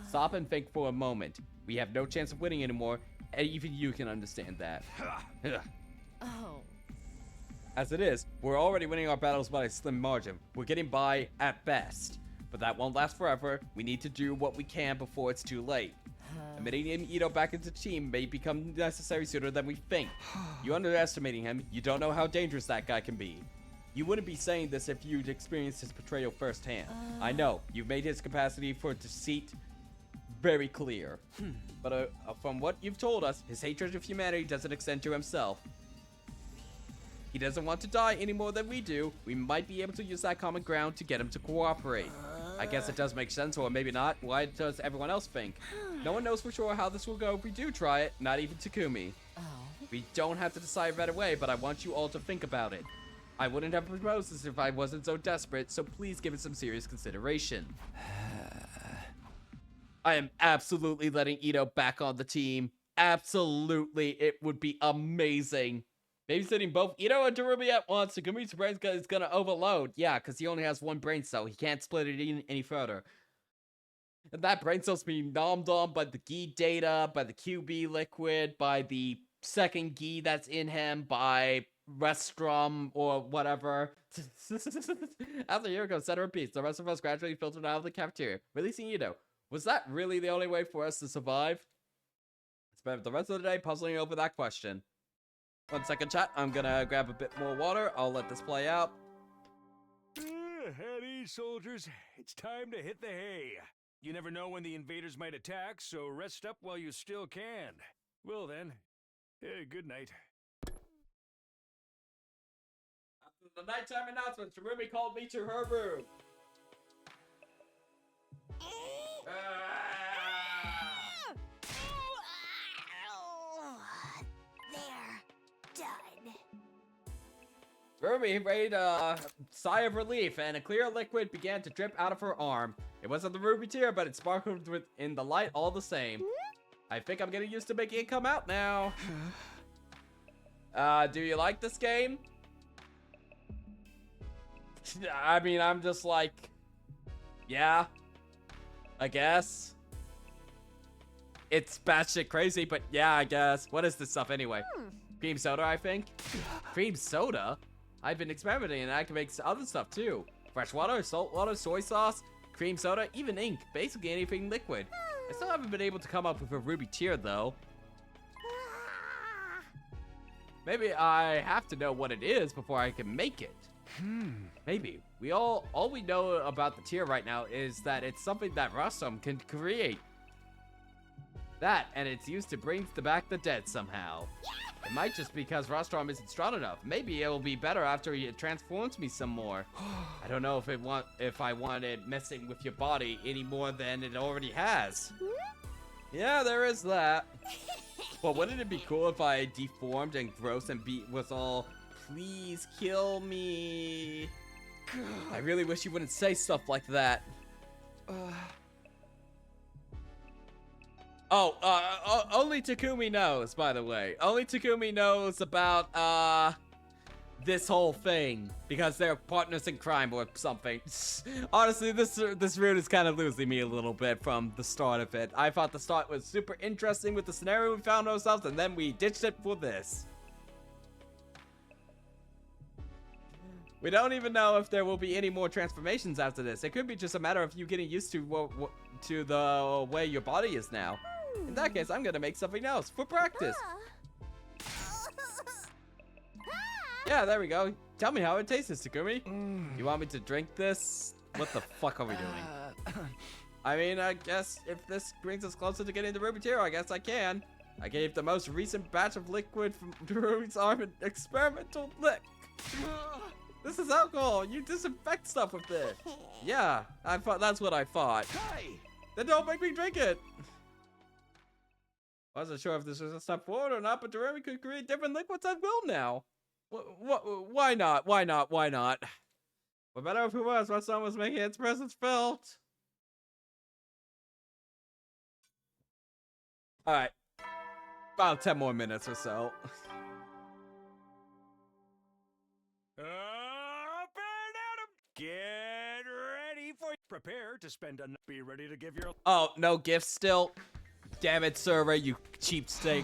Stop and think for a moment. We have no chance of winning anymore, and even you can understand that. As it is, we're already winning our battles by a slim margin. We're getting by at best. But that won't last forever. We need to do what we can before it's too late. Admitting Ito back into the team may become necessary sooner than we think. You're underestimating him. You don't know how dangerous that guy can be. You wouldn't be saying this if you'd experienced his betrayal firsthand. I know, you've made his capacity for deceit very clear. But from what you've told us, his hatred of humanity doesn't extend to himself. He doesn't want to die any more than we do. We might be able to use that common ground to get him to cooperate. I guess it does make sense, or maybe not. Why does everyone else think? No one knows for sure how this will go if we do try it, not even Takumi. We don't have to decide right away, but I want you all to think about it. I wouldn't have proposed this if I wasn't so desperate, so please give it some serious consideration. I am absolutely letting Ito back on the team. Absolutely, it would be amazing. Babysitting both Ito and Darumi at once, Takumi's brain is gonna overload. Yeah, because he only has one brain cell. He can't split it in any further. And that brain cell's being nommed on by the Gi data, by the QB liquid, by the second Gi that's in him, by Restrum or whatever. After Yuriko said her piece, the rest of us gradually filtered out of the cafeteria, releasing Ito. Was that really the only way for us to survive? Spent the rest of the day puzzling over that question. 1 second, chat. I'm gonna grab a bit more water. I'll let this play out. At ease, soldiers. It's time to hit the hay. You never know when the invaders might attack, so rest up while you still can. Well then, good night. After the nighttime announcement, Darumi called me to her room. Ruby made a sigh of relief, and a clear liquid began to drip out of her arm. It wasn't the ruby tear, but it sparkled in the light all the same. I think I'm getting used to making it come out now. Do you like this game? I mean, I'm just like, yeah, I guess. It's batshit crazy, but yeah, I guess. What is this stuff anyway? Cream soda, I think. Cream soda? I've been experimenting and I can make other stuff too. Fresh water, salt water, soy sauce, cream soda, even ink. Basically anything liquid. I still haven't been able to come up with a ruby tear though. Maybe I have to know what it is before I can make it. Maybe. All we know about the tear right now is that it's something that Rostrum can create. That, and it's used to bring back the dead somehow. It might just be because Rostrum isn't strong enough. Maybe it'll be better after it transforms me some more. I don't know if I want it messing with your body any more than it already has. Yeah, there is that. Well, wouldn't it be cool if I deformed and gross and was all, please kill me? I really wish you wouldn't say stuff like that. Only Takumi knows, by the way. Only Takumi knows about, this whole thing. Because they're partners in crime or something. Honestly, this route is kind of losing me a little bit from the start of it. I thought the start was super interesting with the scenario we found ourselves, and then we ditched it for this. We don't even know if there will be any more transformations after this. It could be just a matter of you getting used to the way your body is now. In that case, I'm gonna make something else for practice. Yeah, there we go. Tell me how it tastes, Takumi. You want me to drink this? What the fuck are we doing? I mean, I guess if this brings us closer to getting the ruby tear, I guess I can. I gave the most recent batch of liquid from Ruby's arm an experimental lick. This is alcohol. You disinfect stuff with this. Yeah, I thought that's what I thought. Hey, then don't make me drink it. Wasn't sure if this was a step forward or not, but Darumi could create different liquids at will now. Why not? Why not? Why not? What better if it was? My son was making its presence felt. All right, about 10 more minutes or so. Get ready for prepare to spend a be ready to give your Oh, no gifts still. Damn it, Survey, you cheapskate.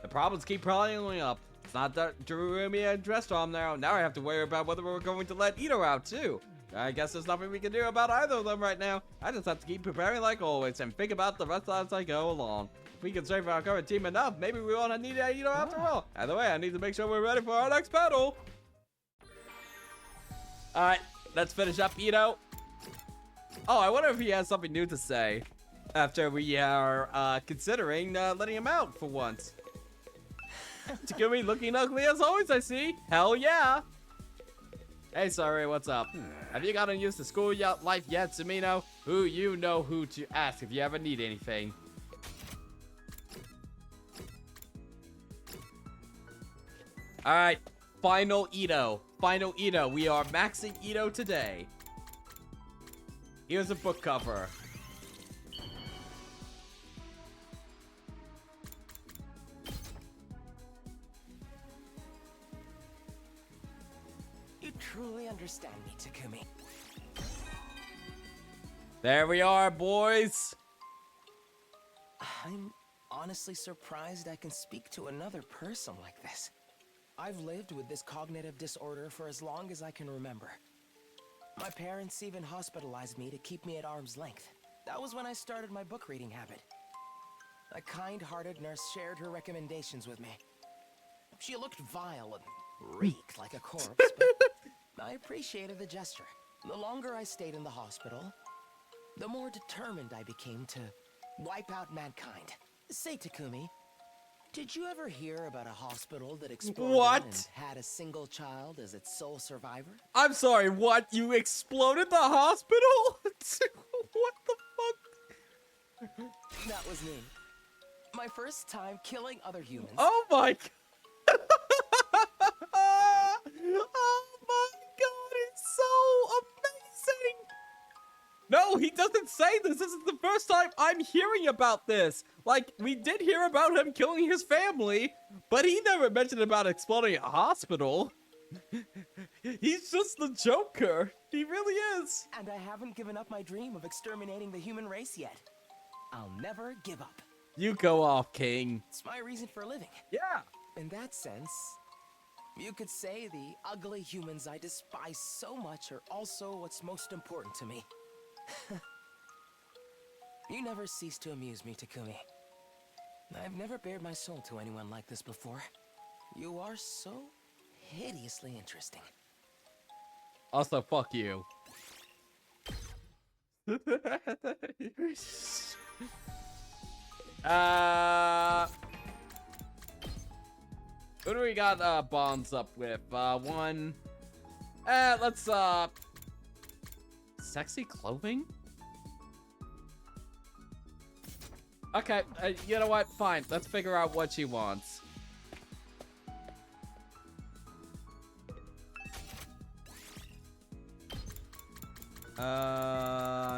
The problems keep piling up. It's not that Darumi and Dressrom now. Now I have to worry about whether we're going to let Ito out too. I guess there's nothing we can do about either of them right now. I just have to keep preparing like always and think about the rest as I go along. If we can save our current team enough, maybe we won't need Ito after all. Either way, I need to make sure we're ready for our next battle. Alright, let's finish up Ito. Oh, I wonder if he has something new to say after we are considering letting him out for once. Takumi looking ugly as always, I see. Hell yeah. Hey, sorry, what's up? Have you gotten used to school life yet, Sumino? You know who to ask if you ever need anything. Alright, final Ito. Final Ito. We are maxing Ito today. Here's a book cover. You truly understand me, Takumi. There we are, boys. I'm honestly surprised I can speak to another person like this. I've lived with this cognitive disorder for as long as I can remember. My parents even hospitalized me to keep me at arm's length. That was when I started my book reading habit. A kind-hearted nurse shared her recommendations with me. She looked vile and reeked like a corpse, but I appreciated the gesture. The longer I stayed in the hospital, the more determined I became to wipe out mankind. Say, Takumi, did you ever hear about a hospital that exploded and had a single child as its sole survivor? I'm sorry, what? You exploded the hospital? What the fuck? That was me. My first time killing other humans. Oh my god. Oh my god, it's so amazing. No, he doesn't say this. This is the first time I'm hearing about this. Like, we did hear about him killing his family, but he never mentioned about exploding a hospital. He's just the Joker. He really is. And I haven't given up my dream of exterminating the human race yet. I'll never give up. You go off, King. It's my reason for living. Yeah. In that sense, you could say the ugly humans I despise so much are also what's most important to me. You never cease to amuse me, Takumi. I've never bared my soul to anyone like this before. You are so hideously interesting. Also, fuck you. Who do we got bonds up with? One. Let's sexy clothing? Okay, you know what? Fine. Let's figure out what she wants.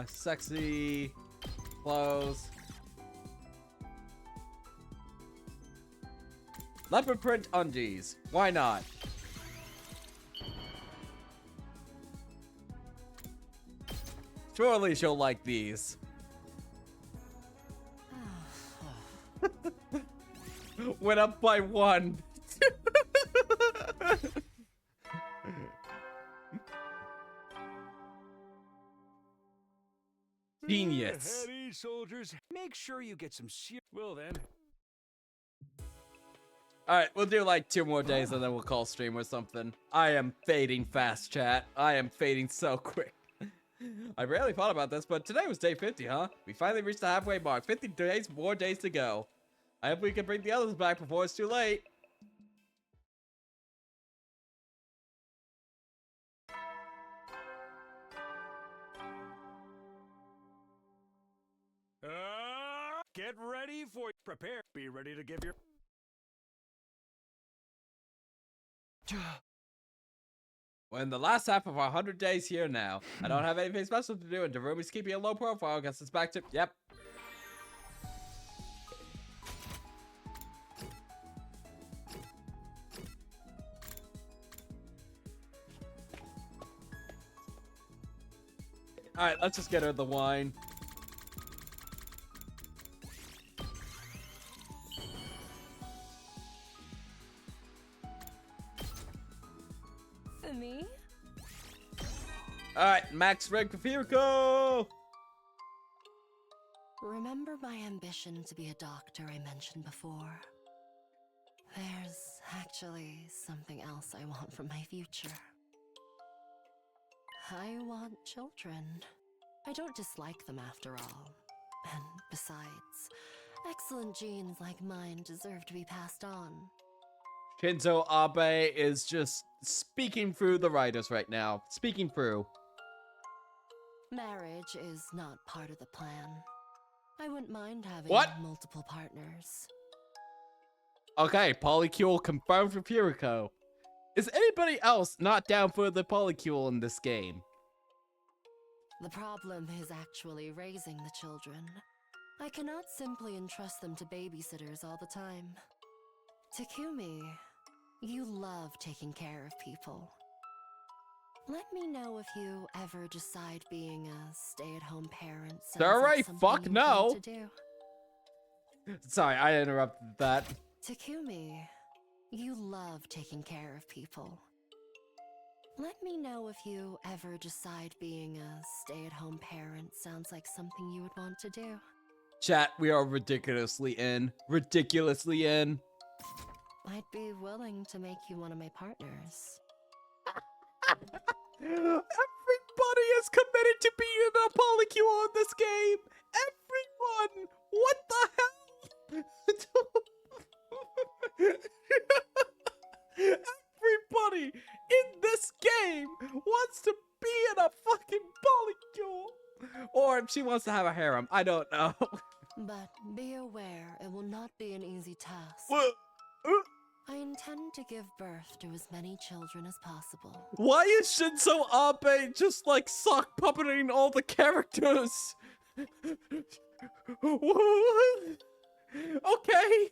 Sexy clothes. Leopard print undies. Why not? Surely she'll like these. Went up by one. Genius. Heady soldiers, make sure you get some Well then. Alright, we'll do like 2 more days and then we'll call stream or something. I am fading fast, chat. I am fading so quick. I rarely thought about this, but today was day 50, huh? We finally reached the halfway mark. 50 days, more days to go. I hope we can bring the others back before it's too late. Get ready for prepare. Be ready to give your We're in the last half of our 100 days here now. I don't have anything special to do, and Derumi's keeping a low profile. Guess it's back to... Yep. Alright, let's just get her the wine. For me? Alright, max rank for Firiko! Remember my ambition to be a doctor I mentioned before? There's actually something else I want from my future. I want children. I don't dislike them after all. And besides, excellent genes like mine deserve to be passed on. Shinzo Abe is just speaking through the writers right now. Speaking through. Marriage is not part of the plan. I wouldn't mind having multiple partners. Okay, polycule confirmed for Piriko. Is anybody else not down for the polycule in this game? The problem is actually raising the children. I cannot simply entrust them to babysitters all the time. Takumi, you love taking care of people. Let me know if you ever decide being a stay-at-home parent sounds Alright, like something fuck you no. want to do. Sorry, I interrupted that. Takumi, you love taking care of people. Let me know if you ever decide being a stay-at-home parent sounds like something you would want to do. Chat, we are ridiculously in. Ridiculously in. I'd be willing to make you one of my partners. Everybody is committed to being a polycule in this game. Everyone. What the hell? Everybody in this game wants to be in a fucking polycule. Or she wants to have a harem. I don't know. But be aware, it will not be an easy task. I intend to give birth to as many children as possible. Why is Shinzo Abe just like sock puppeting all the characters? Okay.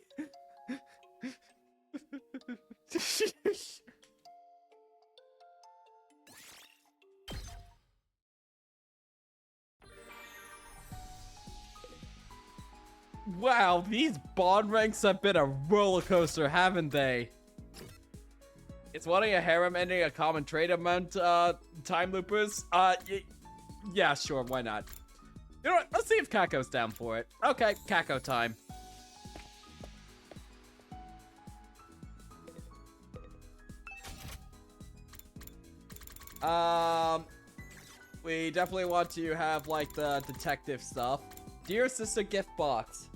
Wow, these bond ranks have been a roller coaster, haven't they? It's wanting a harem ending a common trait amount, time loopers. Yeah, sure, why not? You know what? Let's see if Kako's down for it. Okay, Kako time. We definitely want to have like the detective stuff. Dear Sister gift box.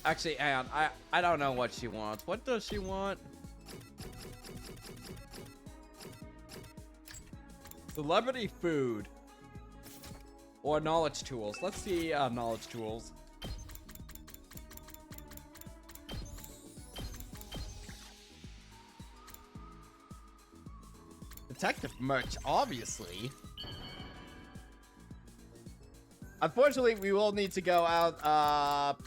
Actually, hang on. I don't know what she wants. What does she want? Celebrity food. Or knowledge tools. Let's see knowledge tools. Detective merch, obviously. Unfortunately, we will need to go out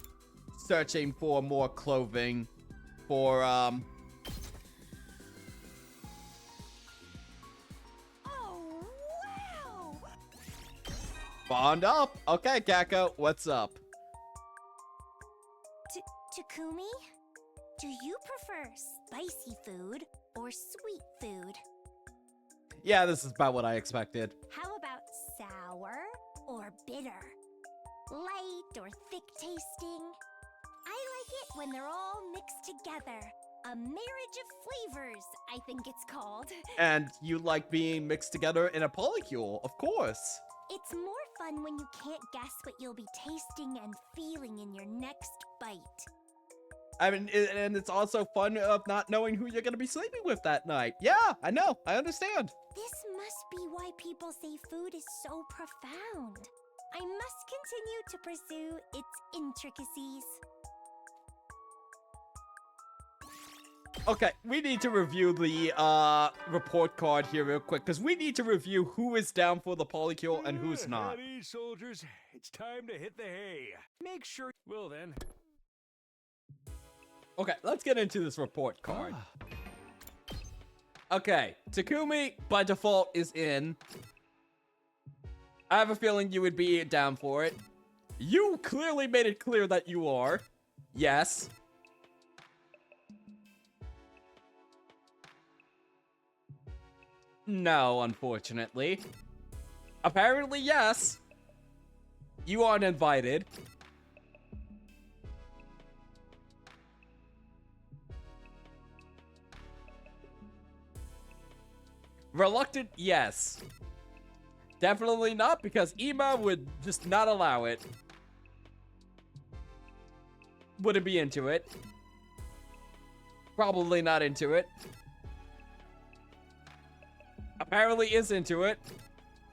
searching for more clothing for Oh, wow! Bond up. Okay, Kako, what's up? Takumi? Do you prefer spicy food or sweet food? Yeah, this is about what I expected. How about sour or bitter? Light or thick tasting? I like it when they're all mixed together. A marriage of flavors, I think it's called. And you like being mixed together in a polycule, of course. It's more fun when you can't guess what you'll be tasting and feeling in your next bite. I mean, and it's also fun of not knowing who you're gonna be sleeping with that night. Yeah, I know, I understand. This must be why people say food is so profound. I must continue to pursue its intricacies. Okay, we need to review the report card here real quick, because we need to review who is down for the polycule and who's not. Howdy, soldiers. It's time to hit the hay. Make sure. Well then. Okay, let's get into this report card. Okay, Takumi, by default, is in. I have a feeling you would be down for it. You clearly made it clear that you are. Yes. No, unfortunately. Apparently, yes. You aren't invited. Reluctant, yes. Definitely not, because Ema would just not allow it. Wouldn't be into it. Probably not into it. Apparently is into it.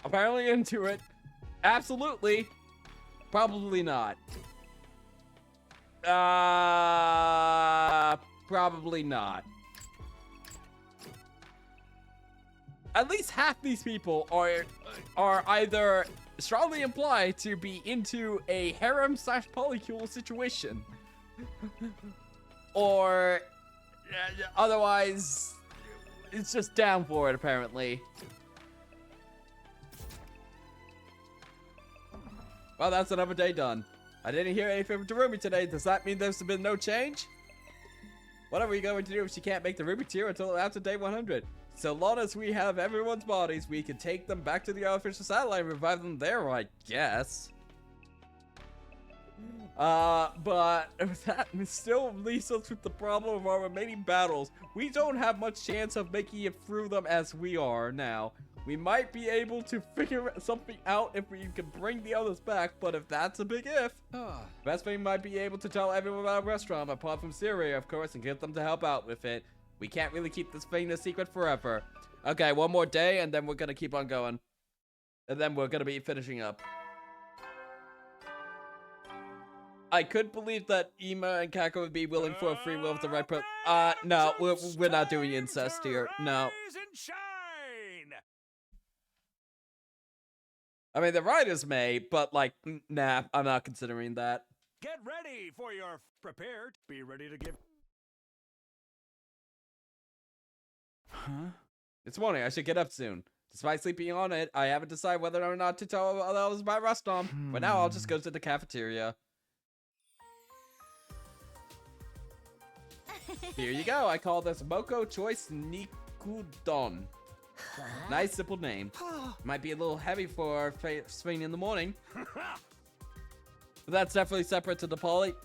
Apparently into it. Absolutely. Probably not. Probably not. At least half these people are either strongly implied to be into a harem/polycule situation, or otherwise it's just down for it, apparently. Well, that's another day done. I didn't hear anything from Darumi today. Does that mean there's been no change? What are we going to do if she can't make the Ruby tier until after day 100? So long as we have everyone's bodies, we can take them back to the artificial satellite and revive them there, I guess. But that still leaves us with the problem of our remaining battles. We don't have much chance of making it through them as we are now. We might be able to figure something out if we can bring the others back, but if that's a big if, best thing might be able to tell everyone about a restaurant, apart from Syria, of course, and get them to help out with it. We can't really keep this thing a secret forever. Okay, one more day, and then we're gonna keep on going. And then we're gonna be finishing up. I could believe that Ema and Kako would be willing for a free will of the right no, we're not doing incest here. No. I mean, the writers may, but like, nah, I'm not considering that. Get ready for your prepared. Be ready to give. Huh? It's morning. I should get up soon. Despite sleeping on it, I haven't decided whether or not to tell others about Rustom. But now I'll just go to the cafeteria. Here you go. I call this Moko Choice Nikudon. Nice simple name. Might be a little heavy for swing in the morning. But that's definitely separate to the poly.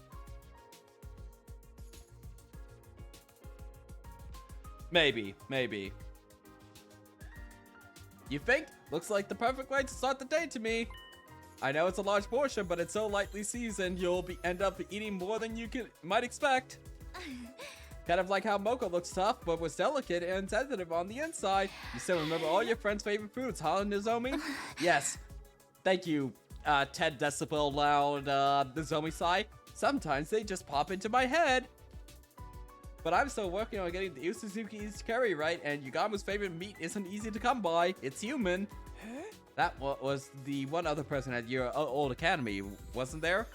Maybe. You think? Looks like the perfect way to start the day to me. I know it's a large portion, but it's so lightly seasoned, you'll end up eating more than you might expect. Kind of like how Moko looks tough, but was delicate and sensitive on the inside. You still remember all your friends' favorite foods, huh, Nozomi? Yes. Thank you, 10 decibel loud, Nozomi sigh. Sometimes they just pop into my head. But I'm still working on getting the Yu Suzuki's curry right, and Yugama's favorite meat isn't easy to come by. It's human. Huh? That was the one other person at your old academy, wasn't there?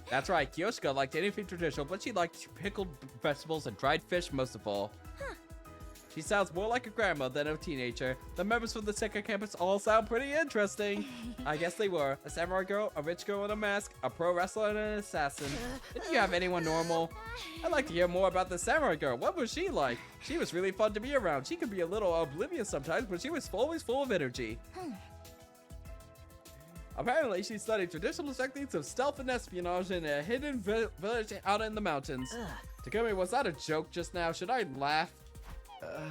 That's right, Kyoshika liked anything traditional, but she liked pickled vegetables and dried fish most of all. Huh. She sounds more like a grandma than a teenager. The members from the Seka campus all sound pretty interesting. I guess they were. A samurai girl, a rich girl in a mask, a pro wrestler, and an assassin. Didn't you have anyone normal? I'd like to hear more about the samurai girl. What was she like? She was really fun to be around. She could be a little oblivious sometimes, but she was always full of energy. Apparently, she studied traditional techniques of stealth and espionage in a hidden village out in the mountains. Takumi, was that a joke just now? Should I laugh?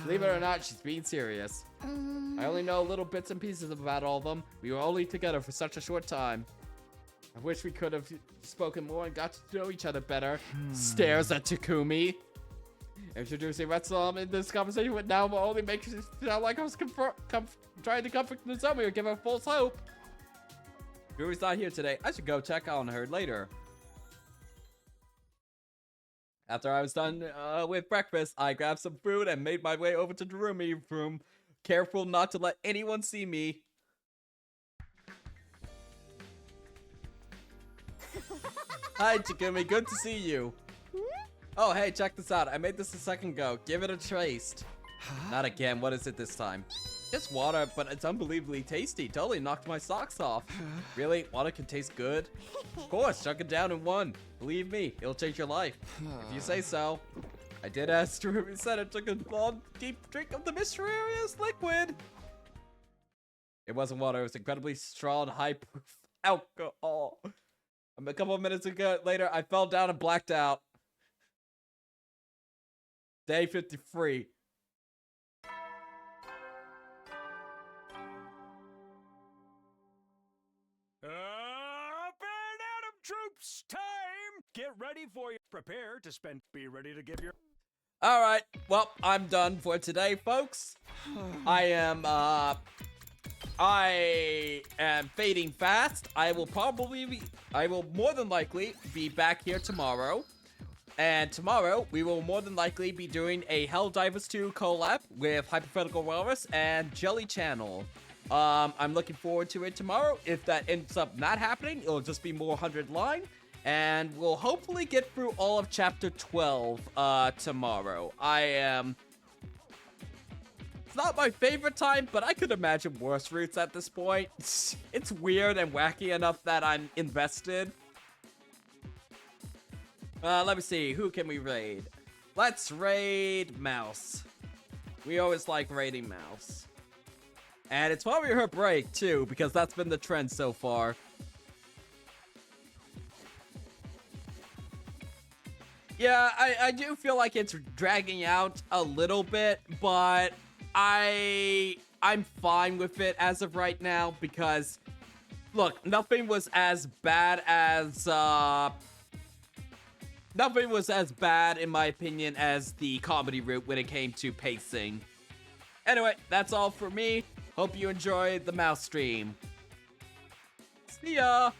Believe it or not, she's being serious. I only know little bits and pieces about all of them. We were only together for such a short time. I wish we could have spoken more and got to know each other better. Stares at Takumi. Introducing Retsulam in this conversation would now only make it sound like I was trying to comfort Nozomi or give her false hope. Yuri's not here today. I should go check on her later. After I was done with breakfast, I grabbed some food and made my way over to Darumi room, careful not to let anyone see me. Hi, Takumi. Good to see you. Oh, hey, check this out. I made this a second go. Give it a taste. Not again. What is it this time? Just water, but it's unbelievably tasty. Totally knocked my socks off. Really? Water can taste good? Of course, chug it down in one. Believe me, it'll change your life. If you say so. I did as Darumi said. It took a long, deep drink of the mysterious liquid. It wasn't water. It was incredibly strong, high-proof alcohol. A couple of minutes later, I fell down and blacked out. Day 53. It's time! Get ready for you. Prepare to spend. Be ready to give your. Alright, well, I'm done for today, folks. I am fading fast. I will more than likely be back here tomorrow. And tomorrow, we will more than likely be doing a Helldivers 2 collab with Hypothetical Walrus and Jelly Channel. I'm looking forward to it tomorrow. If that ends up not happening, it'll just be more 100 line. And we'll hopefully get through all of Chapter 12 tomorrow. It's not my favorite time, but I could imagine worse routes at this point. It's weird and wacky enough that I'm invested. Let me see, who can we raid? Let's raid Mouse. We always like raiding Mouse. And it's probably her break, too, because that's been the trend so far. Yeah, I do feel like it's dragging out a little bit, but I'm fine with it as of right now because, look, nothing was as bad, in my opinion, as the comedy route when it came to pacing. Anyway, that's all for me. Hope you enjoyed the Mouse stream. See ya!